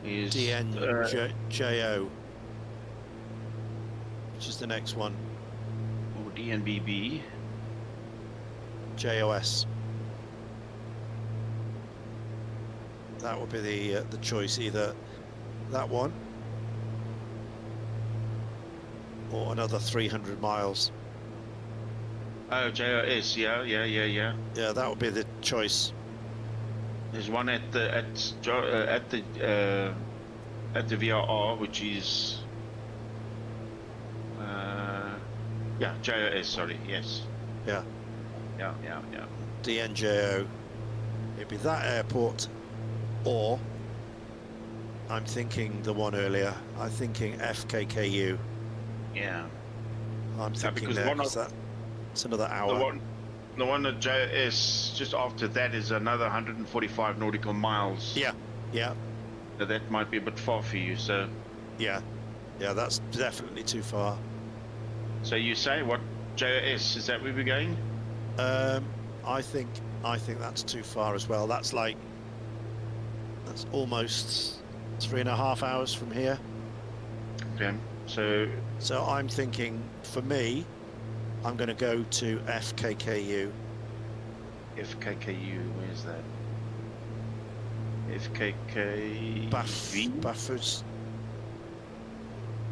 C: Is
B: DNJO, which is the next one,
C: or DNBB.
B: JOS. That would be the choice, either that one or another 300 miles.
C: Oh, JOS, yeah.
B: Yeah, that would be the choice.
C: There's one at the VRR, which is yeah, JOS. Sorry, yes.
B: Yeah.
C: Yeah, yeah, yeah.
B: DNJO. It'd be that airport, or I'm thinking the one earlier. I'm thinking FKKU.
C: Yeah.
B: I'm
C: Yeah,
B: thinking
C: because
B: there,
C: one
B: 'cause
C: of
B: that's another hour.
C: the one at JS just after that is another 145 nautical miles.
B: Yeah, yeah,
C: So that might be a bit far for you. So
B: yeah, yeah. That's definitely too far.
C: you say what JS is that where we're going?
B: I think that's too far as well. That's almost 3.5 hours from here.
C: Okay. So
B: I'm thinking, for me, I'm going to go to FKKU.
C: FKKU, where's that? FKK.
B: Bafus.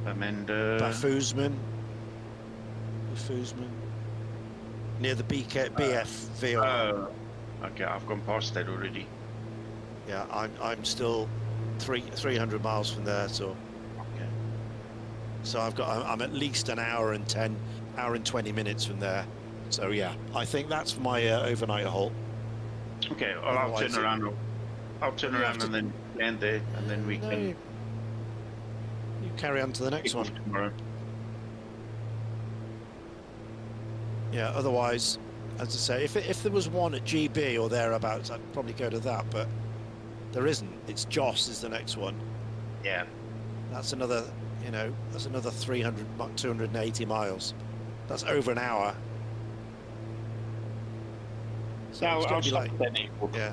C: Amanda.
B: Bafusman. Near the BFVO.
C: Oh, okay. I've gone past that already.
B: Yeah, I'm still 300 miles from there, so.
C: Okay.
B: So I'm at least an hour and 20 minutes from there. So yeah, I think that's my overnight halt.
C: Okay. Well, I'll turn around. I'll turn
B: You have
C: around
B: to-
C: and then land there, and then we
B: No,
C: can
B: you carry on to the next
C: kick
B: one.
C: off tomorrow.
B: Yeah, otherwise, as I say, if there was one at GB or thereabouts, I'd probably go to that, but there isn't. It's Joss is the next one.
C: Yeah.
B: That's another, that's another 280 miles. That's over an hour. So
C: Yeah,
B: it's
C: I'll
B: going to be
C: stop
B: like,
C: at that airport.
B: yeah,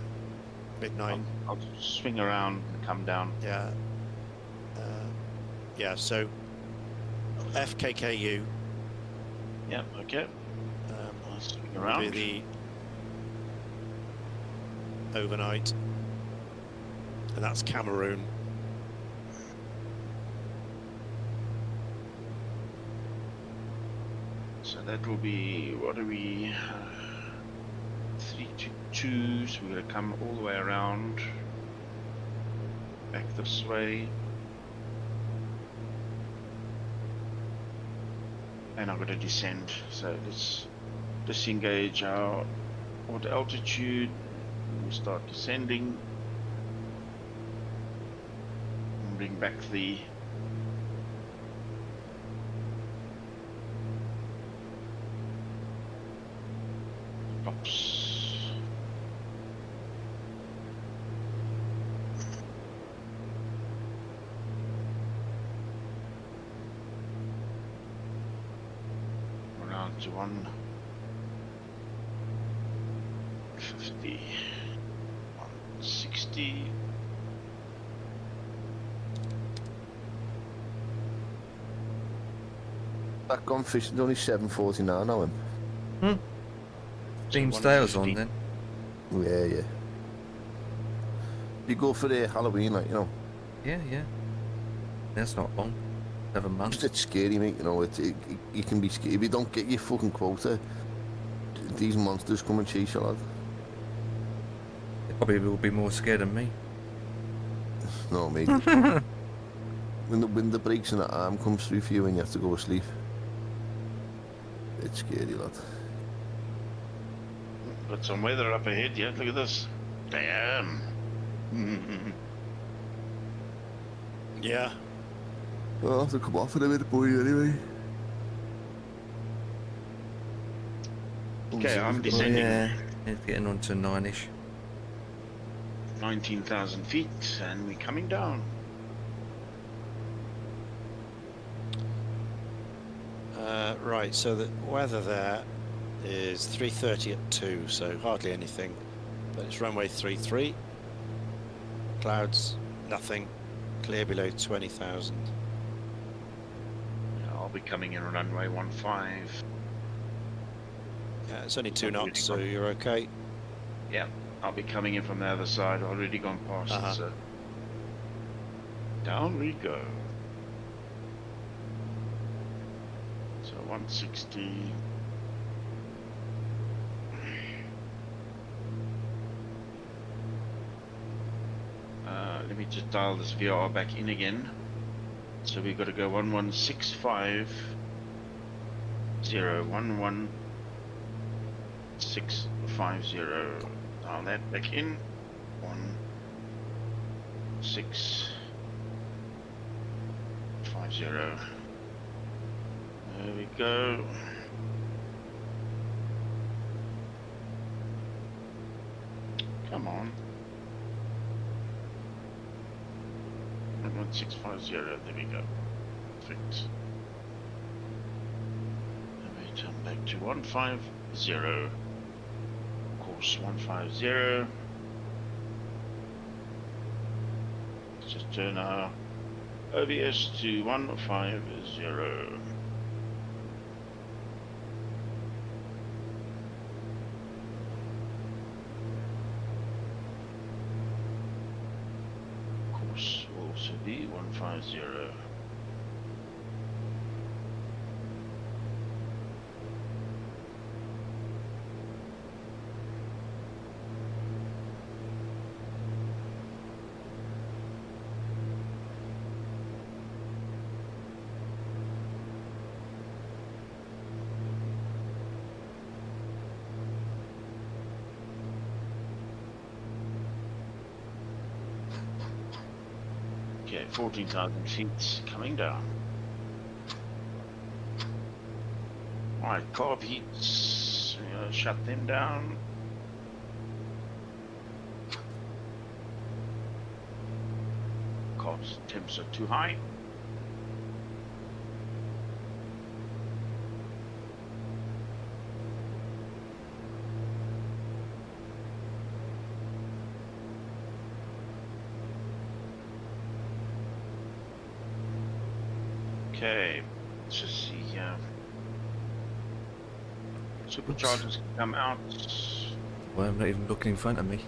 B: midnight.
C: I'll swing around and come down.
B: Yeah. Yeah, so FKKU.
C: Yeah. Okay. I'll swing
B: Will
C: around.
B: be the overnight, and that's Cameroon.
C: So that will be, what are we? 322. So we're gonna come all the way around, back this way, and I'm gonna descend. So let's disengage our auto altitude. We'll start descending and bring back the tops. Around to 150, 160.
D: Back on fishing, only 7:49 now.
A: Beam
C: So
A: Stale's on
C: 150.
A: then.
D: Yeah. You go for the Halloween, like,
A: Yeah. That's not long. 7 months.
D: it's scary, mate. You can be scary if you don't get your fucking quota. These monsters come and chase you, lad.
A: They probably will be more scared than me.
D: No, mate. When the window breaks and the arm comes through for you and you have to go to sleep, it's scary, lad.
C: Got some weather up ahead, yeah. Look at this. Damn.
B: Yeah.
D: I'll have to come off in a minute, boy, anyway.
C: Okay, I'm
A: Oh,
C: descending.
A: yeah, it's getting on to 9ish.
C: 19,000 feet, and we're coming down.
B: Right, so the weather there is 3:30 at 2, so hardly anything. But it's runway 33. Clouds, nothing. Clear below 20,000.
C: Yeah, I'll be coming in runway 15.
B: Yeah, it's only 2
C: I've
B: knots,
C: already
B: so you're okay.
C: Yeah, I'll be coming in from the other side. I've already gone past
B: Uh-huh.
C: it, so down we go. So 160. Let me just dial this VRR back in again. So we've got to go 11650 11. 1650. Dial that back in. 1650. There we go. Come on. 1650. There we go. Perfect. Let me turn back to 150. Course 150. Let's just turn our OBS to 150. Course will also be 150. Okay, 14,000 feet coming down. Alright, carb heats, shut them down. Carbs temps are too high. Okay, let's just see here. Superchargers can come out.
A: Well, I'm not even looking in front of me.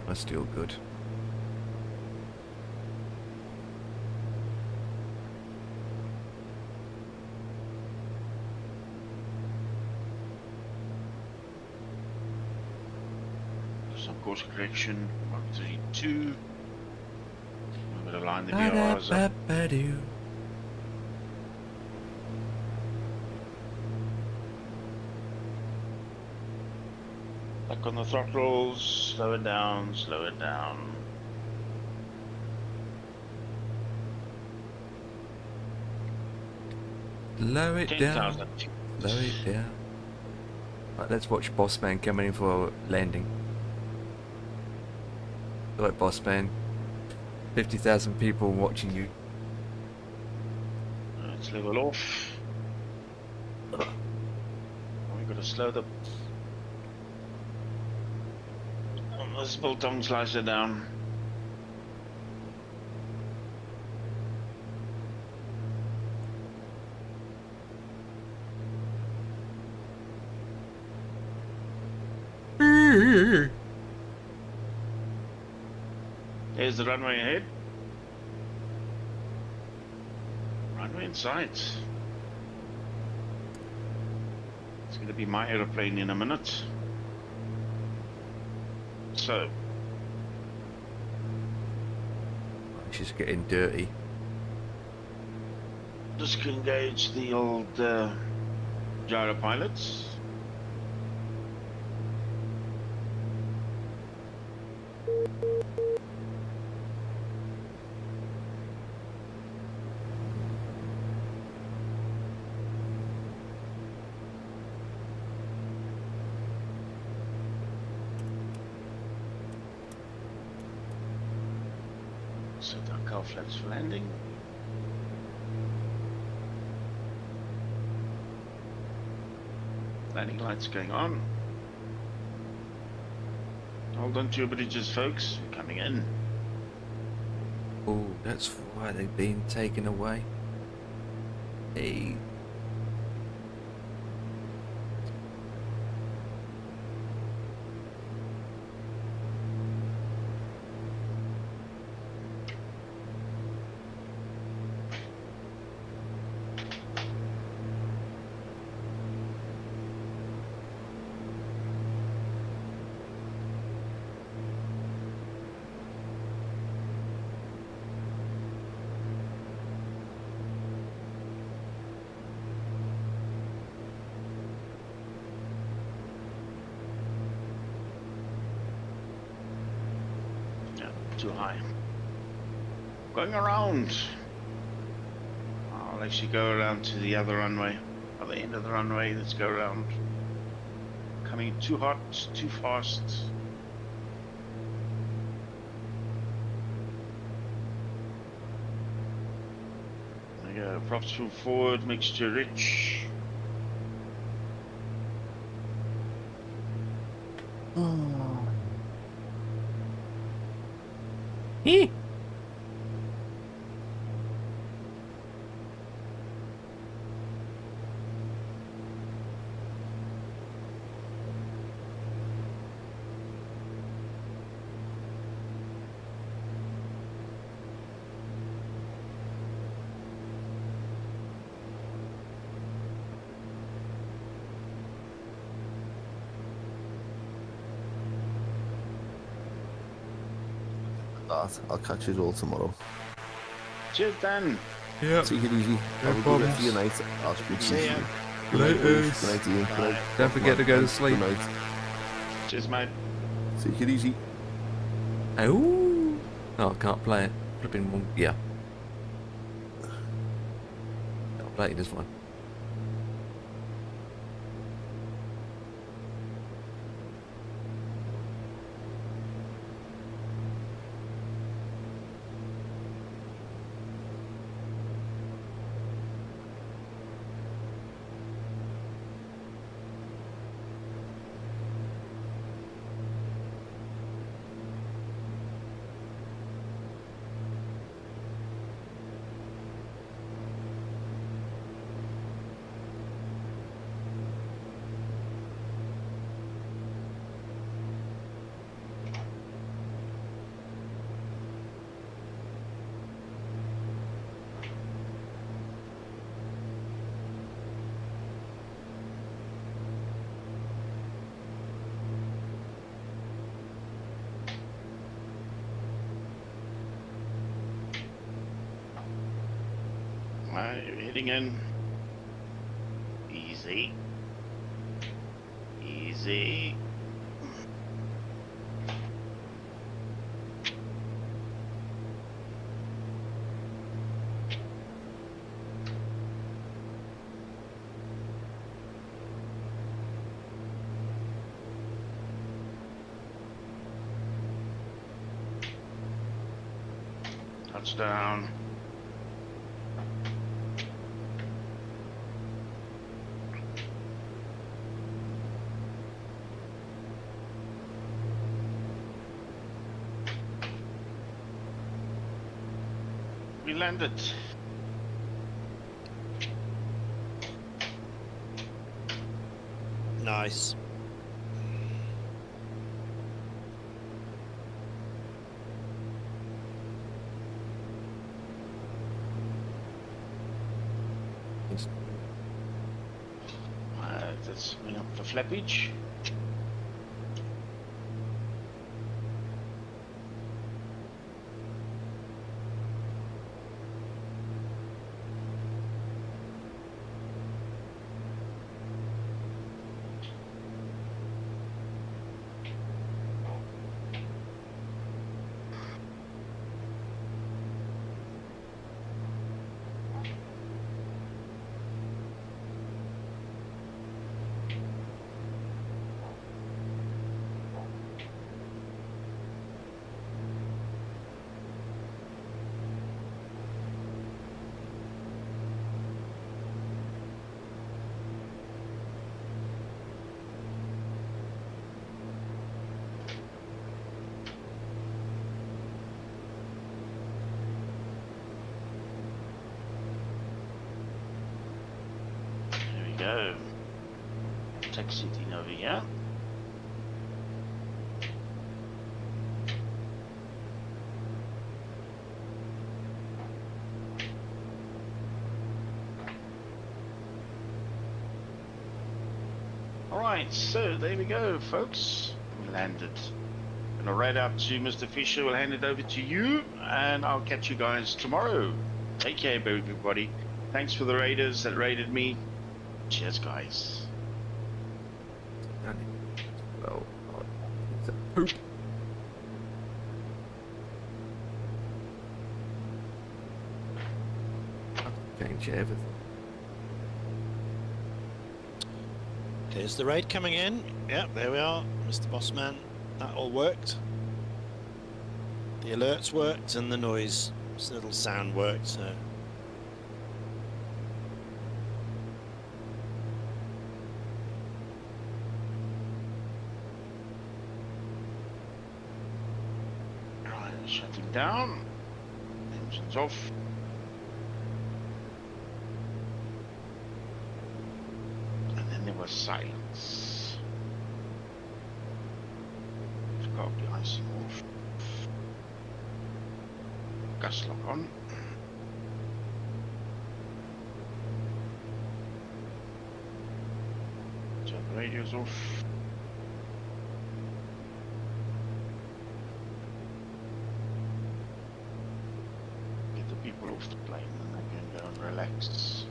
A: That's still good.
C: Some course correction, 132. I'm going to line the VRs up.
A: Ba-da-ba-ba-doo.
C: Back on the throttles, slow it down, slow it down.
A: Lower it down.
C: 10,000 feet.
A: Lower it down. Right, let's watch Bossman coming in for a landing. Alright, Bossman. 50,000 people watching you.
C: Let's level off. We've got to slow the this biltong slicer down. There's the runway ahead. Runway in sight. It's going to be my aeroplane in a minute. So,
A: She's getting dirty.
C: disengage the old gyro pilots. Set our car flaps for landing. Landing lights going on. Hold on to your bridges, folks. We're coming in.
A: Oh, that's why they've been taken away. Hey.
C: too high. Going around. I'll actually go around to the other runway. Other end of the runway. Let's go around. Coming too hot, too fast. There we go. Props full forward, mixture rich.
A: Hee.
D: I'll catch you all tomorrow.
C: Cheers, Dan.
A: Yeah.
D: Take it easy. Have a good rest of your night. I'll speak to you
B: See ya.
D: soon. Good night, boys.
A: Laters.
D: Good night, Ian. Good night.
A: Don't forget to go to sleep.
D: Good night.
C: Cheers, mate.
D: Take it easy.
A: Oh. Oh, I can't play it. Flipping one. Yeah. I'll play this one.
C: Right, you're heading in. Easy. Easy. Touchdown. We landed.
B: Nice.
C: Let's bring up the flappage. Go. Taxi over here. Alright, so there we go, folks. We landed. Gonna write out to Mr. Fisher, we'll hand it over to you, and I'll catch you guys tomorrow. Take care, everybody. Thanks for the raiders that raided me. Cheers, guys.
A: Well, it's a poop. Change everything.
B: Here's the raid coming in. Yep, there we are, Mr. Bossman. That all worked. The alerts worked and the noise, little sound worked, so.
C: Right, shutting down. Engines off. And then there was silence. It's got the icing off. Gas lock on. Turn the radios off. Get the people off the plane and they can go and relax.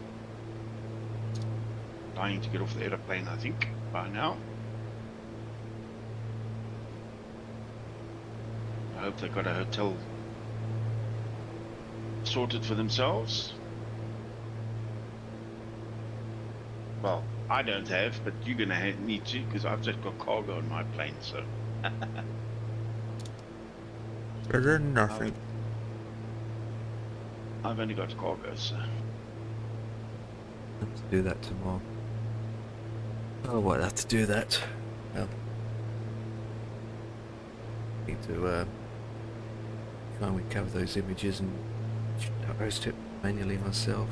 C: Dying to get off the aeroplane, I think, by now. I hope they got a hotel sorted for themselves. Well, I don't have, but you're gonna need to, because I've just got cargo on my plane, so.
A: Better than nothing.
C: I've only got cargo, so.
A: Have to do that tomorrow. Oh, well, I have to do that. Well, need to try and recover those images and post it manually myself.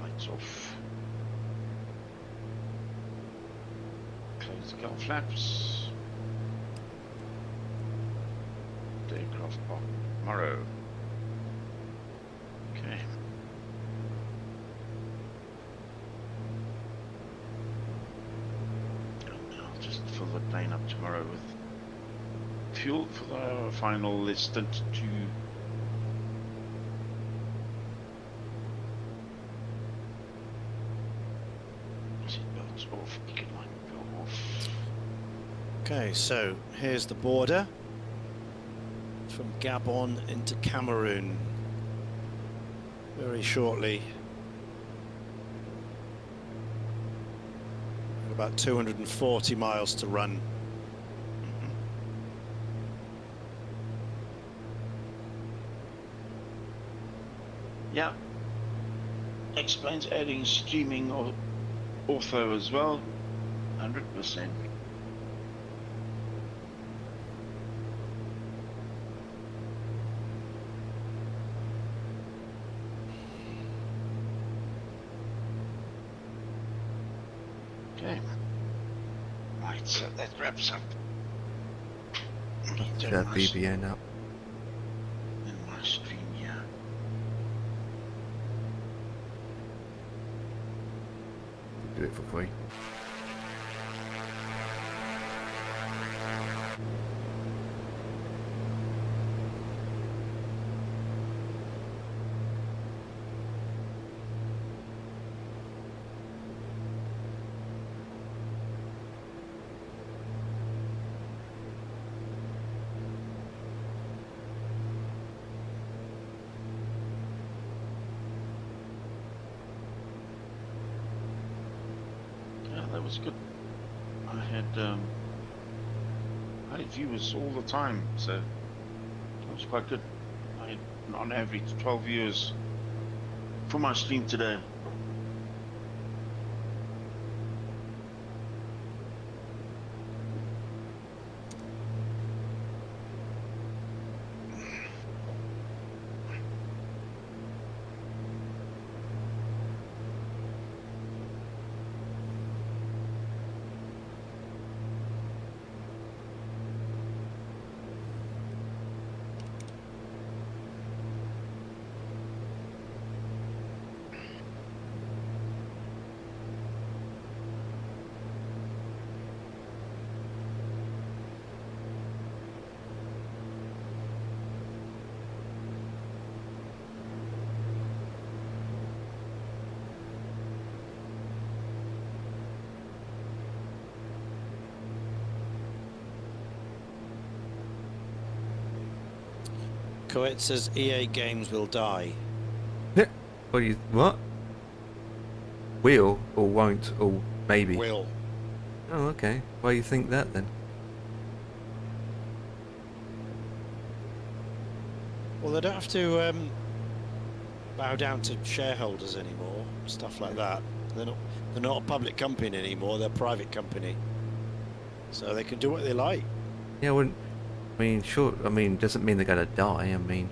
C: Lights off. Close the gull flaps. The aircraft park tomorrow. Okay. I'll just fill the plane up tomorrow with fuel for the final stint to seatbelts off, beacon light go off.
B: Okay, so here's the border from Gabon into Cameroon. Very shortly. About 240 miles to run.
C: Yeah. Explains adding streaming or ortho as well. 100%. Okay. Right, so that wraps up.
A: That BBN up.
C: In my stream, yeah.
A: Do it for free.
C: That was good. I had viewers all the time, so that was quite good. I had on average 12 viewers for my stream today.
B: Coet says EA Games will die.
A: What? Will or won't or maybe?
B: Will.
A: Oh, okay. Why do you think that then?
B: Well, they don't have to bow down to shareholders anymore, stuff like that. They're not a public company anymore. They're a private company, so they can do what they like.
A: Yeah, I mean, sure. I mean, doesn't mean they're gonna die. I mean,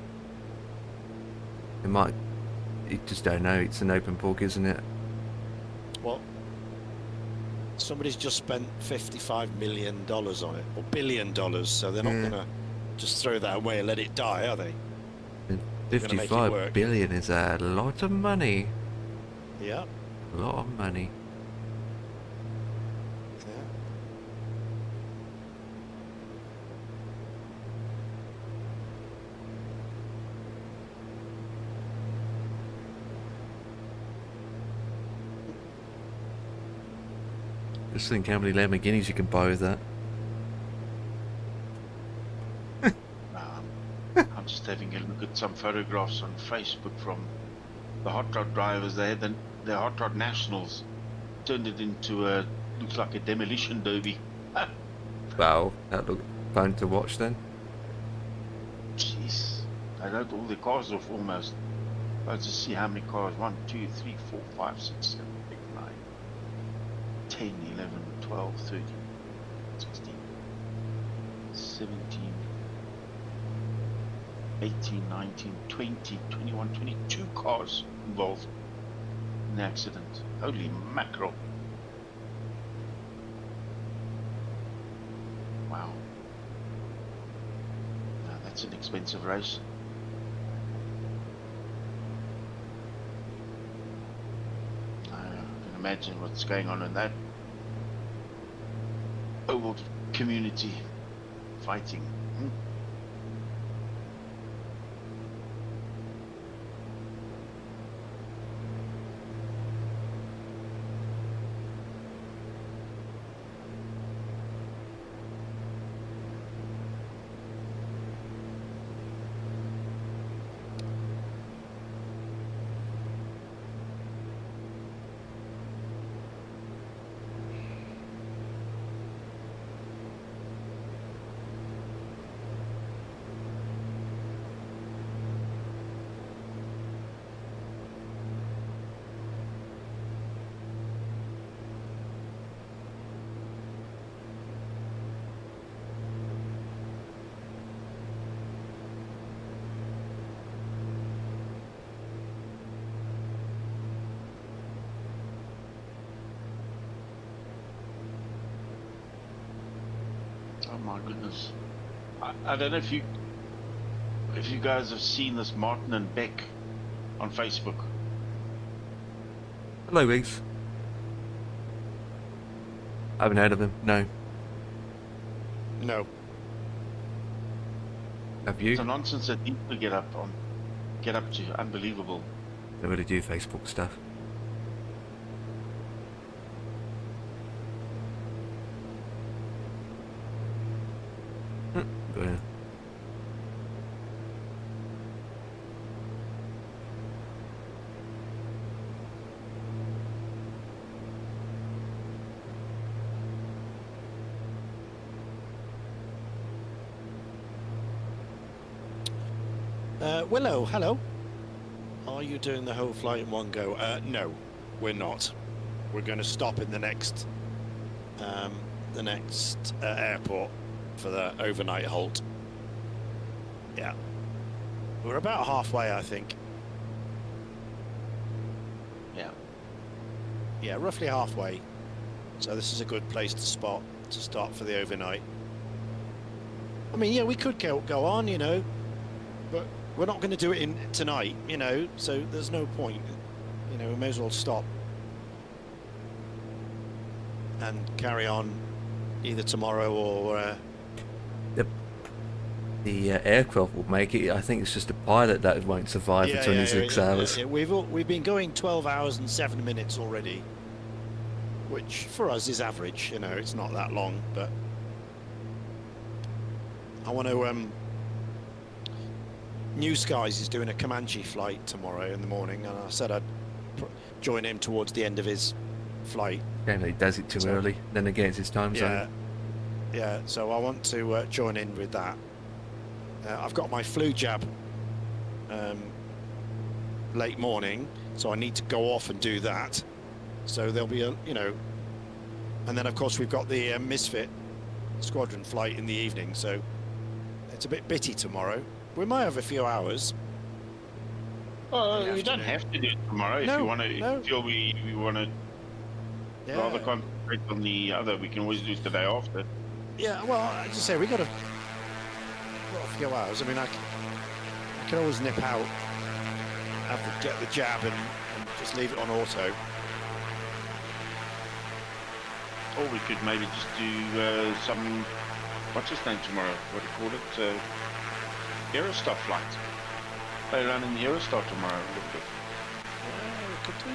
A: it might. You just don't know. It's an open book, isn't it?
B: Well, somebody's just spent $55 million on it, or $1 billion, so they're not gonna just throw that away and let it die, are they?
A: And
B: They're gonna make it
A: 55
B: work.
A: billion is a lot of money.
B: Yeah.
A: A lot of money.
B: Yeah.
A: Just think how many Lamborghinis you can buy with that.
C: I'm just having a look at some photographs on Facebook from the hot rod drivers. They had the hot rod nationals, turned it into a, looks like a demolition derby.
A: Wow, that looked fun to watch then.
C: Jeez, I wrote all the cars off almost. Let's just see how many cars. 1, 2, 3, 4, 5, 6, 7, 8, 9, 10, 11, 12, 13, 16, 17, 18, 19, 20, 21, 22 cars involved in the accident. Holy mackerel. Wow. Now that's an expensive race. I can imagine what's going on in that oval community fighting. Oh my goodness. I don't know if you guys have seen this Martin and Beck on Facebook.
A: Hello, Riggs. I haven't heard of them. No.
B: No.
A: Have you?
C: It's a nonsense that people get up to. Unbelievable.
A: They really do Facebook stuff. Yeah.
B: Willow, hello. Are you doing the whole flight in one go? No, we're not. We're going to stop in the next airport for the overnight halt. Yeah, we're about halfway, I think. Yeah, roughly halfway. So this is a good place to start for the overnight. I mean, yeah, we could go on, you know, but we're not going to do it tonight, you know, so there's no point. You know, we may as well stop and carry on either tomorrow or...
A: The aircraft will make it. I think it's just a pilot that won't survive for 26 hours.
B: Yeah. We've been going 12 hours and 7 minutes already, which for us is average, you know, it's not that long, but I want to New Skies is doing a Comanche flight tomorrow in the morning, and I said I'd join him towards the end of his flight.
A: Yeah, he does it too
B: So-
A: early. Then again, it's his time
B: Yeah,
A: zone.
B: yeah. So I want to join in with that. I've got my flu jab late morning, so I need to go off and do that. So there'll be a, you know, and then of course we've got the Misfit squadron flight in the evening, so it's a bit bitty tomorrow. We might have a few hours.
C: Well,
B: in the
C: you don't
B: afternoon.
C: have to do it tomorrow if
B: No,
C: you want to.
B: no.
C: If you feel we want to
B: Yeah.
C: rather concentrate on the other, we can always do it the day after.
B: Yeah, well, I just say we got a few hours. I mean, I can always nip out, get the jab, and just leave it on auto.
C: Or we could maybe just do some, what's his name tomorrow? What do you call it? Aerostar flight. They run in the Aerostar tomorrow a little bit.
B: Yeah, we could do.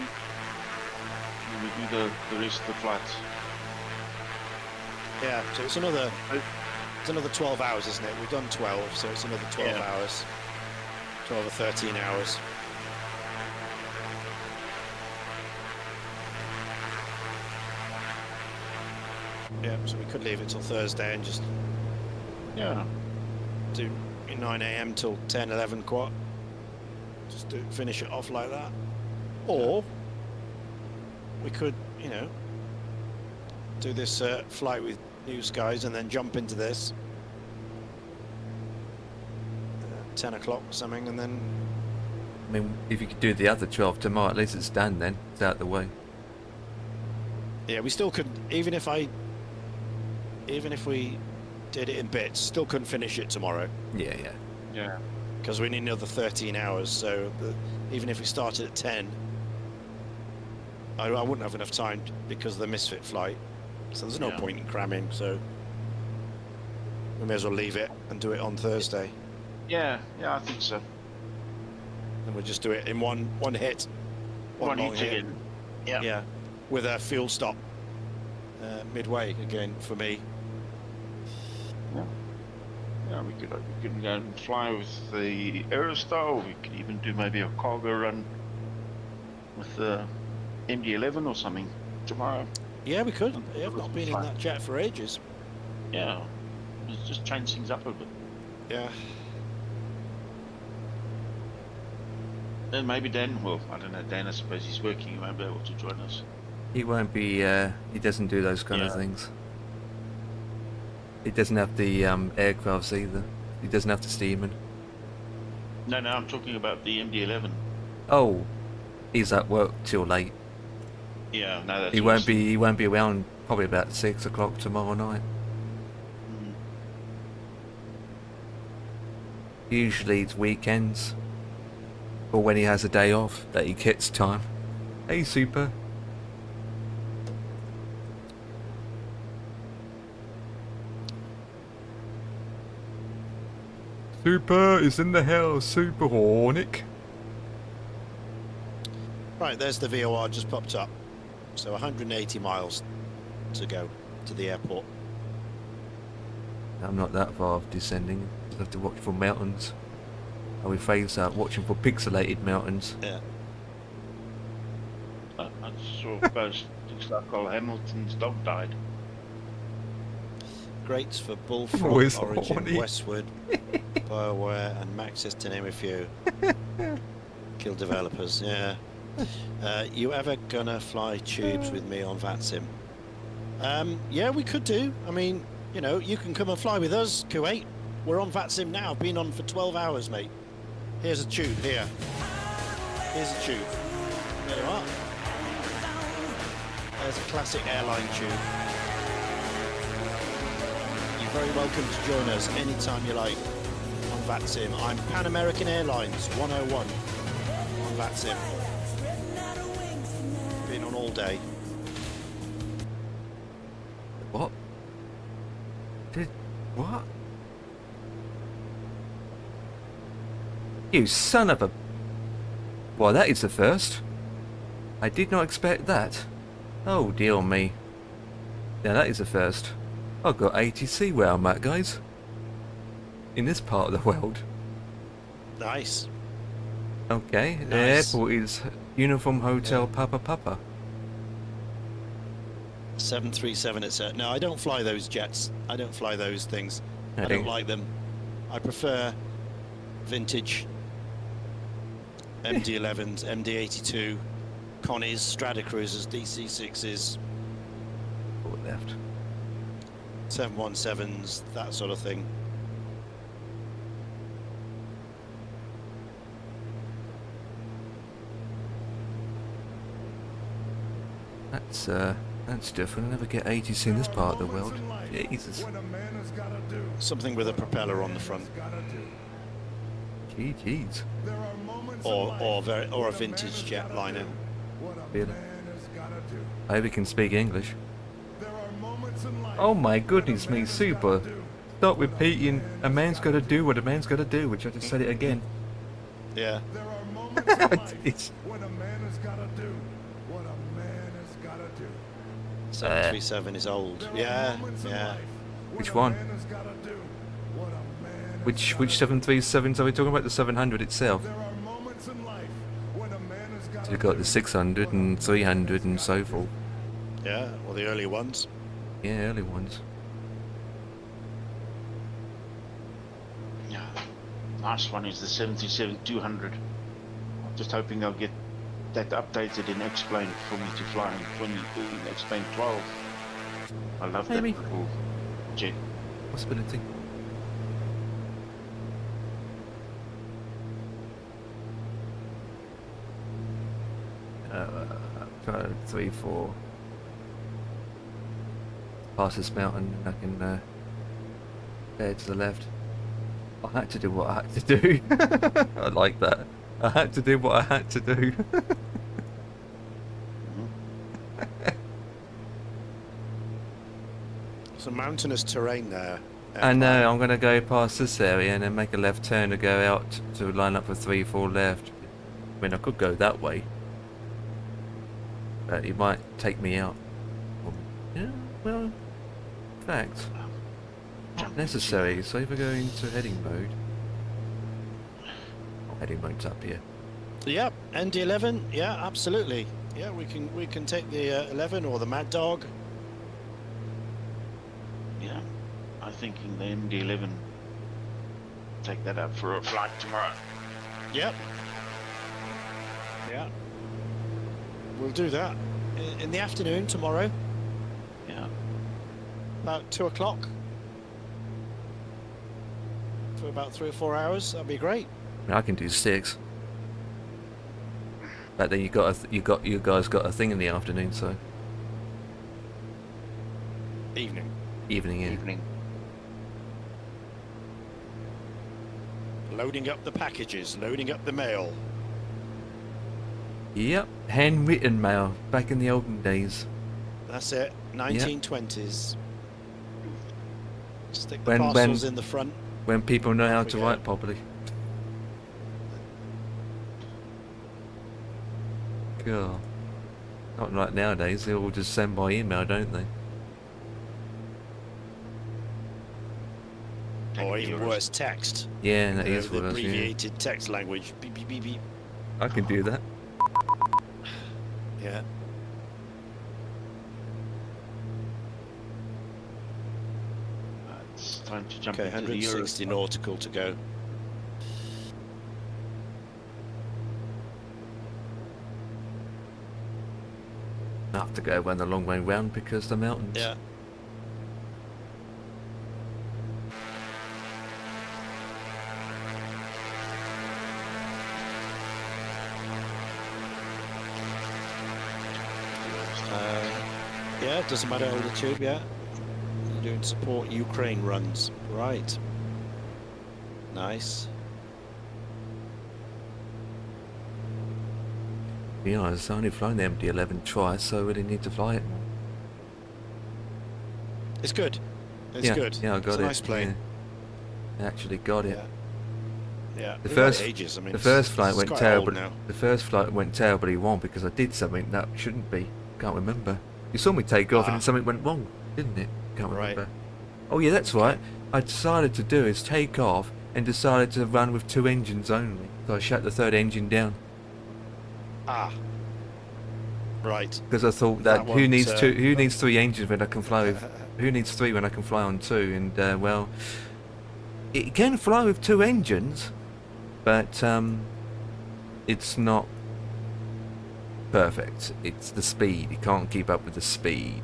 C: And we do the rest of the flights.
B: Yeah, so it's another 12 hours, isn't it? We've done 12, so it's another 12
C: Yeah.
B: hours, 12 or 13 hours. Yeah, so we could leave it till Thursday and just
C: Yeah.
B: do 9 a.m. till 10, 11 quad. Just finish it off like that. Or we could, you know, do this flight with New Skies and then jump into this 10 o'clock or something, and then
A: I mean, if you could do the other 12 tomorrow, at least it's done then. It's out the way.
B: yeah, we still could, even if we did it in bits, still couldn't finish it tomorrow
A: Yeah, yeah.
C: Yeah.
B: because we need another 13 hours. So even if we started at 10, I wouldn't have enough time because of the Misfit flight. So there's no
C: Yeah.
B: point in cramming. So we may as well leave it and do it on Thursday.
C: Yeah, I think so.
B: And we'll just do it in one hit.
C: One
B: long
C: each again. Yeah.
B: Yeah, with a fuel stop midway again for me.
C: Yeah, we could go and fly with the Aerostar, or we could even do maybe a cargo run with the MD-11 or something tomorrow.
B: Yeah, we could. Yeah, I've not been in
C: Fine.
B: that jet for ages.
C: Yeah, let's just change things up a bit.
B: Yeah.
C: And maybe Dan will. I don't know, Dan, I suppose he's working, he won't be able to join us.
A: He won't be, he doesn't do those kind of
C: Yeah.
A: things. He doesn't have the aircrafts either. He doesn't have the steaming.
C: No, I'm talking about the MD-11.
A: Oh, he's at work till late.
C: Yeah, no, that's
A: He
C: what I
A: won't
C: was
A: be. He won't be around probably about 6 o'clock tomorrow night.
C: thinking.
A: Usually it's weekends, or when he has a day off that he gets time. Hey, Super. Super is in the house. Super Hornick.
B: Right, there's the VOR just popped up. So 180 miles to go to the airport.
A: I'm not that far off descending. Just have to watch for mountains. Are we phased out watching for pixelated mountains?
B: Yeah.
C: I saw a post, looks like Cole Hamilton's dog died.
B: Greats for
A: Always
B: Bullfrog, Origin,
A: horny.
B: Westwood, BioWare, and Maxis, to name a few. Kill developers, yeah. You ever gonna fly tubes with me on VATSIM? Yeah, we could do. I mean, you know, you can come and fly with us, Kuwait. We're on VATSIM now. Been on for 12 hours, mate. Here's a tube, here. Here's a tube. There you are. There's a classic airline tube. You're very welcome to join us anytime you like on VATSIM. I'm Pan American Airlines 101 on VATSIM. Been on all day.
A: What? What? You son of a... Well, that is the first. I did not expect that. Oh, dear me. Yeah, that is the first. I've got ATC where I'm at, guys. In this part of the world.
B: Nice.
A: Okay, the
B: Nice.
A: airport is Uniform Hotel Papa Papa.
B: 737 it's at. No, I don't fly those jets. I don't fly those things. I don't like them. I prefer vintage MD-11s, MD-82, Connies, Stratocruisers, DC-6s,
A: Forward left.
B: 717s, that sort of thing.
A: That's different. I never get 80s in this part of the world. Jesus.
B: Something with a propeller on the front,
A: Jeez.
B: or a vintage jetliner.
A: Really? I hope he can speak English. Oh my goodness me, super. Stop repeating, a man's got to do what a man's got to do, which I just said it again.
B: Yeah.
A: It's,
B: 737 is old. Yeah, yeah.
A: which one? Which 737s are we talking about? The 700 itself? So you've got the 600 and 300 and so forth.
B: Yeah, or the early ones.
A: Yeah, early ones.
C: Yeah, nice one is the 77-200. I'm just hoping I'll get that updated and explained for me to fly in 20 explain 12. I love
A: Maybe.
C: that little jet.
A: Possibility. Try 3, 4. Pass this mountain and I can bear to the left. I had to do what I had to do. I like that. I had to do what I had to do.
B: Some mountainous terrain there.
A: I know, I'm going to go past this area and then make a left turn to go out to line up for 3, 4 left. I mean, I could go that way. But he might take me out. Yeah, well, in fact, not necessary. So if I go into heading mode. Oh, heading mode's up here.
B: Yeah, ND11. Yeah, absolutely. Yeah, we can take the 11 or the Mad Dog.
C: Yeah, I'm thinking the MD-11. Take that up for a flight tomorrow.
B: Yep. Yeah. We'll do that in the afternoon tomorrow,
C: Yeah.
B: about 2 o'clock. For about 3 or 4 hours. That'd be great.
A: I mean, I can do 6. But then you guys got a thing in the afternoon, so
B: Evening.
A: evening in.
C: Evening.
B: Loading up the packages, loading up the mail.
A: Yep, handwritten mail back in the olden days.
B: That's it. 1920s. Stick the
A: When-
B: parcels in the front.
A: When people know how
B: Off we
A: to
B: go.
A: write properly. God. Not like nowadays, they all just send by email, don't they?
B: Or even worse, text.
A: Yeah, that
B: You know,
A: is
B: the
A: worse, yeah.
B: abbreviated text language. Beep, beep, beep, beep.
A: I can do that.
B: Yeah.
C: It's time to jump
B: Okay,
C: into the
B: 160
C: Euro.
B: nautical to go.
A: I have to go around the long way round because the mountains.
B: Yeah. Yeah, it doesn't matter altitude, yeah. You're doing support Ukraine runs. Right. Nice.
A: To be honest, I've only flown the MD-11 twice, so I really need to fly it more.
B: It's good. It's
A: yeah,
B: good.
A: Yeah, I got
B: it's
A: it.
B: a nice plane.
A: Yeah. I actually got it.
B: Yeah. Yeah.
A: The
B: We've had
A: first-
B: it ages. I mean,
A: The first
B: it's
A: flight went
B: quite
A: terrible.
B: old now.
A: The first flight went terribly wrong because I did something that shouldn't be. Can't remember. You saw me take off and then something went wrong, didn't it? Can't
B: Right.
A: remember. Oh yeah, that's right. I decided to do is take off and decided to run with 2 engines only. So I shut the 3rd engine down.
B: Ah. Right.
A: Because I thought
B: That
A: that who needs
B: won't,
A: who needs 3 engines when I can fly with, who needs 3 when I can fly on 2? And well, it can fly with 2 engines, but it's not perfect. It's the speed. It can't keep up with the speed.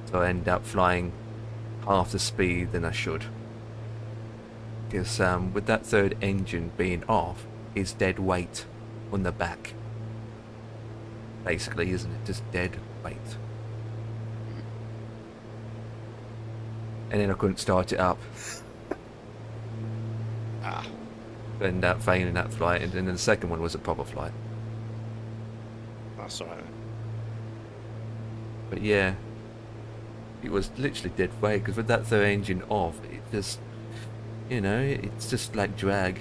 A: So I end up flying half the speed than I should. Because with that 3rd engine being off, it's dead weight on the back. Basically, isn't it? Just dead weight. And then I couldn't start it up.
B: Ah.
A: Ended up failing that flight, and then the second one was a proper flight.
B: That's all right.
A: But yeah, it was literally dead weight, because with that 3rd engine off, it just, you know, it's just like drag.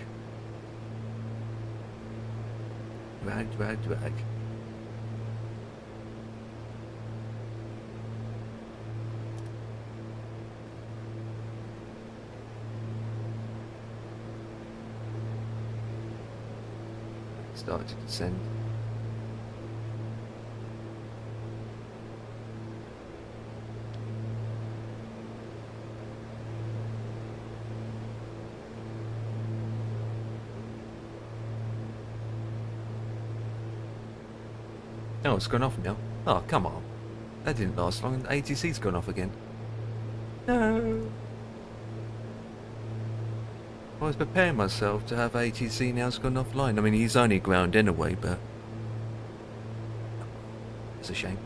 A: Drag, drag, drag. Started to descend. Oh, it's gone off now. Oh, come on. That didn't last long, and the ATC's gone off again. No. I was preparing myself to have ATC now it's gone offline. I mean, he's only ground anyway, but it's a shame.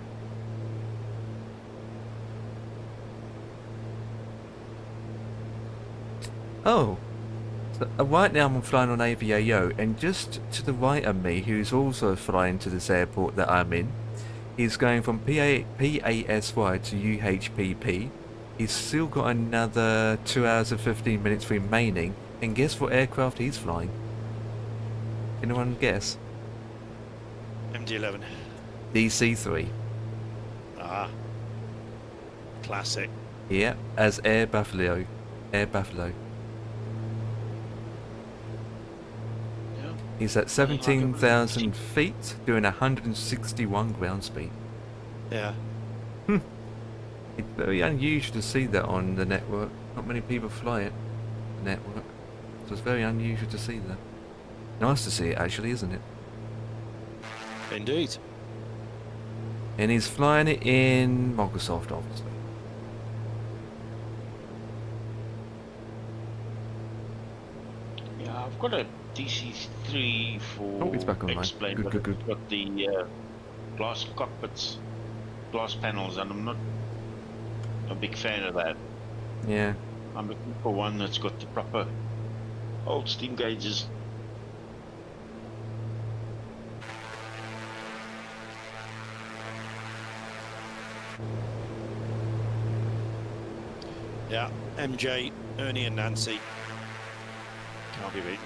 A: Oh, so, right now I'm flying on AVAO, and just to the right of me, who's also flying to this airport that I'm in, he's going from PASY to UHPP. He's still got another 2 hours and 15 minutes remaining. And guess what aircraft he's flying? Anyone guess?
B: MD-11.
A: DC-3.
B: Ah. Classic.
A: Yeah, as Air Buffalo. Air Buffalo.
B: Yeah.
A: He's at 17,000 feet, doing 161 ground speed.
B: Yeah.
A: It's very unusual to see that on the network. Not many people fly it, the network. So it's very unusual to see that. Nice to see it, actually, isn't it?
B: Indeed.
A: And he's flying it in Microsoft, obviously.
C: Yeah, I've got a DC-3 for
A: Oh, it's back online.
C: X-plane,
A: Good,
C: but
A: good, good.
C: it's got the glass cockpits, glass panels, and I'm not a big fan of that.
A: Yeah.
C: I'm looking for one that's got the proper old steam gauges.
B: Yeah. MJ, Ernie and Nancy. Can't be beaten.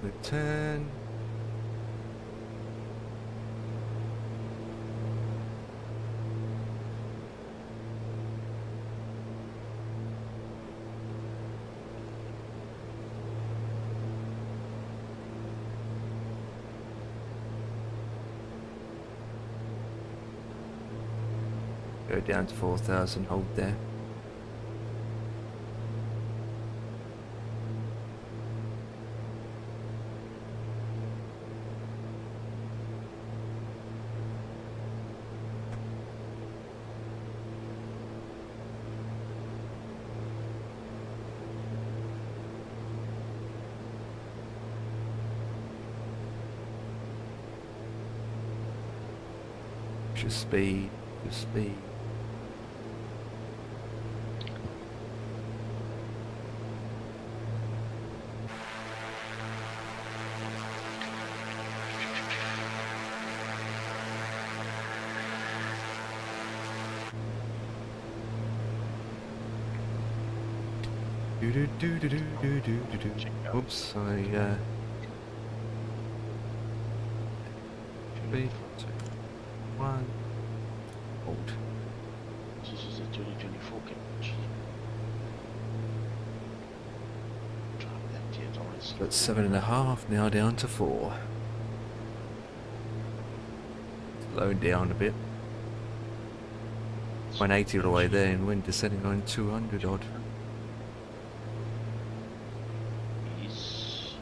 A: Give it a turn. Go down to 4,000, hold there. Just speed, just speed. Oops, I 3, 2, 1. Hold.
C: This is a 2024 catch.
A: Got 7.5, now down to 4. Slowing down a bit. 180 all the way there, and wind descending on 200 odd.
C: Is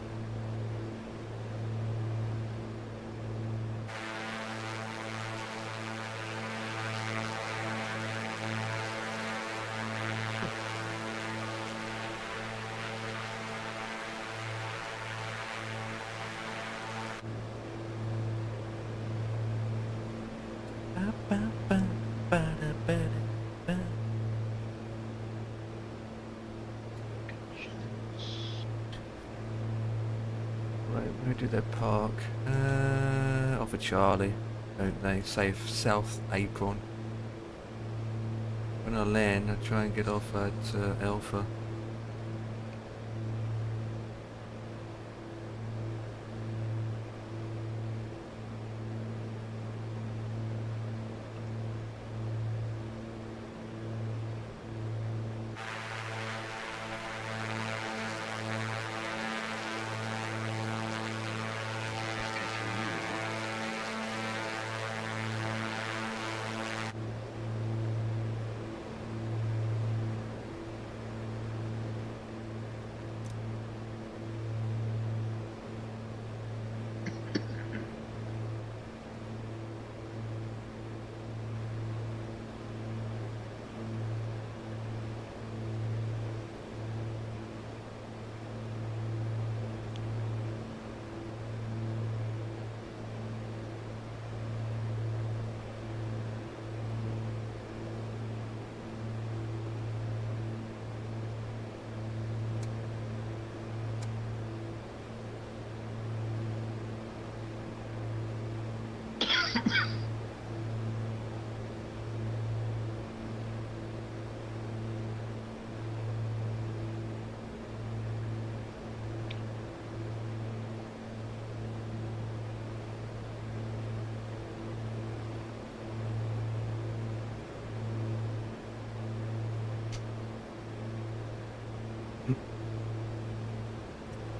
A: Right, where do they park? Off of Charlie, don't they? Safe South Apron. When I land, I try and get off at Alpha.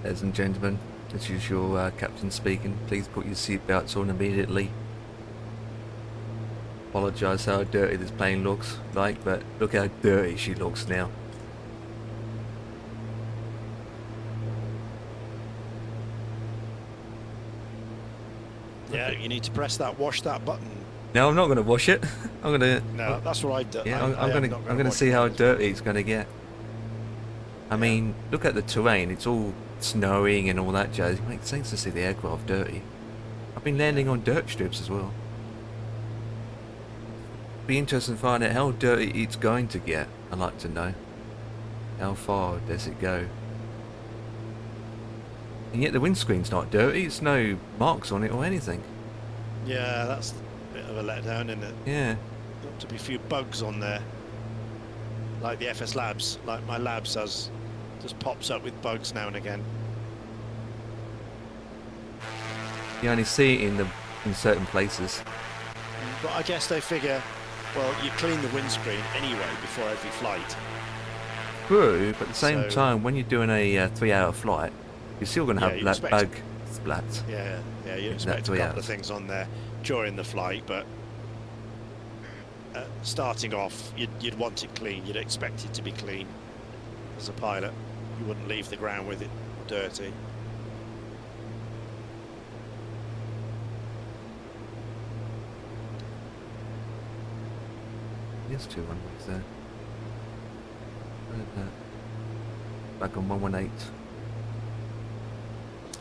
A: Ladies and gentlemen, this is your captain speaking. Please put your seatbelts on immediately. Apologise how dirty this plane looks like, but look how dirty she looks now.
B: Yeah, you need to press that, wash that button.
A: No, I'm not going to wash it. I'm going to.
B: No, that's what I've done.
A: Yeah, I'm going to see how dirty it's going to get. I mean, look at the terrain. It's all snowing and all that jazz. It makes sense to see the aircraft dirty. I've been landing on dirt strips as well. Be interesting to find out how dirty it's going to get. I'd like to know. How far does it go? And yet the windscreen's not dirty. It's no marks on it or anything.
B: Yeah, that's a bit of a letdown, isn't it?
A: Yeah.
B: Got to be a few bugs on there. Like the FS Labs, like my labs has, just pops up with bugs now and again.
A: You only see it in certain places.
B: But I guess they figure, well, you clean the windscreen anyway before every flight.
A: True, but at the same
B: So-
A: time, when you're doing a 3-hour flight, you're still going to
B: Yeah,
A: have
B: you
A: that
B: expect-
A: bug splats.
B: Yeah, you
A: In
B: expect
A: that
B: a
A: 3
B: couple of
A: hours.
B: things on there during the flight, but starting off, you'd want it clean. You'd expect it to be clean. As a pilot, you wouldn't leave the ground with it dirty.
A: There's 2 runways there. Back on 118.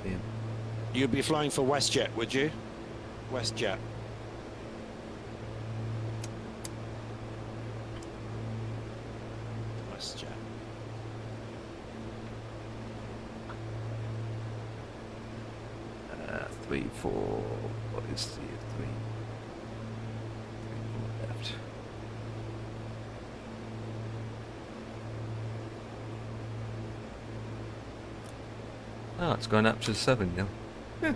A: Yeah.
B: You'd be flying for WestJet, would you? WestJet. WestJet.
A: 3, 4. What is the 3? 3, 4 left. Oh, it's gone up to 7 now. Yeah.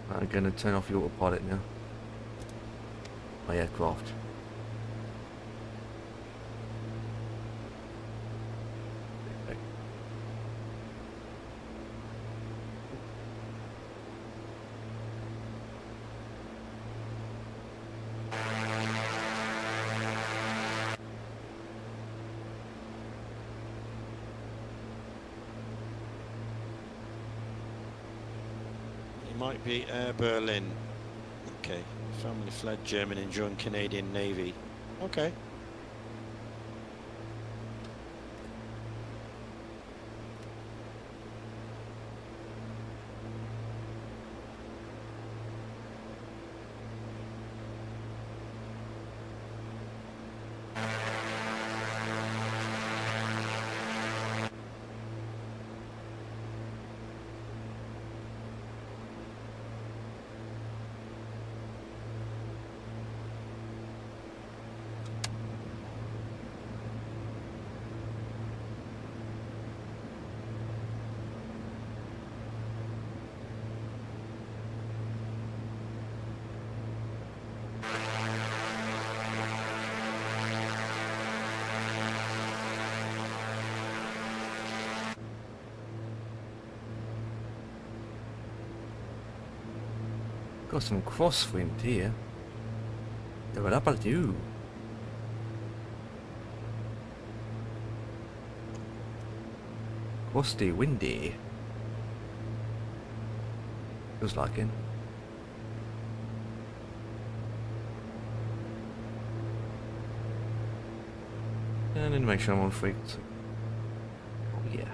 A: I'm going to turn off the autopilot now. My aircraft.
B: It might be Air Berlin. Okay. Family fled German and joined Canadian Navy. Okay.
A: Got some crosswind here. What about you? Frosty, windy. Feels like it. And then make sure I'm on frequency. Oh yeah.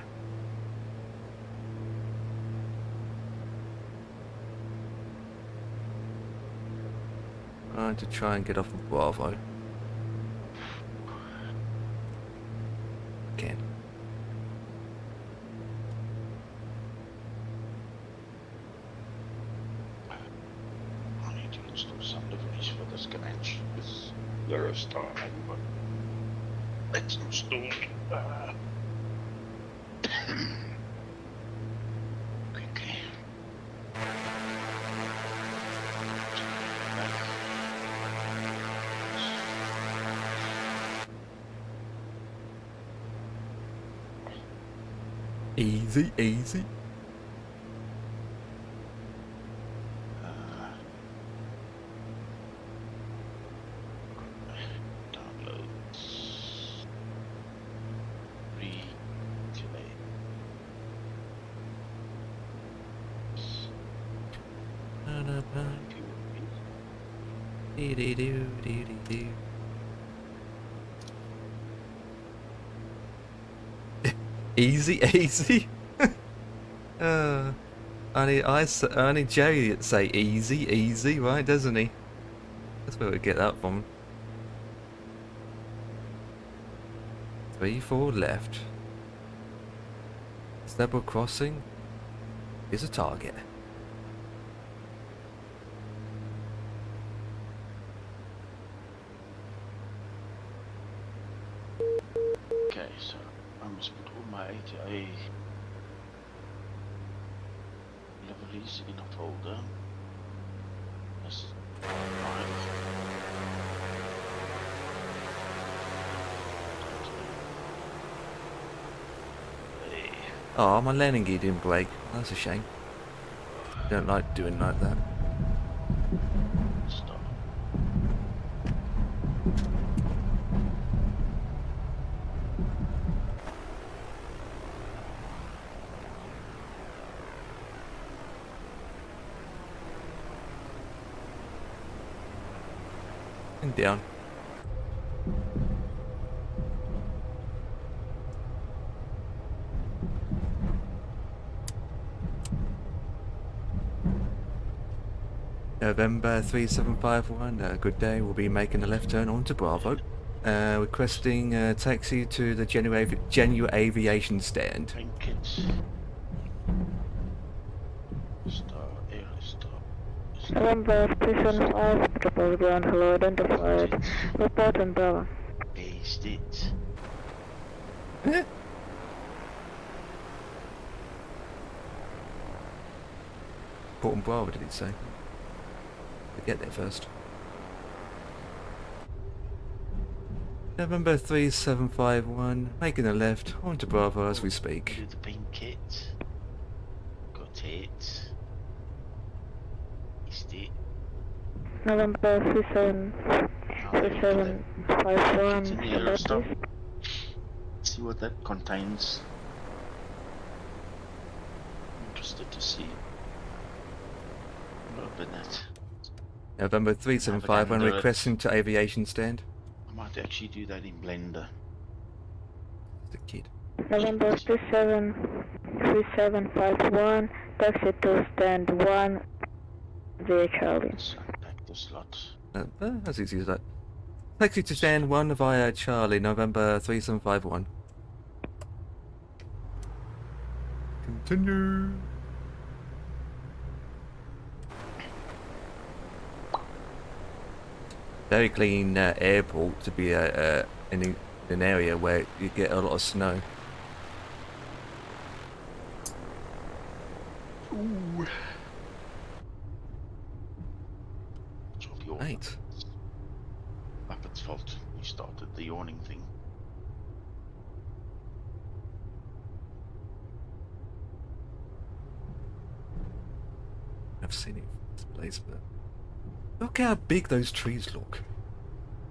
A: To try and get off of Bravo. Can.
C: I need to install some liveries for this Comanche. This Aerostar. Let's install. Quickly.
A: Easy, easy.
C: Downloads. Reconnect.
A: Dee-dee-doo, easy, easy. Only Jerry that say easy, easy, right? Doesn't he? That's where we get that from. 3-4 left. Zebra crossing is a target.
C: Okay, so I must put all my ATA liveries in a folder. That's fine.
A: Oh, my landing gear didn't break. That's a shame. Don't like doing like that.
C: Stop.
A: And down. November 3751, good day. We'll be making a left turn onto Bravo. Requesting taxi to the Genu Aviation stand.
C: Train kits. Star, Aerostar.
E: November 375, Petropavlovsk ground, hello, identified. Report on Bravo.
C: Paste it.
A: Port and Bravo, did it say? We'll get there first. November 3751, making a left, on to Bravo as we speak.
C: Do the pink kit. Got it. Paste it.
E: November 3751,
C: It's in the Aerostar. See what that contains. Interested to see. Open that.
A: November 3751,
C: do it.
A: requesting to aviation stand.
C: I might actually do that in Blender.
A: The kid.
E: November 3751, taxi to stand 1, the Charlie.
C: Let's unpack the slot.
A: As easy as that. Taxi to stand 1 via Charlie, November 3751. Continue. Very clean airport to be in an area where you get a lot of snow.
C: Ooh. Job your
A: Right.
C: Muppet's fault. We started the yawning thing.
A: I've seen it in this place, but look how big those trees look.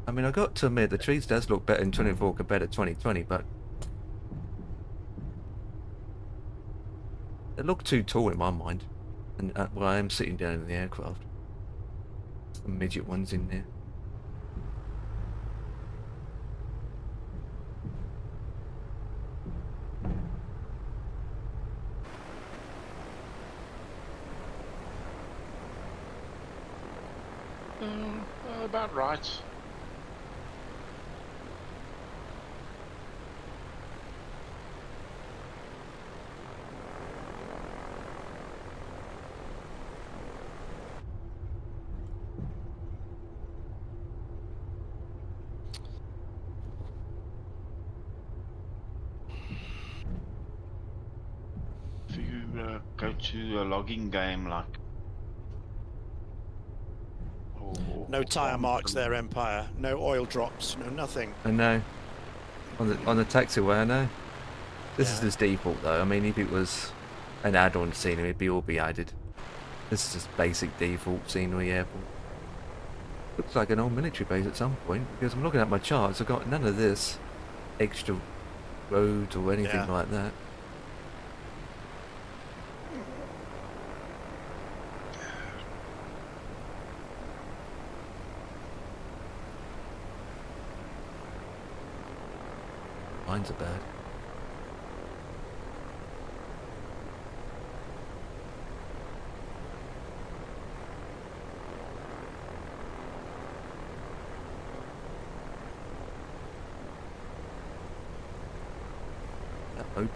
A: I mean, I got to admit, the trees does look better in 24 compared to 2020, but they look too tall in my mind. And well, I am sitting down in the aircraft. Some midget ones in there.
C: About right. If you go to a logging game like
B: No tyre marks there, Empire. No oil drops. No nothing.
A: I know. On the taxiway, I know. This is
B: Yeah.
A: just default though. I mean, if it was an add-on scenery, it'd be all be added. This is just basic default scenery airport. Looks like an old military base at some point, because I'm looking at my charts, I've got none of this extra roads or anything
B: Yeah.
A: like that. Mines are bad. That open.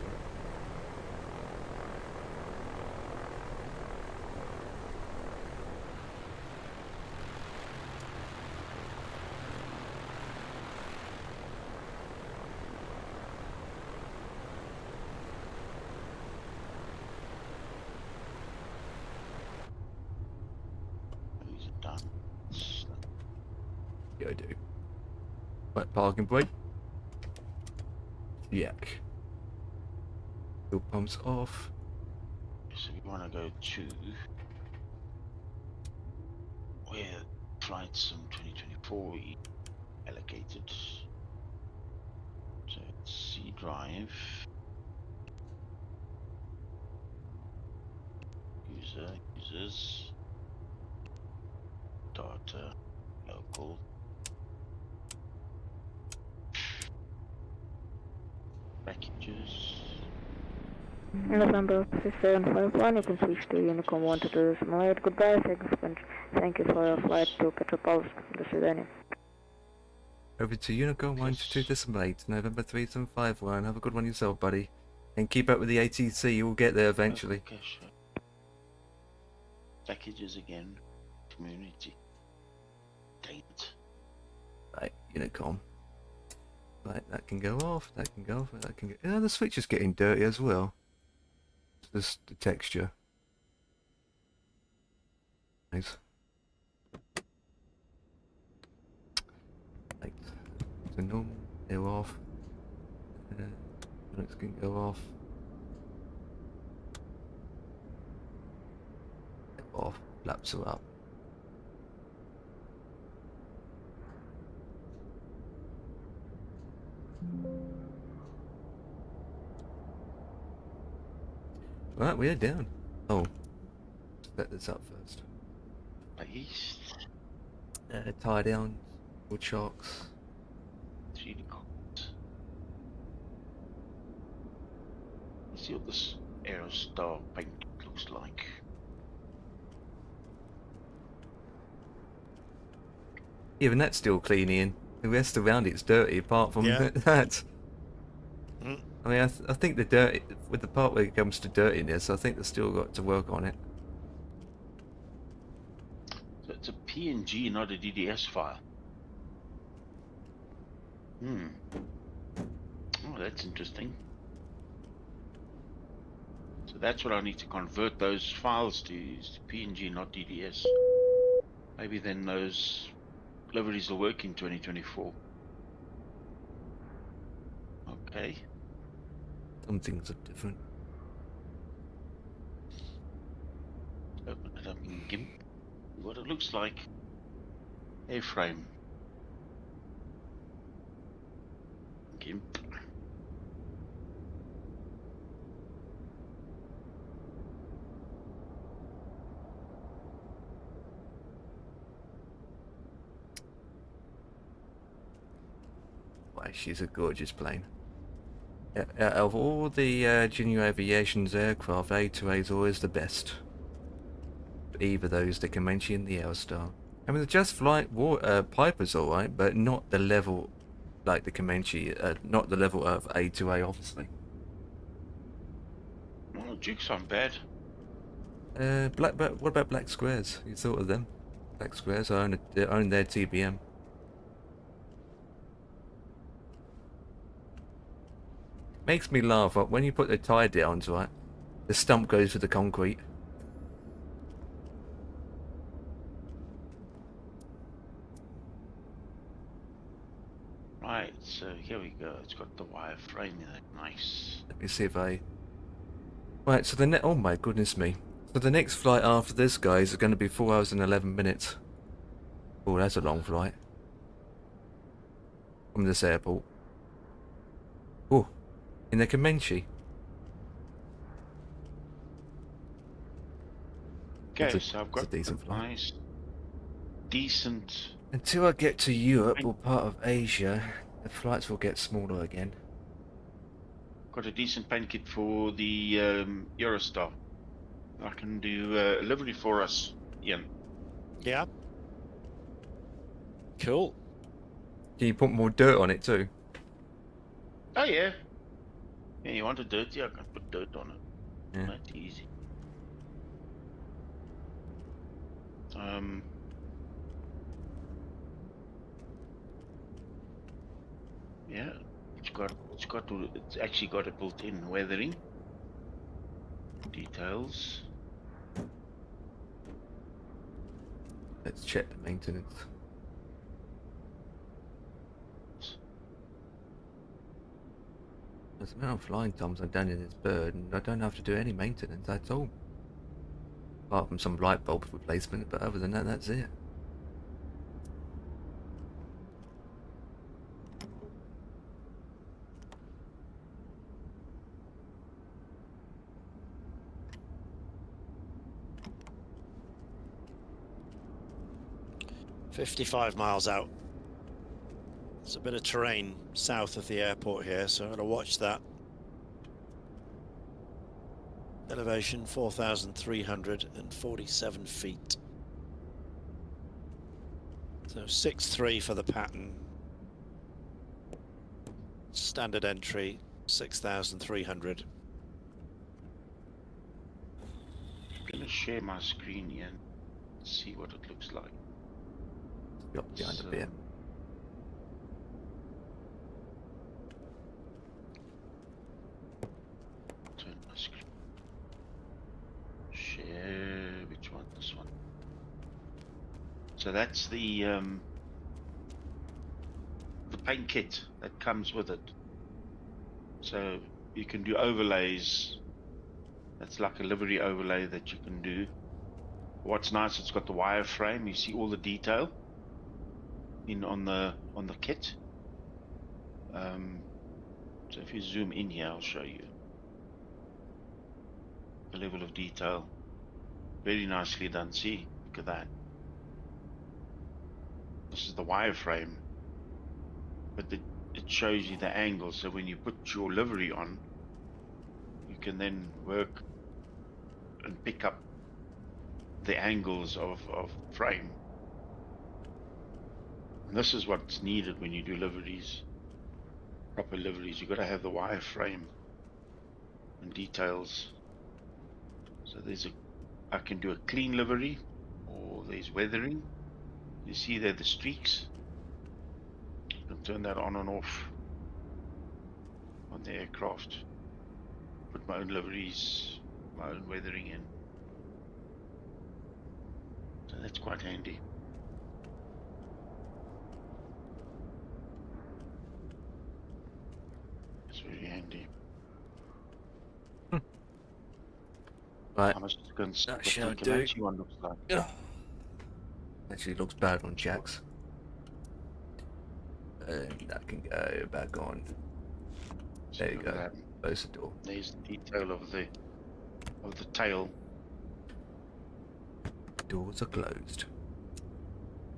C: These are done.
A: Yeah, I do. Right, parking brake. Yuck. Fuel pumps off.
C: So we want to go to where flightsim 2024 we allocated. So it's C drive. Users. Data. Local. Packages.
E: November 3751, you can switch to Unicorn 1 to the simulator. Goodbye, thank you for your flight to Petropavlovsk. До свидания.
A: Over to Unicorn 1 to 2 decimal 8, November 3751. Have a good one yourself, buddy. And keep up with the ATC, you'll get there eventually.
C: Okay, sure. Packages again. community. Dang it.
A: Right, Unicom. Right, that can go off, that can go off, that can go... Yeah, the switch is getting dirty as well. Just the texture. Nice. Right, so normal, air off. Linux can go off. Air off, flaps are up. Right, we are down. Oh, set this up first.
C: Please.
A: Tie down, wood shocks.
C: Let's see what this Aerostar paint looks like.
A: Even that's still cleaning. The rest around it's dirty, apart from that.
B: Mm.
A: I mean, I think the dirty, with the part where it comes to dirtiness, I think they've still got to work on it.
C: So it's a PNG, not a DDS file. Oh, that's interesting. So that's what I need to convert those files to, is to PNG, not DDS. Maybe then those liveries will work in 2024. Okay.
A: Some things are different.
C: Open it up in GIMP. What it looks like. Airframe. GIMP.
A: Why, she's a gorgeous plane. Out of all the Junior Aviation's aircraft, A2A is always the best. Either those, the Comanche and the Aerostar. I mean, the Just Flight Piper's alright, but not the level like the Comanche, not the level of A2A, obviously.
C: Well, Dukes aren't bad.
A: What about Black Squares? You thought of them? Black Squares own their TBM. Makes me laugh when you put the tie downs, right? The stump goes to the concrete.
C: Right, so here we go. It's got the wireframe in it. Nice.
A: Let me see if I... Right, so the oh my goodness me. So the next flight after this, guys, is going to be 4 hours and 11 minutes. Oh, that's a long flight. From this airport. Oh, in the Comanche.
C: Okay,
A: That's
C: so I've got
A: a decent
C: a
A: flight.
C: nice, decent.
A: Until I get to Europe or part of Asia, the flights will get smaller again.
C: Got a decent paint kit for the Aerostar. I can do a livery for us, Ian.
B: Yeah. Cool.
A: Can you put more dirt on it too?
C: Oh yeah. Yeah, you want it dirty? I can put dirt on it.
A: Yeah.
C: That's easy. Yeah, it's actually got a built-in weathering. Details.
A: Let's check the maintenance. There's the amount of flying times I've done in this bird, and I don't have to do any maintenance at all. Apart from some light bulb replacement, but other than that, that's it.
B: "55 miles out. There's a bit of terrain south of the airport here, so I'm going to watch that. Elevation 4,347 feet. So 6.3 for the pattern. Standard entry 6,300.
C: I'm gonna share my screen, Ian. see what it looks like.
A: Got behind
C: So,
A: a bit.
C: turn my screen. Share, which one? This one. So that's the paint kit that comes with it. So you can do overlays. That's like a livery overlay that you can do. What's nice, it's got the wireframe. You see all the detail on the kit. So if you zoom in here, I'll show you the level of detail. Very nicely done. See, look at that. This is the wireframe, but it shows you the angle. So when you put your livery on, you can then work and pick up the angles of frame. And this is what's needed when you do liveries, proper liveries. You've got to have the wireframe and details. So I can do a clean livery, or there's weathering. You see there the streaks. You can turn that on and off on the aircraft. Put my own liveries, my own weathering in. So that's quite handy. It's very handy.
A: Right.
C: I must go and see
A: That
C: what
A: shall
C: the
A: do.
C: Comanche one looks like.
A: Actually, looks bad on Jack's. And that can go back on.
C: So
A: There you
C: look at
A: go.
C: that.
A: Close the door.
C: There's the detail of the tail.
A: Doors are closed.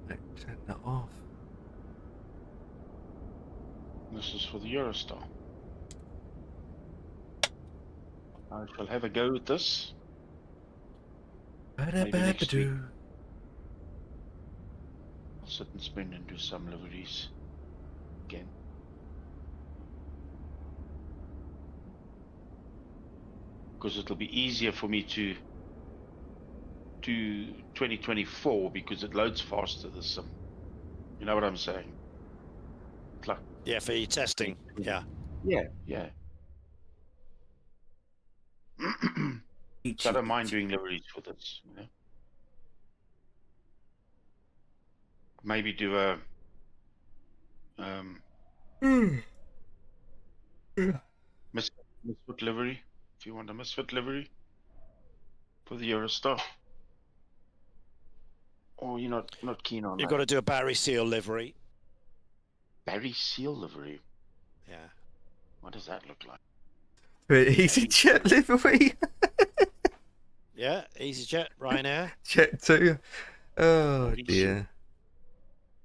A: Right, turn that off.
C: This is for the Aerostar. I shall have a go with this. Maybe next week. I'll sit and spin and do some liveries again. Because it'll be easier for me to do 2024 because it loads faster this sim. You know what I'm saying? It's like,
B: Yeah, for your testing. Yeah.
C: yeah. So I don't mind doing liveries for this, you know. Maybe do a misfit livery, if you want a misfit livery for the Aerostar. Or you're not keen on
B: You've
C: that.
B: got to do a Barry Seal livery.
C: Barry Seal livery.
B: Yeah.
C: What does that look like?
A: EasyJet livery.
B: Yeah, EasyJet, Ryanair.
A: Jet 2. Oh
C: Barry
A: dear.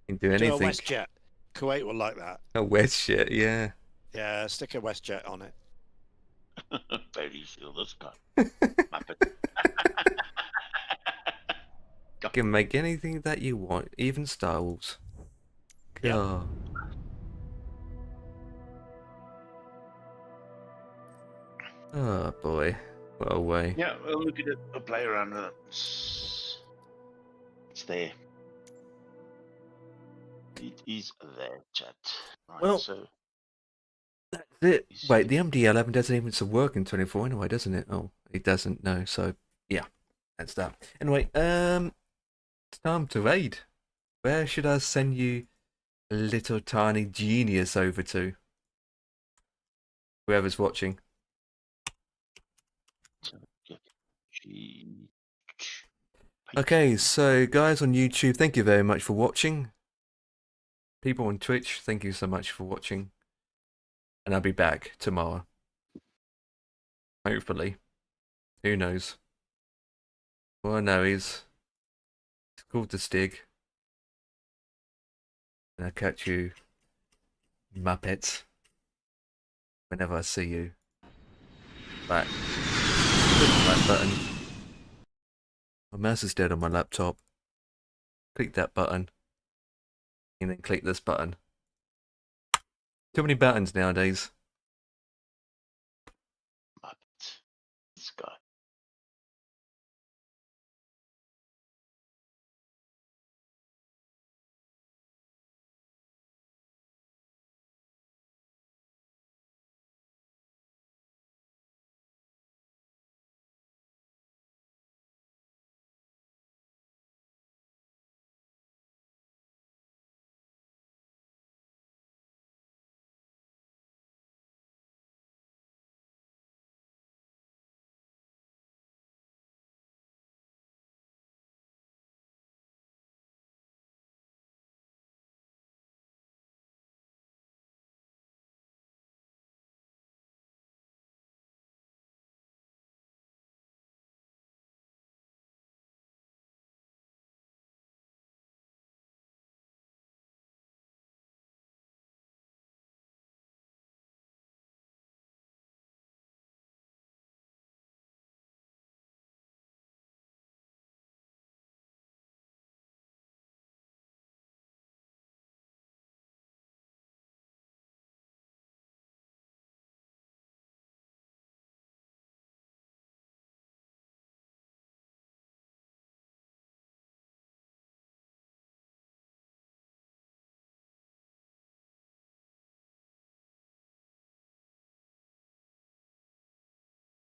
A: You can do
B: Do a
A: anything.
B: WestJet. Kuwait will like that.
A: A WestJet, yeah.
B: Yeah, stick a WestJet on it.
C: Barry Seal, this guy. Muppet.
A: You can make anything that you want, even Star Wars.
B: Yep.
A: God. Oh boy. What a way.
C: Yeah, we'll look at it. We'll play around with it. It's there. It is there, chat. Right,
A: Well,
C: so
A: that's it. Wait, the MD-11 doesn't even work in 24 anyway, doesn't it? Oh, it doesn't. No. So yeah, that's that. Anyway, it's time to raid. Where should I send you, little tiny genius, over to? Whoever's watching. Okay, so guys on YouTube, thank you very much for watching. People on Twitch, thank you so much for watching. And I'll be back tomorrow. Hopefully. Who knows? All I know is it's called the Stig. And I'll catch you, Muppets, whenever I see you. Back. Click that button. My mouse is dead on my laptop. Click that button. And then click this button. Too many buttons nowadays.